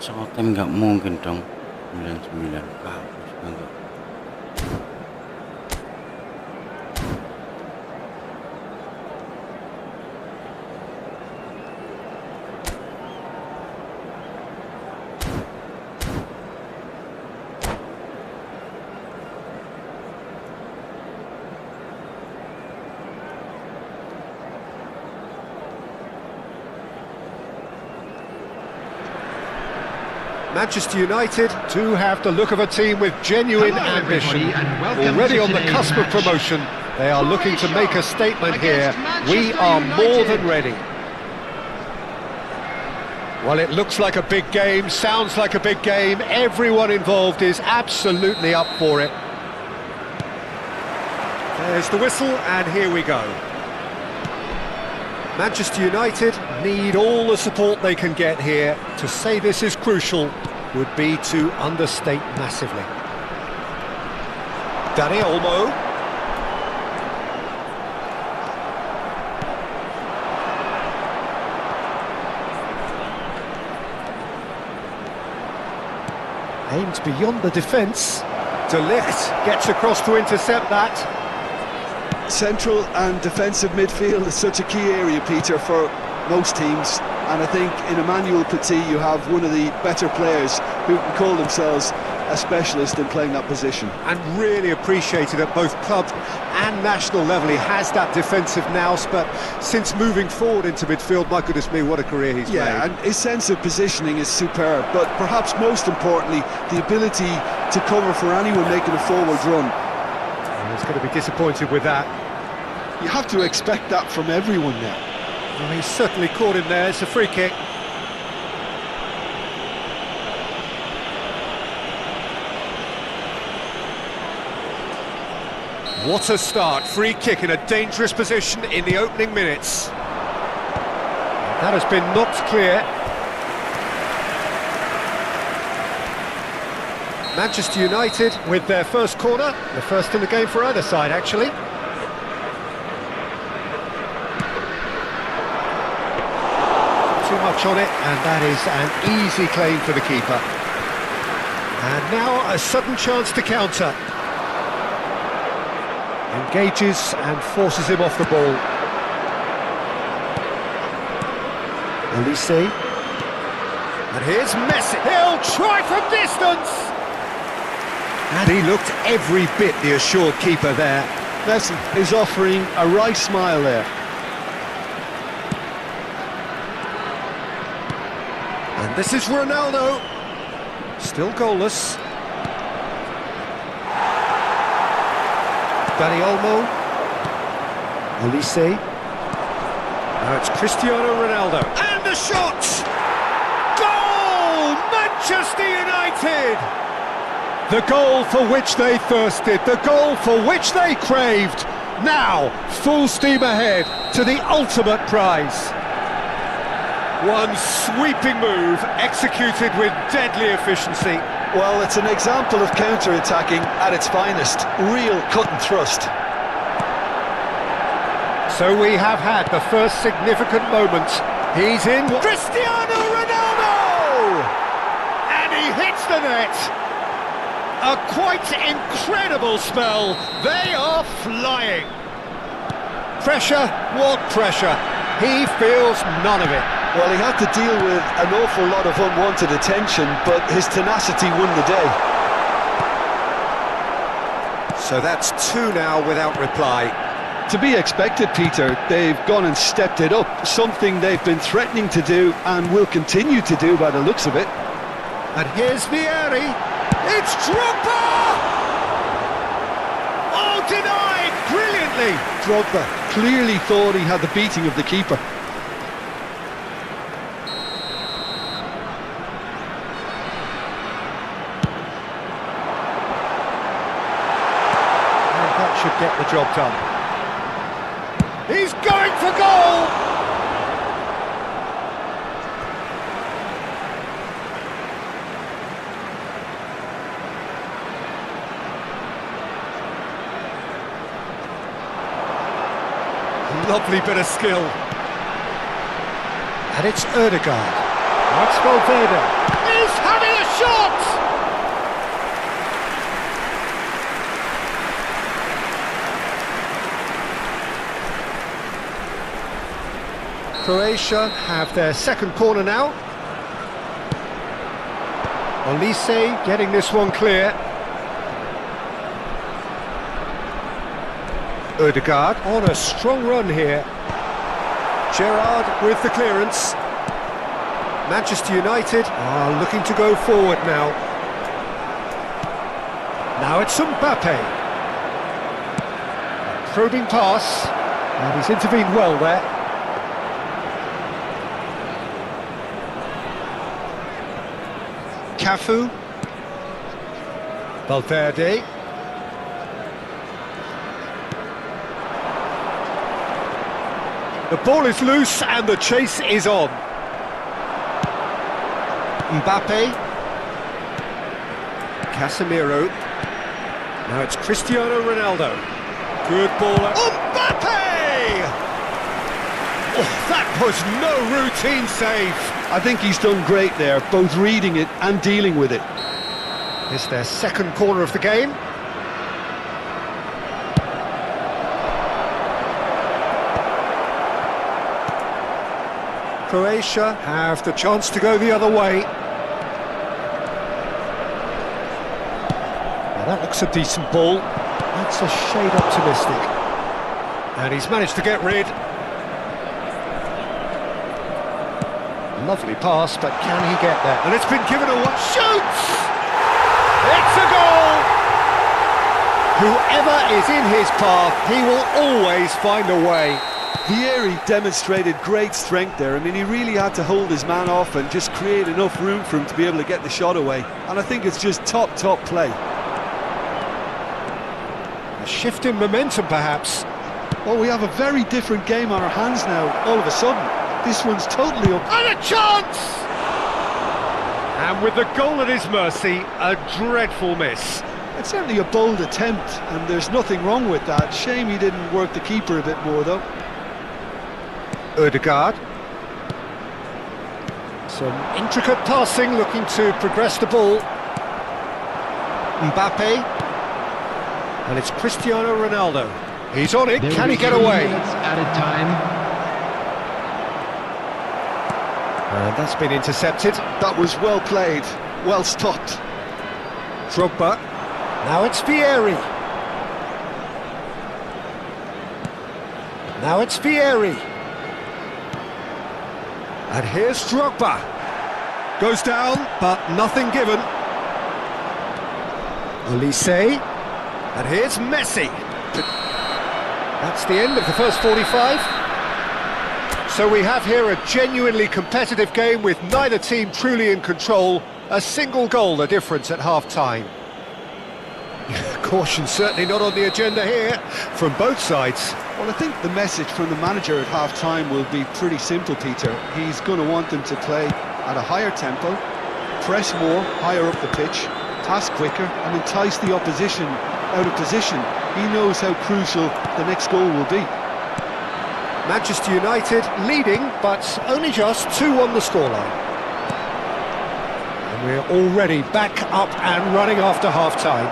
[SPEAKER 1] Shot-time nggak mungkin dong 99 kabur juga nggak.
[SPEAKER 2] Manchester United do have the look of a team with genuine ambition. Already on the cusp of promotion, they are looking to make a statement here. We are more than ready. Well, it looks like a big game, sounds like a big game. Everyone involved is absolutely up for it. There's the whistle, and here we go. Manchester United need all the support they can get here. To say this is crucial would be to understate massively. Dani Olmo. Aimed beyond the defence. De Ligt gets across to intercept that.
[SPEAKER 3] Central and defensive midfield is such a key area, Peter, for most teams, and I think in Emmanuel Petit you have one of the better players who can call themselves a specialist in playing that position.
[SPEAKER 2] And really appreciated at both club and national level. He has that defensive nous, but since moving forward into midfield, my goodness me, what a career he's made.
[SPEAKER 3] And his sense of positioning is superb, but perhaps most importantly, the ability to cover for anyone making a forward run.
[SPEAKER 2] He's going to be disappointed with that.
[SPEAKER 3] You have to expect that from everyone now.
[SPEAKER 2] Well, he's certainly caught him there. It's a free kick. What a start. Free kick in a dangerous position in the opening minutes. That has been knocked clear. Manchester United with their first corner, the first in the game for either side, actually. watch on it, and that is an easy claim for the keeper. And now a sudden chance to counter. Engages and forces him off the ball. Elise. And here's Messi. He'll try from distance. And he looked every bit the assured keeper there.
[SPEAKER 3] Messi is offering a wry smile there.
[SPEAKER 2] And this is Ronaldo. Still goalless. Dani Olmo. Elise. Now it's Cristiano Ronaldo. And the shot! Goal! Manchester United! The goal for which they thirsted, the goal for which they craved. Now, full steam ahead to the ultimate prize. One sweeping move, executed with deadly efficiency.
[SPEAKER 3] Well, it's an example of counter-attacking at its finest. Real cut and thrust.
[SPEAKER 2] So we have had the first significant moment. He's in. Cristiano Ronaldo! And he hits the net. A quite incredible spell. They are flying. Pressure, what pressure? He feels none of it.
[SPEAKER 3] Well, he had to deal with an awful lot of unwanted attention, but his tenacity won the day.
[SPEAKER 2] So that's two now without reply.
[SPEAKER 3] To be expected, Peter. They've gone and stepped it up, something they've been threatening to do and will continue to do by the looks of it.
[SPEAKER 2] And here's Vieri. It's Drogba! Oh, denied brilliantly.
[SPEAKER 3] Drogba clearly thought he had the beating of the keeper.
[SPEAKER 2] And that should get the job done. He's going for goal! Lovely bit of skill. And it's Ødegaard. That's Valverde. He's having a shot! Croatia have their second corner now. Elise getting this one clear. Ødegaard on a strong run here. Gerrard with the clearance. Manchester United are looking to go forward now. Now it's Mbappe. Probing pass. And he's intervened well there. Cafu. Valverde. The ball is loose and the chase is on. Mbappe. Casemiro. Now it's Cristiano Ronaldo. Good ball. Mbappe! Oh, that was no routine save.
[SPEAKER 3] I think he's done great there, both reading it and dealing with it.
[SPEAKER 2] It's their second corner of the game. Croatia have the chance to go the other way. Now that looks a decent ball. That's a shade optimistic. And he's managed to get rid. Lovely pass, but can he get there? And it's been given away. Shoots! It's a goal! Whoever is in his path, he will always find a way.
[SPEAKER 3] Vieri demonstrated great strength there. I mean, he really had to hold his man off and just create enough room for him to be able to get the shot away. And I think it's just top play.
[SPEAKER 2] A shift in momentum, perhaps.
[SPEAKER 3] Well, we have a very different game on our hands now, all of a sudden. This one's totally up.
[SPEAKER 2] And a chance! And with the goal at his mercy, a dreadful miss.
[SPEAKER 3] It's certainly a bold attempt, and there's nothing wrong with that. Shame he didn't work the keeper a bit more, though.
[SPEAKER 2] Ødegaard. Some intricate passing, looking to progress the ball. Mbappe. And it's Cristiano Ronaldo. He's on it, can he get away?
[SPEAKER 5] Added time.
[SPEAKER 2] And that's been intercepted.
[SPEAKER 3] That was well played, well stopped.
[SPEAKER 2] Drogba. Now it's Vieri. Now it's Vieri. And here's Drogba. Goes down, but nothing given. Olise. And here's Messi. That's the end of the first 45. So we have here a genuinely competitive game with neither team truly in control. A single goal the difference at half-time. Caution certainly not on the agenda here from both sides.
[SPEAKER 3] Well, I think the message from the manager at half-time will be pretty simple, Peter. He's going to want them to play at a higher tempo, press more, higher up the pitch, pass quicker and entice the opposition out of position. He knows how crucial the next goal will be.
[SPEAKER 2] Manchester United leading, but only just 2 on the scoreline. And we're already back up and running after half-time.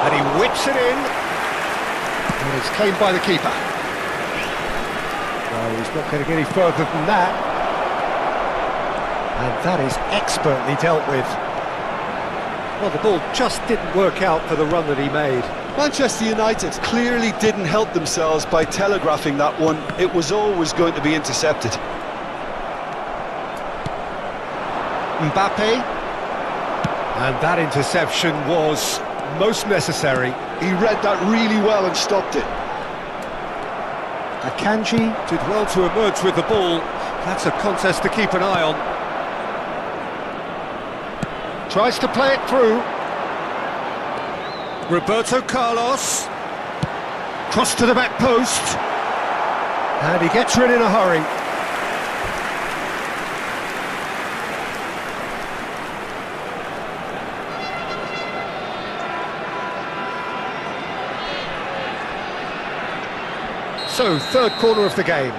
[SPEAKER 2] And he whips it in. And it's claimed by the keeper. No, he's not going to get any further than that. And that is expertly dealt with. Well, the ball just didn't work out for the run that he made.
[SPEAKER 3] Manchester United clearly didn't help themselves by telegraphing that one. It was always going to be intercepted.
[SPEAKER 2] Mbappe. And that interception was most necessary.
[SPEAKER 3] He read that really well and stopped it.
[SPEAKER 2] Akanji did well to emerge with the ball. That's a contest to keep an eye on. Tries to play it through. Roberto Carlos. Cross to the back post. And he gets rid in a hurry. So, third corner of the game.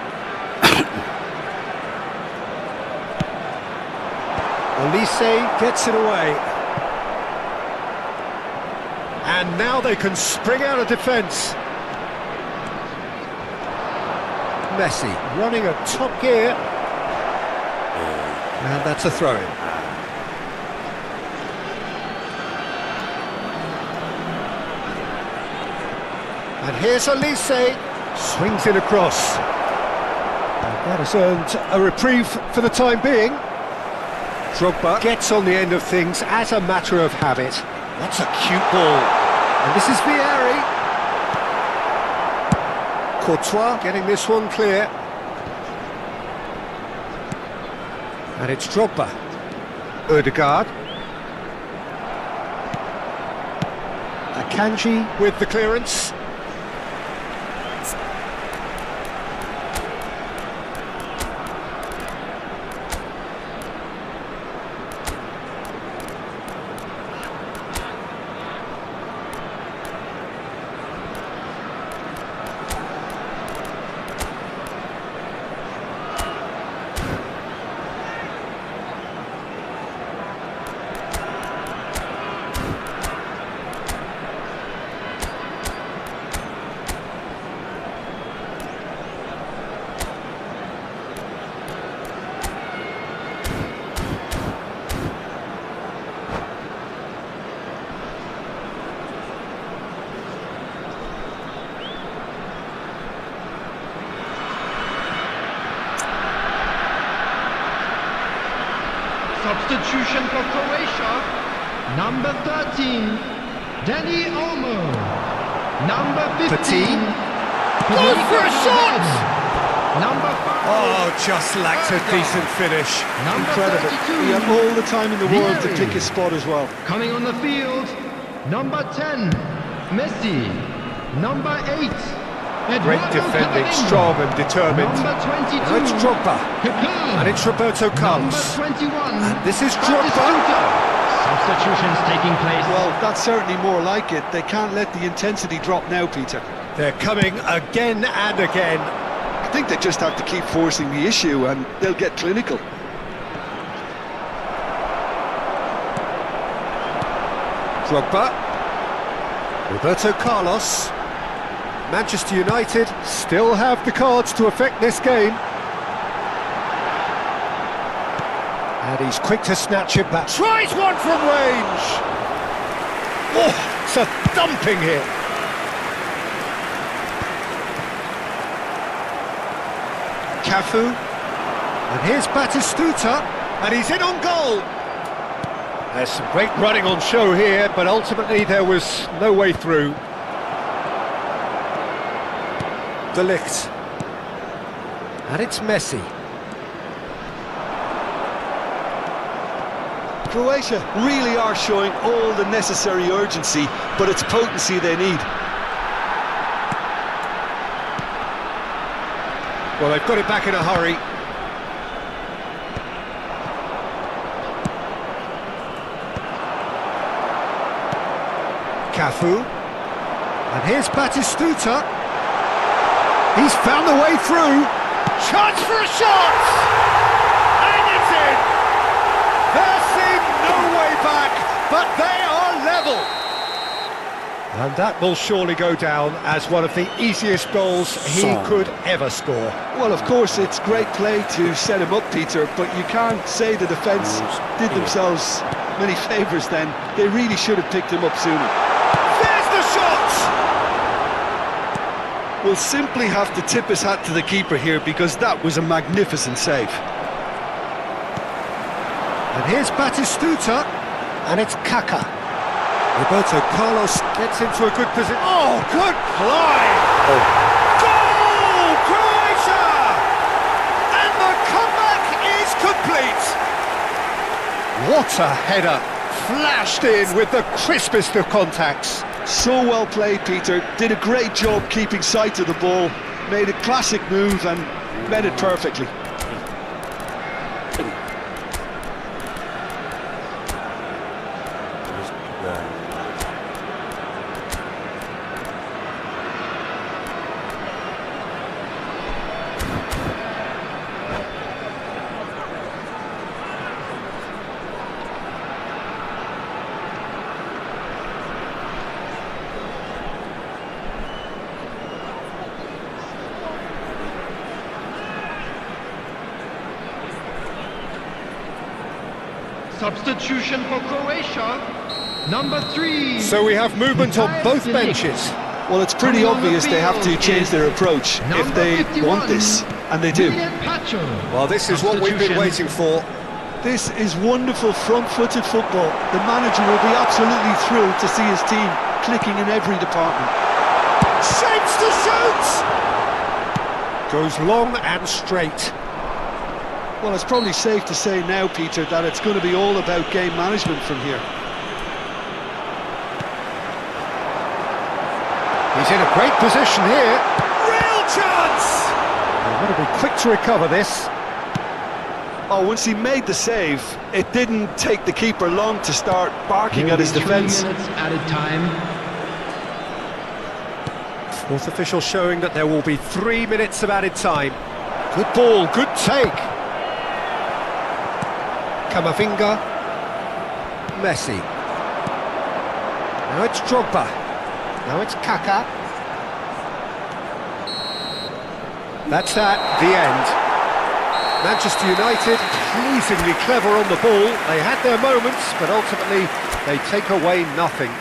[SPEAKER 2] Olise gets it away. And now they can spring out of defence. Messi running at top gear. And that's a throw-in. And here's Olise. Swings it across. And that has earned a reprieve for the time being. Drogba gets on the end of things as a matter of habit. That's a cute ball. And this is Vieri. Courtois getting this one clear. And it's Drogba. Ødegaard. Akanji with the clearance.
[SPEAKER 5] Substitution for Croatia. Number 13, Danny Olmo. Number 15,
[SPEAKER 2] Go for a shot!
[SPEAKER 5] Number 5.
[SPEAKER 2] Oh, just lacked a decent finish.
[SPEAKER 5] Number
[SPEAKER 3] Incredible.
[SPEAKER 5] 32,
[SPEAKER 3] He had all the time in the world to
[SPEAKER 5] Vieri.
[SPEAKER 3] pick his spot as well.
[SPEAKER 5] Coming on the field, number 10, Messi. Number 8,
[SPEAKER 2] Great
[SPEAKER 5] Eduardo
[SPEAKER 2] defending,
[SPEAKER 5] Camavinga.
[SPEAKER 2] strong and determined.
[SPEAKER 5] Number 22,
[SPEAKER 2] Now it's Drogba.
[SPEAKER 5] Kaká.
[SPEAKER 2] And it's Roberto
[SPEAKER 5] Number
[SPEAKER 2] Carlos.
[SPEAKER 5] 21,
[SPEAKER 2] And this is Drogba.
[SPEAKER 5] Batistuta. Substitutions taking place.
[SPEAKER 3] Well, that's certainly more like it. They can't let the intensity drop now, Peter.
[SPEAKER 2] They're coming again and again.
[SPEAKER 3] think they just have to keep forcing the issue and they'll get clinical.
[SPEAKER 2] Drogba. Roberto Carlos. Manchester United still have the cards to affect this game. And he's quick to snatch it back. Tries one from range! Oh, it's a thumping hit. Cafu. And here's Batistuta. And he's in on goal. There's some great running on show here, but ultimately there was no way through. De Ligt. And it's Messi.
[SPEAKER 3] Croatia really are showing all the necessary urgency, but it's potency they need.
[SPEAKER 2] Well, they've got it back in a hurry. Cafu. And here's Batistuta. He's found the way through. Chance for a shot! And it's in! There seemed no way back, but they are level. And that will surely go down as one of the easiest goals he could ever score.
[SPEAKER 3] Well, of course, it's great play to set him up, Peter, but you can't say the defence did themselves many favours then. They really should have picked him up sooner.
[SPEAKER 2] There's the shot!
[SPEAKER 3] We'll simply have to tip his hat to the keeper here because that was a magnificent save.
[SPEAKER 2] And here's Batistuta, and it's Kaka. Roberto Carlos gets into a good position. Oh, good play! Oh. Goal! Croatia! And the comeback is complete! What a header! Flashed in with the crispest of contacts.
[SPEAKER 3] So well played, Peter. Did a great job keeping sight of the ball. Made a classic move and met it perfectly.
[SPEAKER 5] Substitution for Croatia, number 3.
[SPEAKER 2] So we have movement on both benches.
[SPEAKER 3] Well, it's pretty obvious they have to change their approach if they want this, and they do.
[SPEAKER 2] Well, this is what we've been waiting for.
[SPEAKER 3] This is wonderful front-footed football. The manager will be absolutely thrilled to see his team clicking in every department.
[SPEAKER 2] Shapes to shoot! Goes long and straight.
[SPEAKER 3] Well, it's probably safe to say now, Peter, that it's going to be all about game management from here.
[SPEAKER 2] He's in a great position here. Real chance! They've got to be quick to recover this.
[SPEAKER 3] Oh, once he made the save, it didn't take the keeper long to start barking at his defence.
[SPEAKER 5] 3 minutes added time.
[SPEAKER 2] Fourth official showing that there will be 3 minutes of added time. Good ball, good take. Camavinga. Messi. Now it's Drogba. Now it's Kaka. That's that, the end. Manchester United, pleasingly clever on the ball. They had their moments, but ultimately they take away nothing.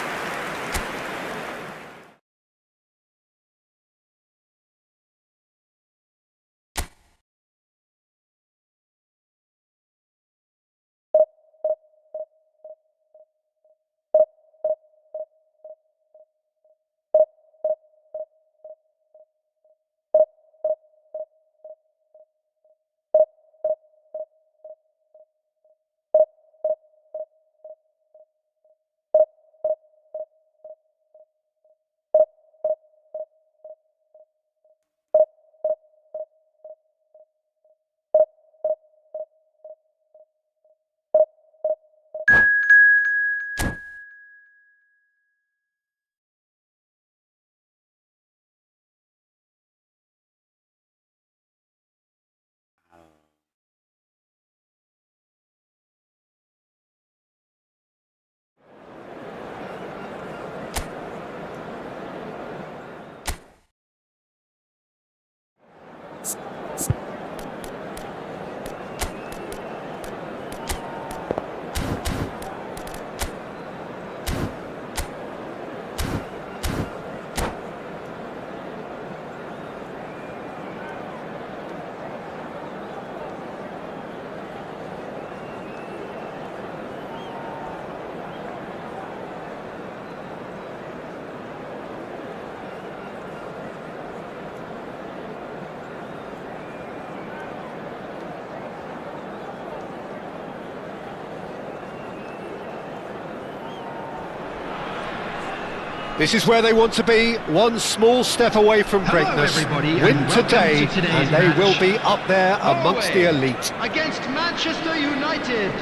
[SPEAKER 2] This is where they want to be, one small step away from
[SPEAKER 5] Hello,
[SPEAKER 2] greatness.
[SPEAKER 5] everybody,
[SPEAKER 2] Win
[SPEAKER 5] and welcome
[SPEAKER 2] today,
[SPEAKER 5] to today's
[SPEAKER 2] and they
[SPEAKER 5] match.
[SPEAKER 2] will be up there amongst the elite.
[SPEAKER 5] Against Manchester United.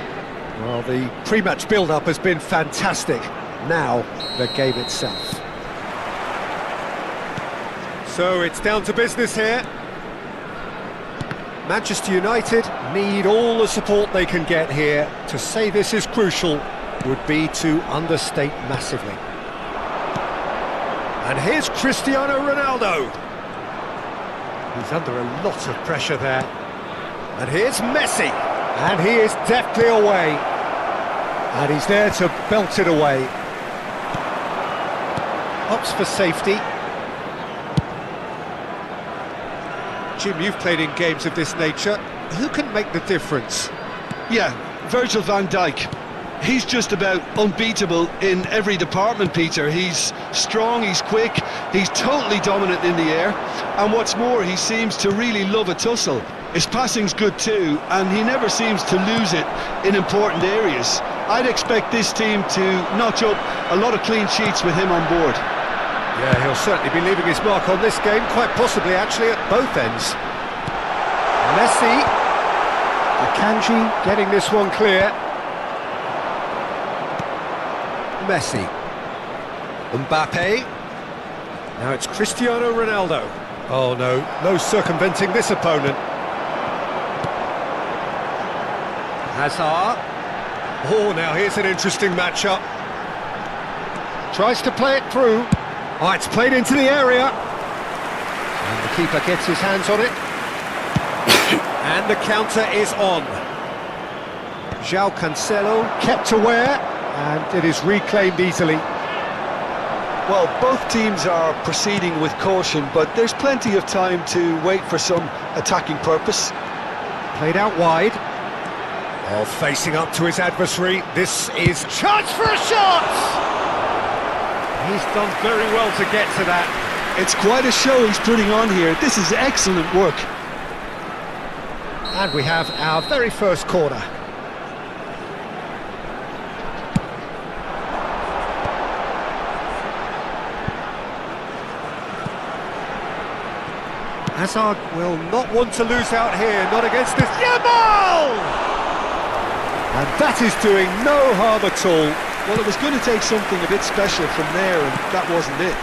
[SPEAKER 2] Well, the pre-match build-up has been fantastic. Now, the game itself. So it's down to business here. Manchester United need all the support they can get here. To say this is crucial would be to understate massively. And here's Cristiano Ronaldo. He's under a lot of pressure there. And here's Messi. And he is deftly away. And he's there to belt it away. Opts for safety. Jim, you've played in games of this nature. Who can make the difference?
[SPEAKER 3] Yeah, Virgil van Dijk. He's just about unbeatable in every department, Peter. He's strong, he's quick, he's totally dominant in the air, and what's more, he seems to really love a tussle. His passing's good too, and he never seems to lose it in important areas. I'd expect this team to notch up a lot of clean sheets with him on board.
[SPEAKER 2] Yeah, he'll certainly be leaving his mark on this game, quite possibly actually at both ends. Messi, Akanji getting this one clear. Messi, Mbappe, now it's Cristiano Ronaldo. Oh no, no circumventing this opponent. Hazard. Oh, now here's an interesting matchup. Tries to play it through. Oh, it's played into the area. And the keeper gets his hands on it. And the counter is on. João Cancelo kept aware. And it is reclaimed easily.
[SPEAKER 3] Well, both teams are proceeding with caution, but there's plenty of time to wait for some attacking purpose.
[SPEAKER 2] Played out wide. Oh, facing up to his adversary. This is chance for a shot! He's done very well to get to that.
[SPEAKER 3] It's quite a show he's putting on here. This is excellent work.
[SPEAKER 2] And we have our very first corner. Hazard will not want to lose out here, not against this. Yamal! And that is doing no harm at all.
[SPEAKER 3] Well, it was going to take something a bit special from there, and that wasn't it.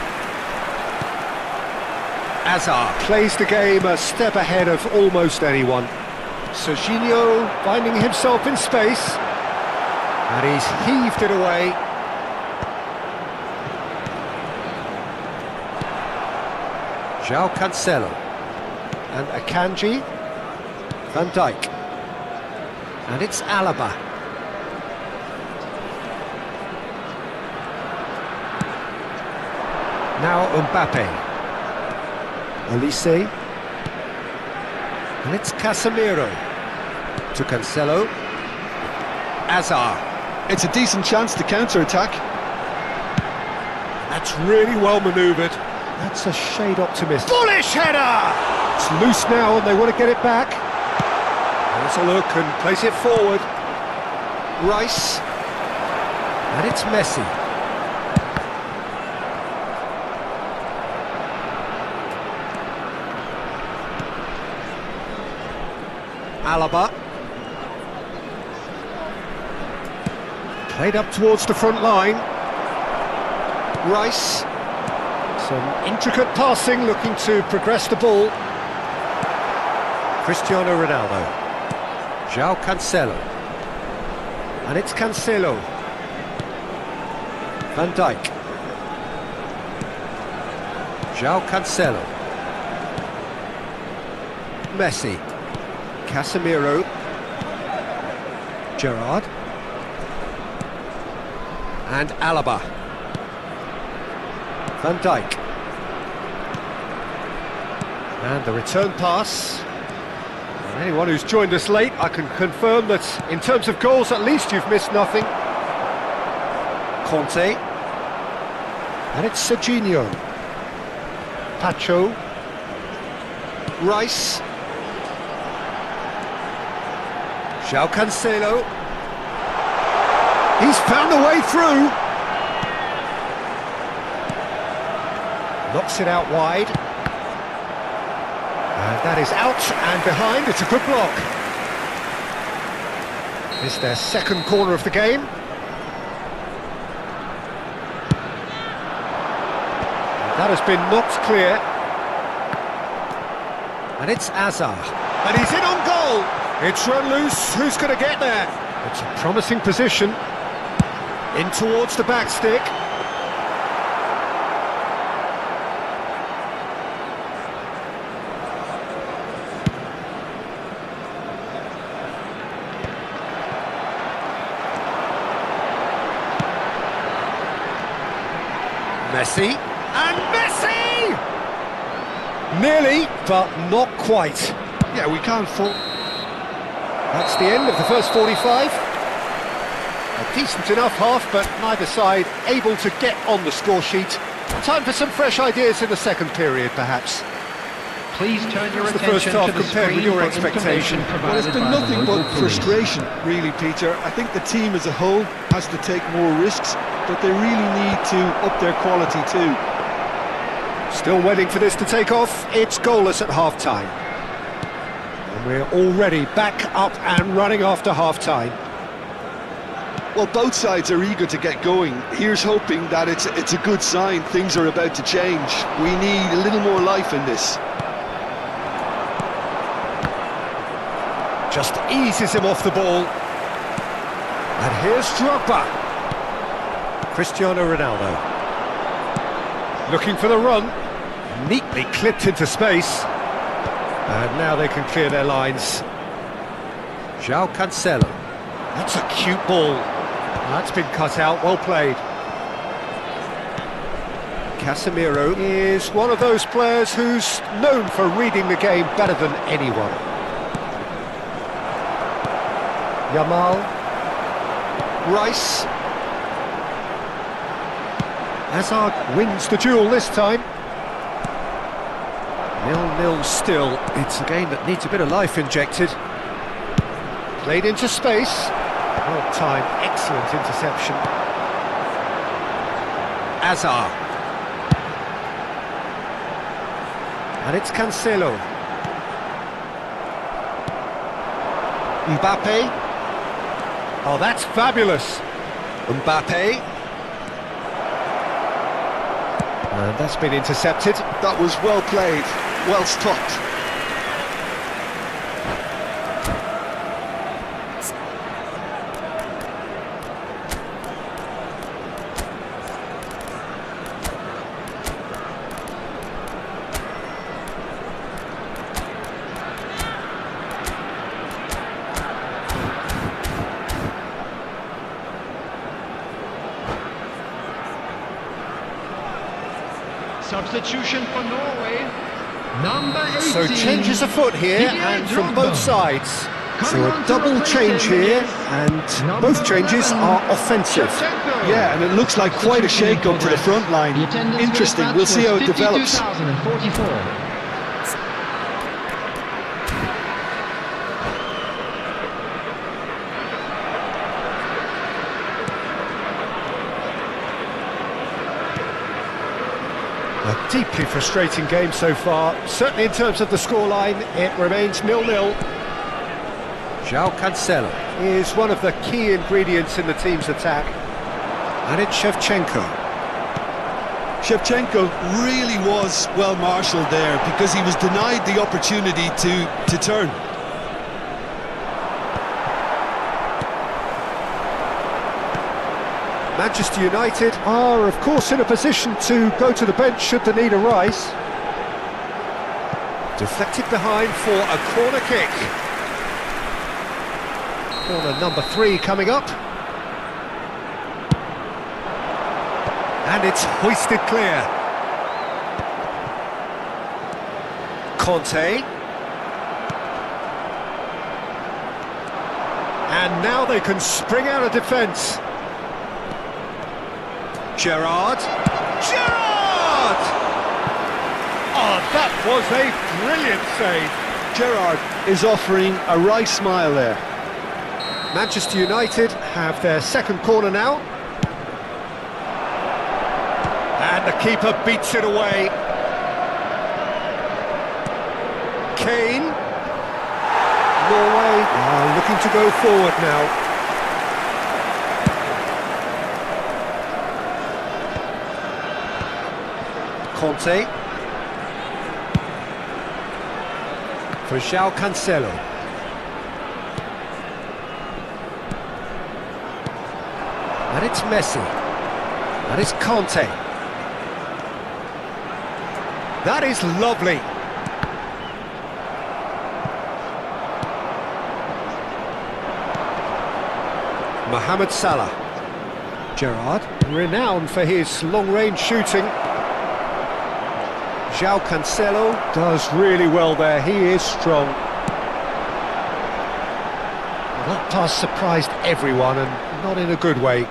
[SPEAKER 2] Hazard plays the game a step ahead of almost anyone. Serginho finding himself in space. And he's heaved it away. João Cancelo. And Akanji, Van Dijk, and it's Alaba. Now Mbappe, Olise, and it's Casemiro to Cancelo, Hazard.
[SPEAKER 3] It's a decent chance to counter-attack.
[SPEAKER 2] That's really well manoeuvred. That's a shade optimistic. Bullish header! It's loose now and they want to get it back. There's a look and place it forward. Rice. And it's Messi. Alaba. Played up towards the front line. Rice. Some intricate passing, looking to progress the ball. Cristiano Ronaldo. João Cancelo. And it's Cancelo. Van Dijk. João Cancelo. Messi. Casemiro. Gerrard. And Alaba. Van Dijk. And the return pass. And anyone who's joined us late, I can confirm that in terms of goals, at least you've missed nothing. Conte. And it's Serginho. Pacho. Rice. João Cancelo. He's found a way through. Knocks it out wide. And that is out and behind. It's a good block. It's their second corner of the game. That has been knocked clear. And it's Azar. And he's in on goal. It's run loose. Who's going to get there? It's a promising position. In towards the back stick. Messi. And Messi! Nearly, but not quite.
[SPEAKER 3] Yeah, we can't fault.
[SPEAKER 2] That's the end of the first 45. A decent enough half, but neither side able to get on the score sheet. Time for some fresh ideas in the second period, perhaps.
[SPEAKER 5] Please turn your
[SPEAKER 2] The first
[SPEAKER 5] attention
[SPEAKER 2] half
[SPEAKER 5] to the
[SPEAKER 2] compared
[SPEAKER 5] screen
[SPEAKER 2] with your
[SPEAKER 5] for
[SPEAKER 2] expectation.
[SPEAKER 5] information
[SPEAKER 3] Well, it's
[SPEAKER 5] provided
[SPEAKER 3] been
[SPEAKER 5] by the
[SPEAKER 3] nothing
[SPEAKER 5] local
[SPEAKER 3] but
[SPEAKER 5] police.
[SPEAKER 3] frustration, really, Peter. I think the team as a whole has to take more risks, but they really need to up their quality too.
[SPEAKER 2] Still waiting for this to take off. It's goalless at half-time. And we're already back up and running after half-time.
[SPEAKER 3] Well, both sides are eager to get going. Here's hoping that it's a good sign. Things are about to change. We need a little more life in this.
[SPEAKER 2] Just eases him off the ball. And here's Drogba. Cristiano Ronaldo. Looking for the run. Neatly clipped into space. And now they can clear their lines. João Cancelo. That's a cute ball. That's been cut out, well played. Casemiro is one of those players who's known for reading the game better than anyone. Yamal. Rice. Hazard wins the duel this time. 0-0 still. It's a game that needs a bit of life injected. Played into space. Well timed, excellent interception. Azar. And it's Cancelo. Mbappe. Oh, that's fabulous. Mbappe. And that's been intercepted.
[SPEAKER 3] That was well played, well stopped.
[SPEAKER 5] Substitution for Norway. Number 18.
[SPEAKER 2] So changes afoot here, and from both sides. So a double change here, and both changes are offensive.
[SPEAKER 3] Yeah, and it looks like quite a shake-up to the front line. Interesting, we'll see how it develops.
[SPEAKER 5] 52,044.
[SPEAKER 2] A deeply frustrating game so far. Certainly in terms of the scoreline, it remains 0-0. João Cancelo is one of the key ingredients in the team's attack. And it's Shevchenko.
[SPEAKER 3] Shevchenko really was well marshalled there because he was denied the opportunity to turn.
[SPEAKER 2] Manchester United are, of course, in a position to go to the bench should the need arise. Deflected behind for a corner kick. Corner number 3 coming up. And it's hoisted clear. Conte. And now they can spring out of defence. Gerrard. Gerrard! Oh, that was a brilliant save.
[SPEAKER 3] Gerrard is offering a wry smile there.
[SPEAKER 2] Manchester United have their second corner now. And the keeper beats it away. Kane. Norway are looking to go forward now. Conte. For João Cancelo. And it's Messi. And it's Conte. That is lovely. Mohamed Salah. Gerrard, renowned for his long-range shooting. João Cancelo does really well there, he is strong. Well, that pass surprised everyone, and not in a good way.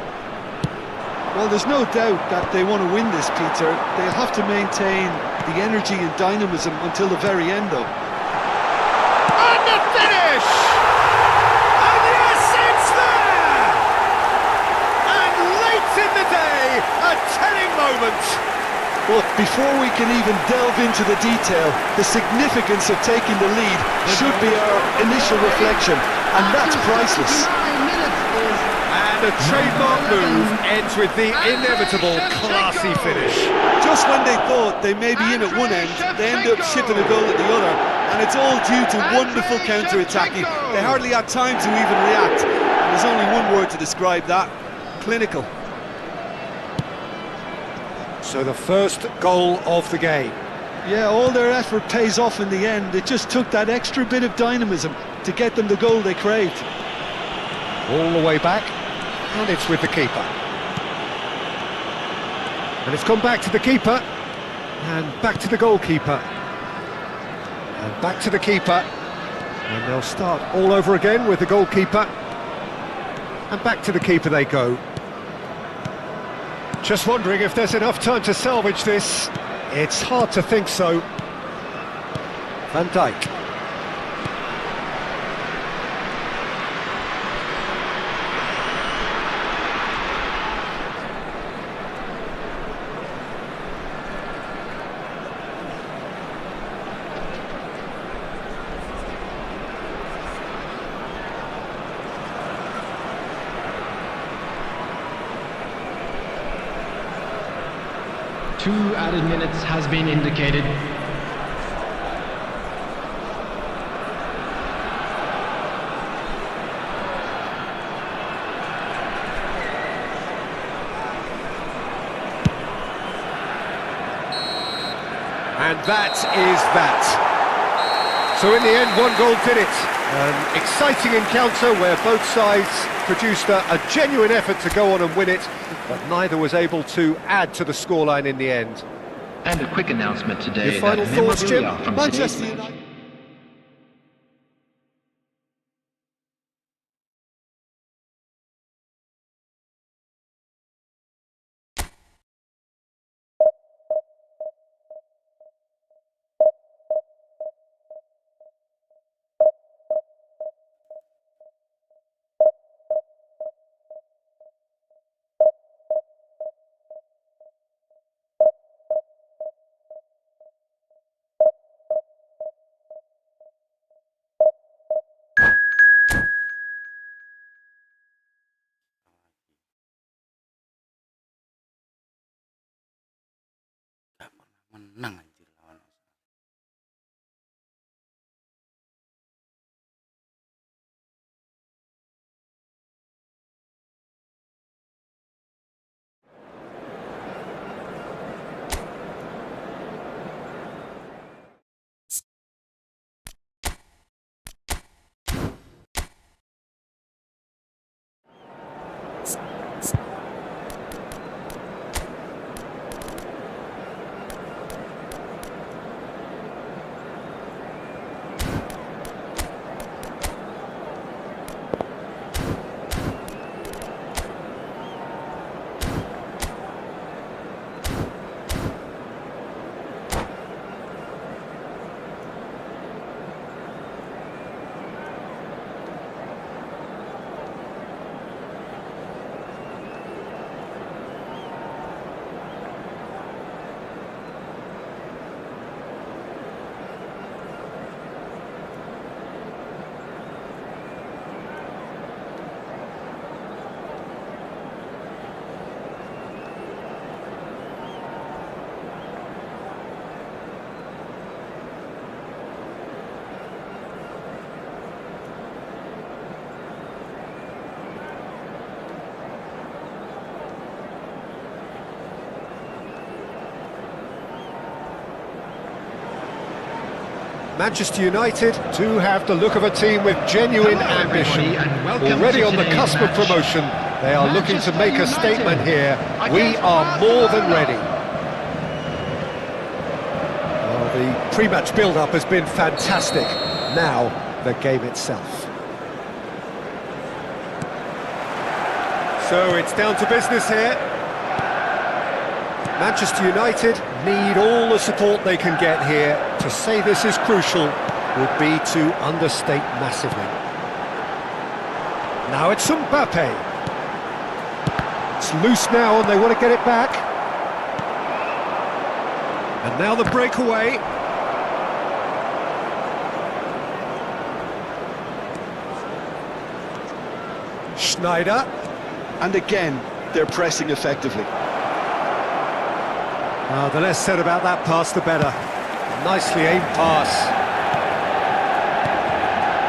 [SPEAKER 3] Well, there's no doubt that they want to win this, Peter. They'll have to maintain the energy and dynamism until the very end, though.
[SPEAKER 2] And the finish! And yes, it's there! And late in the day, a telling moment.
[SPEAKER 3] But before we can even delve into the detail, the significance of taking the lead should be our initial reflection, and that's priceless.
[SPEAKER 2] And a trademark move ends with the inevitable classy finish.
[SPEAKER 3] Just when they thought they may be in at one end, they end up shipping a goal at the other, and it's all due to wonderful counter-attacking. They hardly had time to even react, and there's only one word to describe that: clinical.
[SPEAKER 2] So the first goal of the game.
[SPEAKER 3] Yeah, all their effort pays off in the end. It just took that extra bit of dynamism to get them the goal they craved.
[SPEAKER 2] All the way back, and it's with the keeper. And it's come back to the keeper, and back to the goalkeeper. And back to the keeper. And they'll start all over again with the goalkeeper. And back to the keeper they go. Just wondering if there's enough time to salvage this. It's hard to think so. Van Dijk.
[SPEAKER 5] Two added minutes has been indicated.
[SPEAKER 2] And that is that. So in the end, one goal did it. An exciting encounter where both sides produced a genuine effort to go on and win it, but neither was able to add to the scoreline in the end.
[SPEAKER 6] And a quick announcement today.
[SPEAKER 2] Your final
[SPEAKER 6] that
[SPEAKER 2] thoughts, Jim?
[SPEAKER 6] memorabilia from
[SPEAKER 3] Manchester
[SPEAKER 6] today's
[SPEAKER 3] United.
[SPEAKER 1] Gak pernah menang anjir lawan Arsenal.
[SPEAKER 2] Manchester United do have the look of a team with genuine
[SPEAKER 5] Hello,
[SPEAKER 2] ambition.
[SPEAKER 5] everybody, and welcome
[SPEAKER 2] Already
[SPEAKER 5] to
[SPEAKER 2] on the
[SPEAKER 5] today's
[SPEAKER 2] cusp of
[SPEAKER 5] match.
[SPEAKER 2] promotion, they are looking to
[SPEAKER 5] Manchester
[SPEAKER 2] make a
[SPEAKER 5] United
[SPEAKER 2] statement here. We
[SPEAKER 5] against
[SPEAKER 2] are more than
[SPEAKER 5] Barcelona.
[SPEAKER 2] ready. Well, the pre-match build-up has been fantastic. Now, the game itself. So it's down to business here. Manchester United need all the support they can get here. To say this is crucial would be to understate massively. Now it's Mbappe. It's loose now and they want to get it back. And now the breakaway. Schneider.
[SPEAKER 3] And again, they're pressing effectively.
[SPEAKER 2] The less said about that pass, the better. Nicely aimed pass.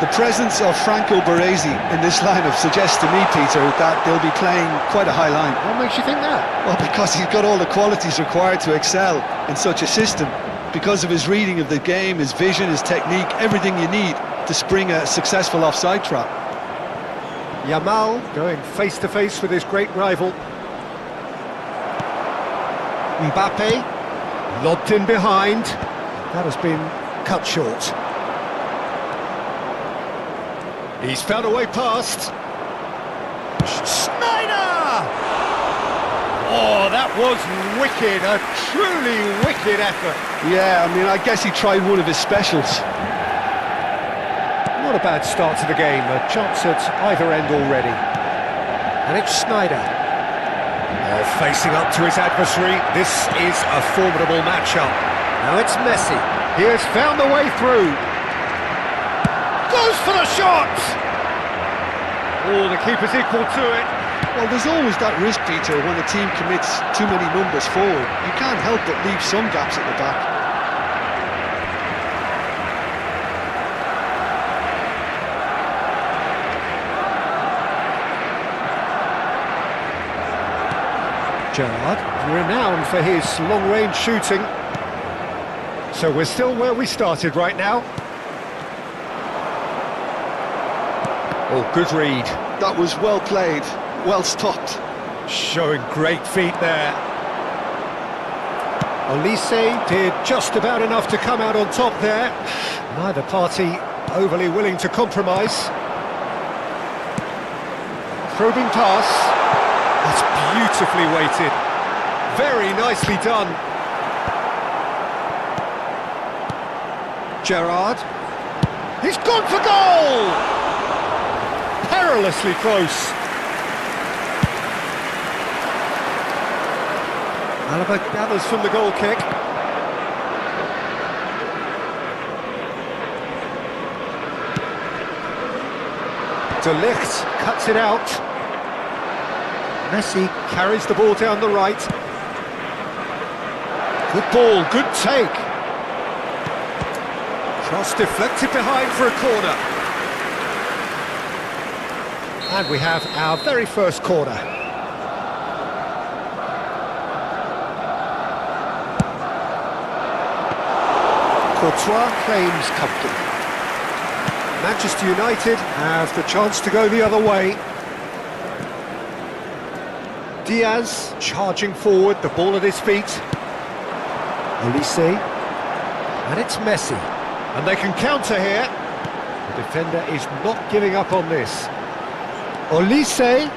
[SPEAKER 3] The presence of Franco Baresi in this lineup suggests to me, Peter, that they'll be playing quite a high line.
[SPEAKER 2] What makes you think that?
[SPEAKER 3] Well, because he's got all the qualities required to excel in such a system. Because of his reading of the game, his vision, his technique, everything you need to spring a successful offside trap.
[SPEAKER 2] Yamal going face-to-face with his great rival. Mbappe, lobbed in behind. That has been cut short. He's found a way past. Schneider! Oh, that was wicked, a truly wicked effort.
[SPEAKER 3] Yeah, I mean, I guess he tried one of his specials.
[SPEAKER 2] Not a bad start to the game, a chance at either end already. And it's Schneider. Oh, facing up to his adversary, this is a formidable matchup. Now it's Messi. He has found the way through. Goes for the shot! Oh, the keeper's equal to it.
[SPEAKER 3] Well, there's always that risk, Peter, when a team commits too many numbers forward. You can't help but leave some gaps at the back.
[SPEAKER 2] Gerrard, renowned for his long-range shooting. So we're still where we started right now. Oh, good read.
[SPEAKER 3] That was well played, well stopped.
[SPEAKER 2] Showing great feet there. Olise did just about enough to come out on top there. Neither party overly willing to compromise. Probing pass. That's beautifully weighted. Very nicely done. Gerrard. He's gone for goal! Perilously close. Alaba gathers from the goal kick. De Ligt cuts it out. Messi carries the ball down the right. Good ball, good take. Cross deflected behind for a corner. And we have our very first corner. Courtois claims comfortably. Manchester United have the chance to go the other way. Diaz charging forward, the ball at his feet. Olise. And it's Messi. And they can counter here. The defender is not giving up on this. Olise.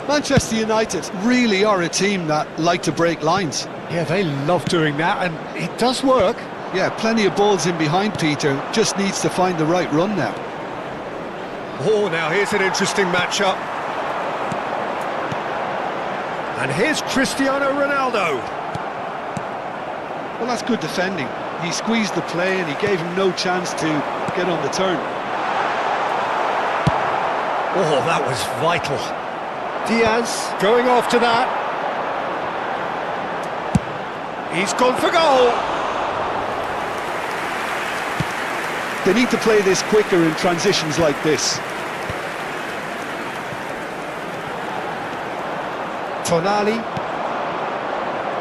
[SPEAKER 3] Manchester United really are a team that like to break lines.
[SPEAKER 2] Yeah, they love doing that, and it does work.
[SPEAKER 3] Yeah, plenty of balls in behind, Peter. Just needs to find the right run now.
[SPEAKER 2] Oh, now here's an interesting matchup. And here's Cristiano Ronaldo.
[SPEAKER 3] Well, that's good defending. He squeezed the play and he gave him no chance to get on the turn.
[SPEAKER 2] Oh, that was vital. Diaz going after that. He's gone for goal.
[SPEAKER 3] They need to play this quicker in transitions like this.
[SPEAKER 2] Tonali.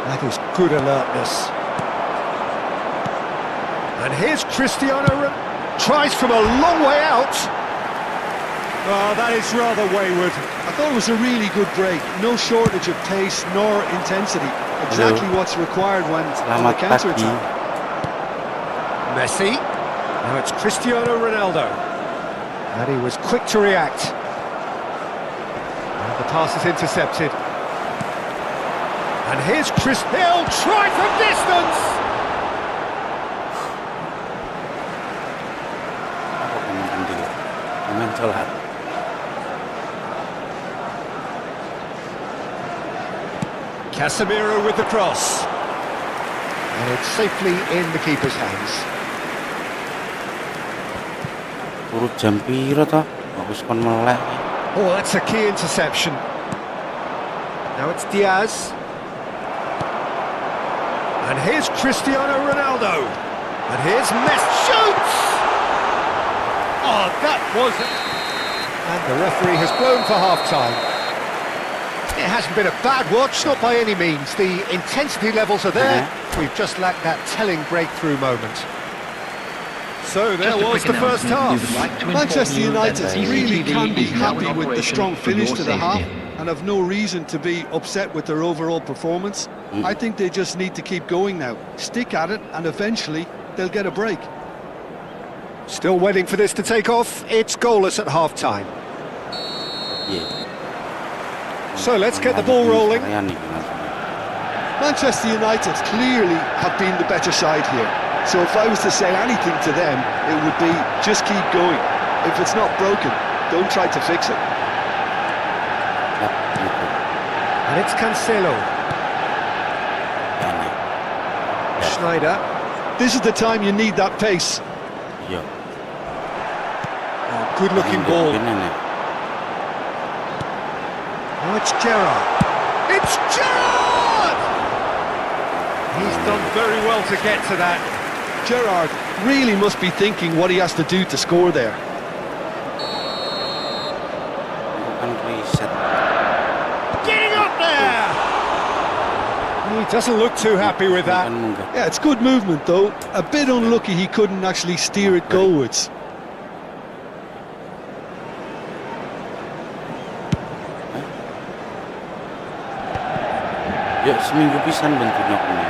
[SPEAKER 2] That is Good alertness. And here's Cristiano, tries from a long way out. Oh, that is rather wayward.
[SPEAKER 3] I thought it was a really good break. No shortage of pace nor intensity. Exactly what's required when on the
[SPEAKER 1] Selamat pagi.
[SPEAKER 3] counter-attack.
[SPEAKER 2] Messi. Now it's Cristiano Ronaldo. And he was quick to react. And the pass is intercepted. And here's Chris. He'll try from distance.
[SPEAKER 1] Apa pemain dia? Pemain telat.
[SPEAKER 2] Casemiro with the cross. And it's safely in the keeper's hands.
[SPEAKER 1] Turut jam piro toh? Bagus kon melek.
[SPEAKER 2] Oh, that's a key interception. Now it's Diaz. And here's Cristiano Ronaldo. And here's Messi. Shoots! Oh, that was it. And the referee has blown for half-time. It hasn't been a bad watch, not by any means. The intensity levels are there. We've just lacked that telling breakthrough moment. So there
[SPEAKER 6] Just a
[SPEAKER 2] was
[SPEAKER 6] quick
[SPEAKER 2] the first
[SPEAKER 6] announcement. We
[SPEAKER 2] half.
[SPEAKER 6] would like to inform
[SPEAKER 3] Manchester
[SPEAKER 6] you that
[SPEAKER 3] United
[SPEAKER 6] the
[SPEAKER 3] really
[SPEAKER 6] CCTV
[SPEAKER 3] can be
[SPEAKER 6] is now in
[SPEAKER 3] happy with the
[SPEAKER 6] operation
[SPEAKER 3] strong
[SPEAKER 6] for
[SPEAKER 3] finish
[SPEAKER 6] your
[SPEAKER 3] to the half
[SPEAKER 6] safety.
[SPEAKER 3] and have no reason to be upset with their overall performance. I think they just need to keep going now. Stick at it and eventually they'll get a break.
[SPEAKER 2] Still waiting for this to take off. It's goalless at half-time.
[SPEAKER 1] Iya.
[SPEAKER 2] So let's get the ball rolling.
[SPEAKER 1] Saya nih, Mas.
[SPEAKER 3] Manchester United clearly have been the better side here. So if I was to say anything to them, it would be just keep going. If it's not broken, don't try to fix it.
[SPEAKER 1] Ya, gitu.
[SPEAKER 2] And it's Cancelo.
[SPEAKER 1] Ya nih.
[SPEAKER 2] Schneider.
[SPEAKER 3] This is the time you need that pace.
[SPEAKER 1] Iya.
[SPEAKER 2] Oh, good-looking ball.
[SPEAKER 1] Ini nih.
[SPEAKER 2] Oh, it's Gerrard. It's Gerrard! He's done very well to get to that.
[SPEAKER 3] Gerrard really must be thinking what he has to do to score there.
[SPEAKER 1] Bukan reset.
[SPEAKER 2] Getting up there! He doesn't look too happy with that.
[SPEAKER 1] Bukan munggah.
[SPEAKER 3] Yeah, it's good movement though. A bit unlucky he couldn't actually steer it goalwards.
[SPEAKER 1] Ya, seminggu pisan bentuknya punya.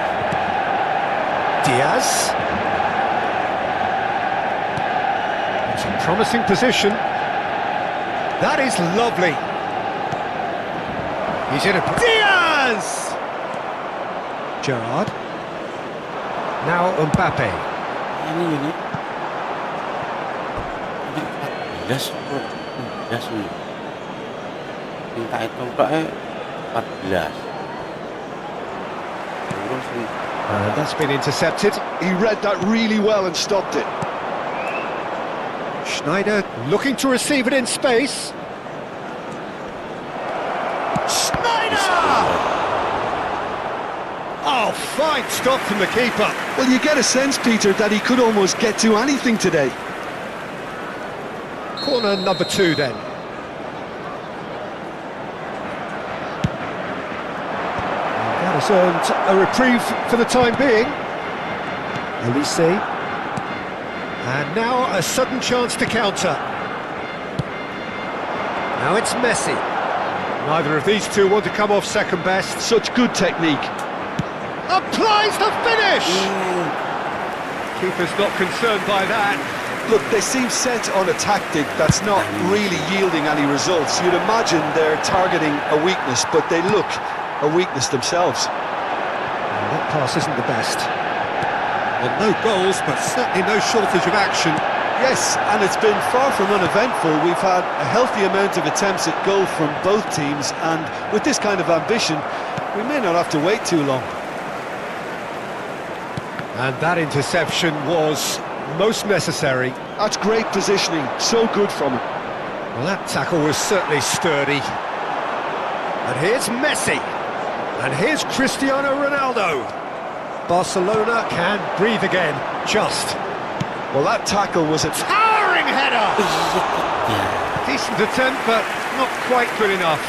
[SPEAKER 2] Diaz. It's a promising position. That is lovely. He's in a... Diaz! Gerrard. Now Mbappe.
[SPEAKER 1] Ini. Ini 14 bro. 14 nih. Minta itu enggak 14. Terus nih.
[SPEAKER 2] That's been intercepted.
[SPEAKER 3] He read that really well and stopped it.
[SPEAKER 2] Schneider looking to receive it in space. Schneider! Oh, fine stop from the keeper.
[SPEAKER 3] Well, you get a sense, Peter, that he could almost get to anything today.
[SPEAKER 2] Corner number 2 then. That has earned a reprieve for the time being. Elise. And now a sudden chance to counter. Now it's Messi. Neither of these two want to come off second best.
[SPEAKER 3] Such good technique.
[SPEAKER 2] Applies the finish! Keeper's not concerned by that.
[SPEAKER 3] Look, they seem set on a tactic that's not really yielding any results. You'd imagine they're targeting a weakness, but they look a weakness themselves.
[SPEAKER 2] That pass isn't the best. Well, no goals, but certainly no shortage of action.
[SPEAKER 3] Yes, and it's been far from uneventful. We've had a healthy amount of attempts at goal from both teams, and with this kind of ambition, we may not have to wait too long.
[SPEAKER 2] And that interception was most necessary.
[SPEAKER 3] That's great positioning, so good from him.
[SPEAKER 2] Well, that tackle was certainly sturdy. And here's Messi. And here's Cristiano Ronaldo. Barcelona can breathe again, just.
[SPEAKER 3] Well, that tackle was a
[SPEAKER 2] Towering header!
[SPEAKER 1] Ya.
[SPEAKER 2] Decent attempt, but not quite good enough.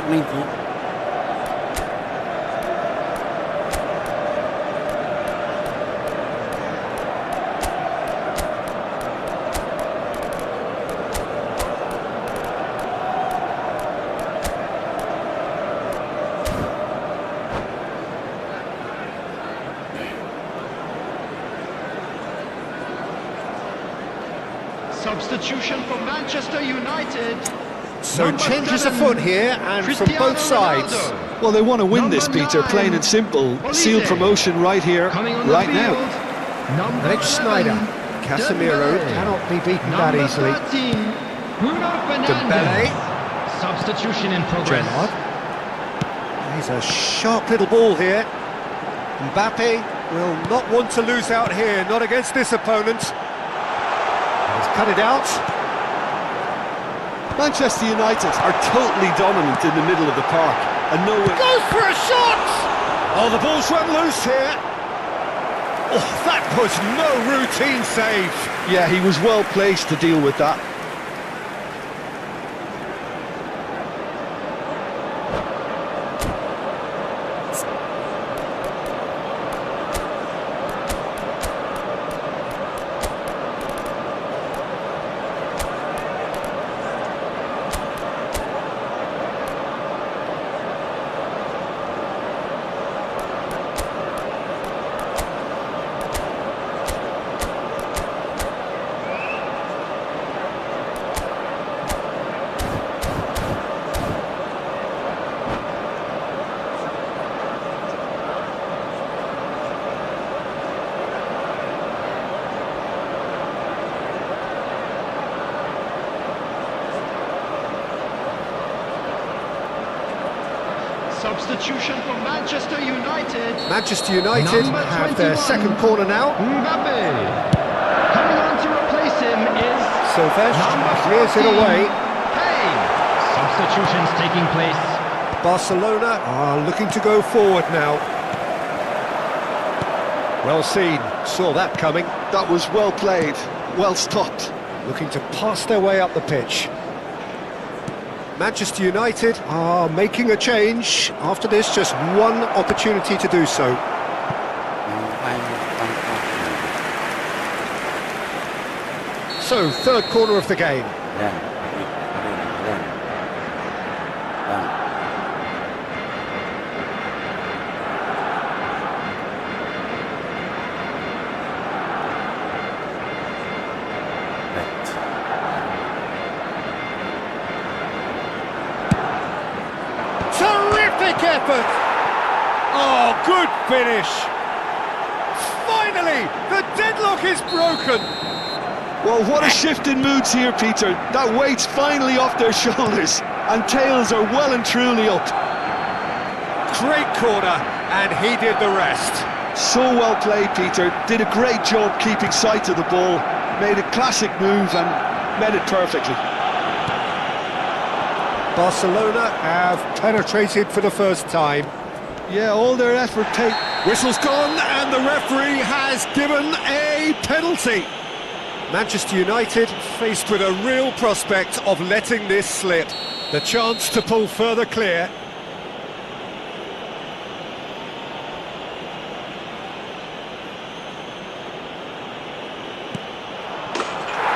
[SPEAKER 1] Nem vi.
[SPEAKER 5] Substitution for Manchester United.
[SPEAKER 2] So
[SPEAKER 5] Number
[SPEAKER 2] changes
[SPEAKER 5] 7,
[SPEAKER 2] afoot here, and from
[SPEAKER 5] Cristiano
[SPEAKER 2] both sides.
[SPEAKER 5] Ronaldo.
[SPEAKER 3] Well, they want to win
[SPEAKER 5] Number
[SPEAKER 3] this, Peter,
[SPEAKER 5] 9,
[SPEAKER 3] plain and simple. Seal
[SPEAKER 5] Olise.
[SPEAKER 3] promotion right here,
[SPEAKER 5] Coming on the
[SPEAKER 3] right
[SPEAKER 5] field,
[SPEAKER 3] now.
[SPEAKER 5] Number
[SPEAKER 2] Rich Snyder.
[SPEAKER 5] 11,
[SPEAKER 2] Casemiro
[SPEAKER 5] Dembele.
[SPEAKER 2] cannot be beaten that
[SPEAKER 5] Number
[SPEAKER 2] easily.
[SPEAKER 5] 13, Bruno
[SPEAKER 2] Dembele.
[SPEAKER 5] Fernandes. Substitution in progress.
[SPEAKER 2] Gerrard. He's a sharp little ball here. Mbappe will not want to lose out here, not against this opponent. He's cut it out.
[SPEAKER 3] Manchester United are totally dominant in the middle of the park, and no one
[SPEAKER 2] Goes for a shot! Oh, the ball's run loose here. Oh, that was no routine save.
[SPEAKER 3] Yeah, he was well placed to deal with that.
[SPEAKER 5] Substitution for Manchester United.
[SPEAKER 2] Manchester United
[SPEAKER 5] Number
[SPEAKER 2] have their
[SPEAKER 5] 21,
[SPEAKER 2] second corner now.
[SPEAKER 5] Mbappe. Coming on to replace him is
[SPEAKER 2] Sylvestre
[SPEAKER 5] number
[SPEAKER 2] clears it
[SPEAKER 5] 14.
[SPEAKER 2] away.
[SPEAKER 5] Hey, substitutions taking place.
[SPEAKER 2] Barcelona are looking to go forward now. Well seen, saw that coming.
[SPEAKER 3] That was well played, well stopped.
[SPEAKER 2] Looking to pass their way up the pitch. Manchester United are making a change. After this, just one opportunity to do so. So, third corner of the game. Terrific effort! Oh, good finish! Finally, the deadlock is broken!
[SPEAKER 3] Well, what a shift in moods here, Peter. That weight's finally off their shoulders, and tails are well and truly up.
[SPEAKER 2] Great corner, and he did the rest.
[SPEAKER 3] So well played, Peter. Did a great job keeping sight of the ball, made a classic move and met it perfectly.
[SPEAKER 2] Barcelona have penetrated for the first time.
[SPEAKER 3] Yeah, all their effort take.
[SPEAKER 2] Whistle's gone, and the referee has given a penalty. Manchester United faced with a real prospect of letting this slip. The chance to pull further clear.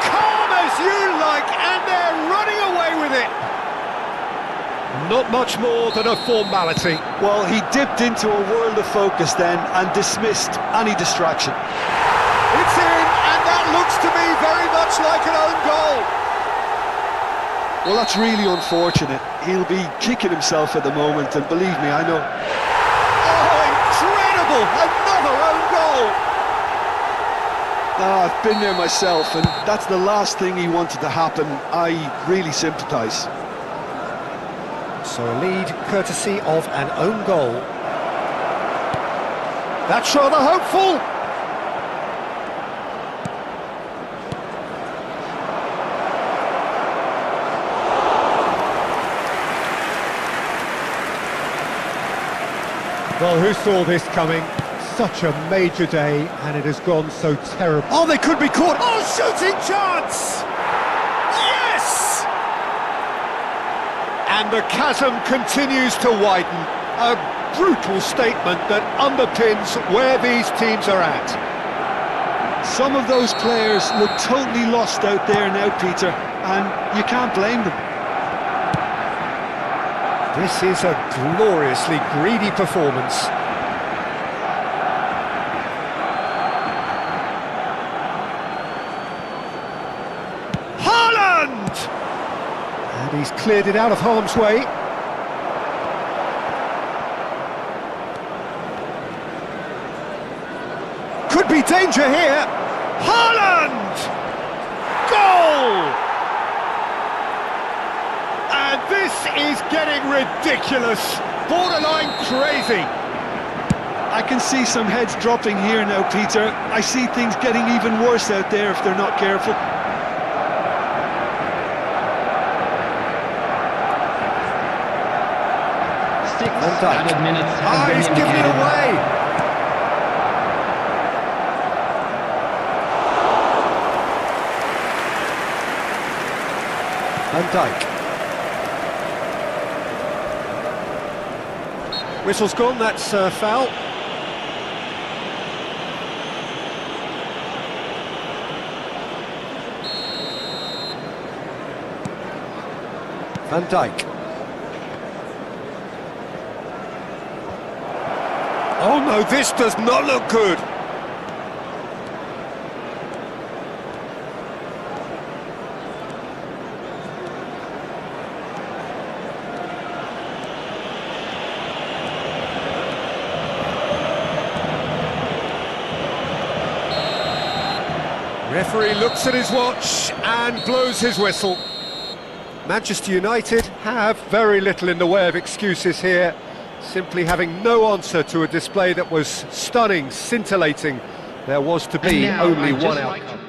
[SPEAKER 2] Calm as you like, and they're running away with it. Not much more than a formality.
[SPEAKER 3] Well, he dipped into a world of focus then and dismissed any distraction.
[SPEAKER 2] It's in, and that looks to me very much like an own goal.
[SPEAKER 3] Well, that's really unfortunate. He'll be kicking himself at the moment, and believe me, I know.
[SPEAKER 2] Oh, incredible! Another own goal!
[SPEAKER 3] I've been there myself, and that's the last thing he wanted to happen. I really sympathise.
[SPEAKER 2] So a lead courtesy of an own goal. That's rather hopeful! Well, who saw this coming? Such a major day, and it has gone so terrible. Oh, they could be caught! Oh, shooting chance! Yes! And the chasm continues to widen. A brutal statement that underpins where these teams are at.
[SPEAKER 3] Some of those players look totally lost out there now, Peter, and you can't blame them.
[SPEAKER 2] This is a gloriously greedy performance. Haaland! And he's cleared it out of harm's way. Could be danger here. Haaland! Goal! And this is getting ridiculous. Borderline crazy.
[SPEAKER 3] I can see some heads dropping here now, Peter. I see things getting even worse out there if they're not careful.
[SPEAKER 5] Added minutes has been
[SPEAKER 2] He's given it
[SPEAKER 5] indicated.
[SPEAKER 2] away. Van Dijk. Whistle's gone, that's foul. Van Dijk. Oh no, this does not look good. Referee looks at his watch and blows his whistle. Manchester United have very little in the way of excuses here, simply having no answer to a display that was stunning, scintillating. There was to be
[SPEAKER 5] And now
[SPEAKER 2] only
[SPEAKER 5] I'd just
[SPEAKER 2] one
[SPEAKER 5] like
[SPEAKER 2] outcome.